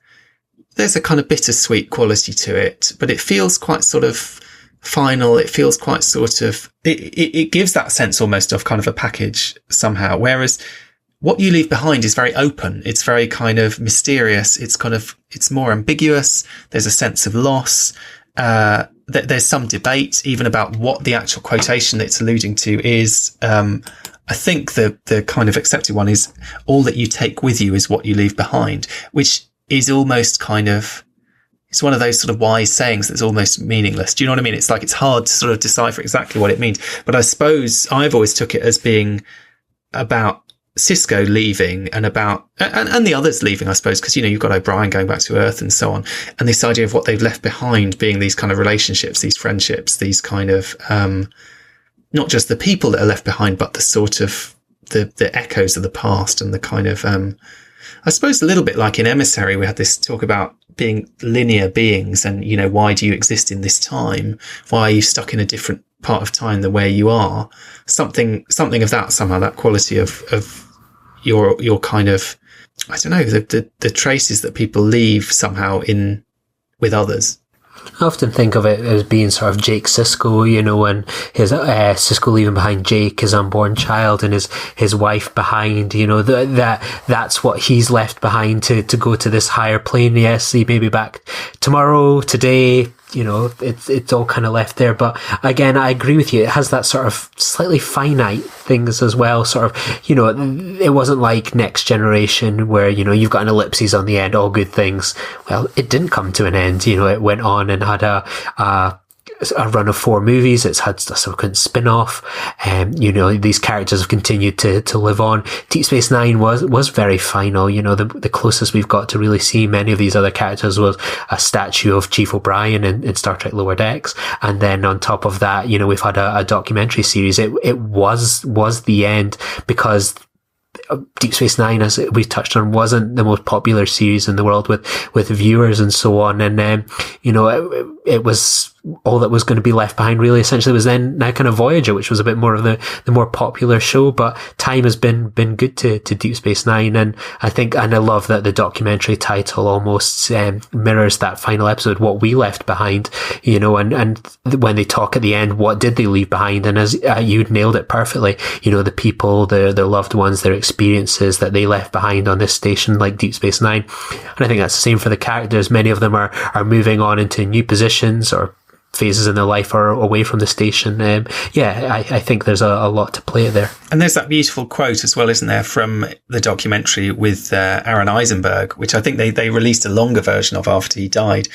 there's a kind of bittersweet quality to it, but it feels quite sort of final. It feels quite sort of, it gives that sense almost of kind of a package somehow. Whereas What You Leave Behind is very open. It's very kind of mysterious. It's more ambiguous. There's a sense of loss. There's some debate even about what the actual quotation that it's alluding to is. I think the kind of accepted one is all that you take with you is what you leave behind, which is almost kind of, it's one of those sort of wise sayings that's almost meaningless. Do you know what I mean? It's like, it's hard to sort of decipher exactly what it means. But I suppose I've always took it as being about Cisco leaving and about, and the others leaving, I suppose, because, you've got O'Brien going back to Earth and so on. And this idea of what they've left behind being these kind of relationships, these friendships, these kind of, not just the people that are left behind, but the sort of the echoes of the past and the kind of, I suppose a little bit like in Emissary, we had this talk about being linear beings and, why do you exist in this time? Why are you stuck in a different part of time than where you are? Something of that somehow, that quality of your kind of, I don't know, the traces that people leave somehow with others. I often think of it as being sort of Jake Sisko, and his Sisko leaving behind Jake, his unborn child, and his wife behind. That's what he's left behind to go to this higher plane. Yes, he may be back tomorrow, today, it's all kind of left there. But again, I agree with you. It has that sort of slightly finite things as well. Sort of, it wasn't like Next Generation where, you've got an ellipses on the end, all good things. Well, it didn't come to an end. It went on and had a run of 4 movies. It's had a subsequent spin-off. These characters have continued to live on. Deep Space Nine was very final. The closest we've got to really see many of these other characters was a statue of Chief O'Brien in Star Trek Lower Decks. And then on top of that, we've had a documentary series. It was the end because Deep Space Nine, as we touched on, wasn't the most popular series in the world with viewers and so on. And it was all that was going to be left behind really essentially was now kind of Voyager, which was a bit more of the more popular show. But time has been good to Deep Space Nine, and I love that the documentary title almost mirrors that final episode, what we left behind, and when they talk at the end, what did they leave behind? And as you nailed it perfectly, the people, their loved ones, their experiences that they left behind on this station like Deep Space Nine. And I think that's the same for the characters. Many of them are moving on into new positions or phases in their life are away from the station. I think there's a lot to play there. And there's that beautiful quote as well, isn't there, from the documentary with Aaron Eisenberg, which I think they released a longer version of after he died,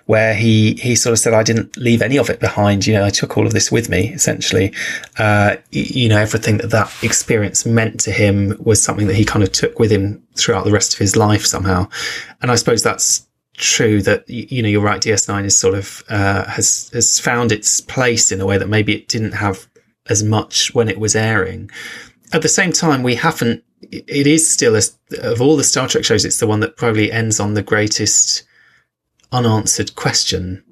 where he sort of said, I didn't leave any of it behind. I took all of this with me, essentially. Everything that experience meant to him was something that he kind of took with him throughout the rest of his life somehow. And I suppose that's true that, you're right, DS9 is sort of, has found its place in a way that maybe it didn't have as much when it was airing. At the same time, it is still, of all the Star Trek shows, it's the one that probably ends on the greatest unanswered question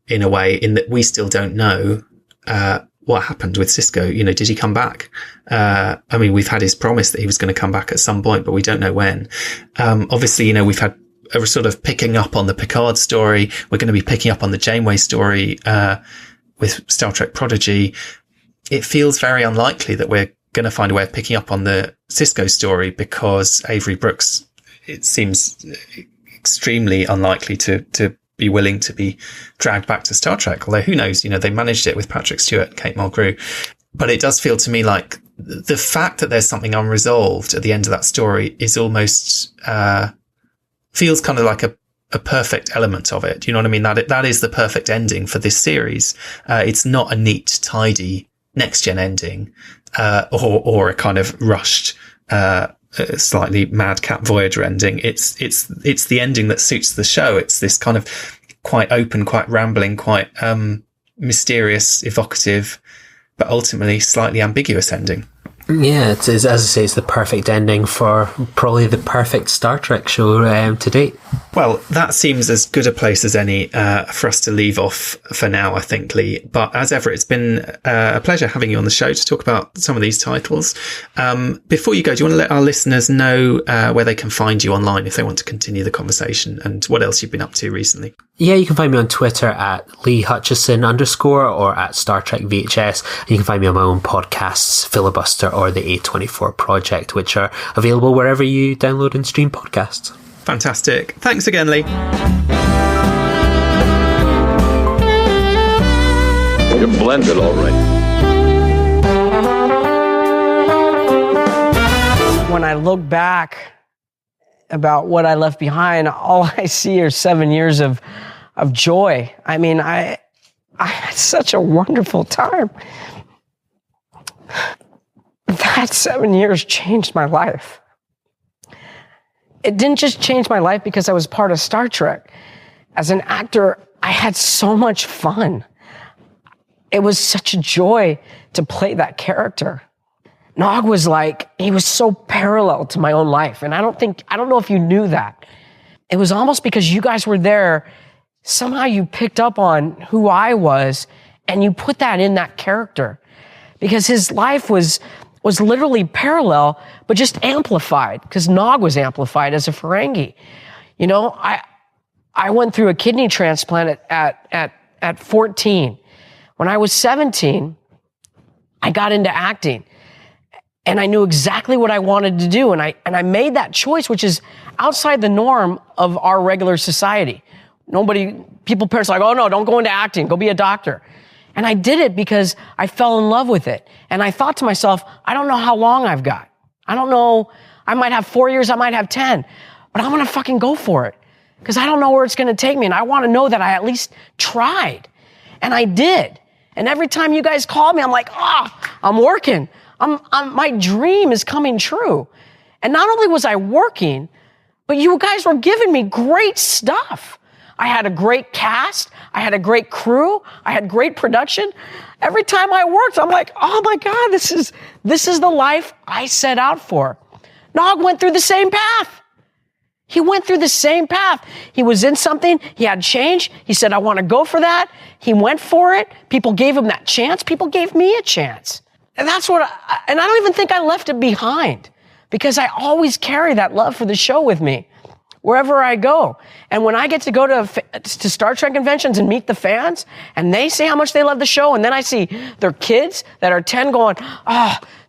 in a way, in that we still don't know, what happened with Sisko. Did he come back? We've had his promise that he was going to come back at some point, but we don't know when. Obviously, we've had a sort of picking up on the Picard story. We're going to be picking up on the Janeway story with Star Trek Prodigy. It feels very unlikely that we're going to find a way of picking up on the Sisko story because Avery Brooks, it seems extremely unlikely to be willing to be dragged back to Star Trek. Although who knows, they managed it with Patrick Stewart, Kate Mulgrew. But it does feel to me like the fact that there's something unresolved at the end of that story is almost, feels kind of like a perfect element of it. Do you know what I mean? That is the perfect ending for this series. It's not a neat, tidy next gen ending, or a kind of rushed, slightly madcap Voyager ending. It's the ending that suits the show. It's this kind of quite open, quite rambling, quite, mysterious, evocative, but ultimately slightly ambiguous ending. Yeah, it's as I say, it's the perfect ending for probably the perfect Star Trek show to date. Well, that seems as good a place as any for us to leave off for now, I think, Lee. But as ever, it's been a pleasure having you on the show to talk about some of these titles. Before you go, do you want to let our listeners know where they can find you online if they want to continue the conversation, and what else you've been up to recently? Yeah, you can find me on Twitter at Lee Hutchison _ or at Star Trek VHS. And you can find me on my own podcasts, Filibuster or the A24 Project, which are available wherever you download and stream podcasts. Fantastic. Thanks again, Lee. You're blended all right. When I look back about what I left behind, all I see are 7 years of joy. I mean, I had such a wonderful time. That 7 years changed my life. It didn't just change my life because I was part of Star Trek. As an actor, I had so much fun. It was such a joy to play that character. Nog was he was so parallel to my own life. And I don't know if you knew that. It was almost because you guys were there, somehow you picked up on who I was and you put that in that character. Because his life was literally parallel, but just amplified, because Nog was amplified as a Ferengi. I went through a kidney transplant at 14. When I was 17, I got into acting. And I knew exactly what I wanted to do. And I made that choice, which is outside the norm of our regular society. Parents are like, oh no, don't go into acting, go be a doctor. And I did it because I fell in love with it. And I thought to myself, I don't know how long I've got. I don't know, I might have 4 years, I might have 10, but I'm gonna fucking go for it. Because I don't know where it's gonna take me, and I wanna know that I at least tried. And I did. And every time you guys call me, I'm like, I'm working. My dream is coming true. And not only was I working, but you guys were giving me great stuff. I had a great cast. I had a great crew. I had great production. Every time I worked, I'm like, oh my God, this is the life I set out for. Nog went through the same path. He went through the same path. He was in something. He had change. He said, I want to go for that. He went for it. People gave him that chance. People gave me a chance. And that's and I don't even think I left it behind, because I always carry that love for the show with me wherever I go. And when I get to go to Star Trek conventions and meet the fans, and they say how much they love the show, and then I see their kids that are 10 going,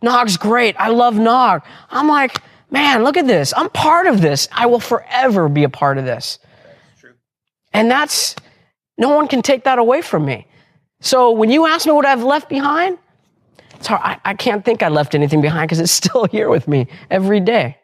Nog's great. I love Nog. I'm like, man, look at this. I'm part of this. I will forever be a part of this. That's true. And no one can take that away from me. So when you ask me what I've left behind, it's hard. I can't think I left anything behind, because it's still here with me every day.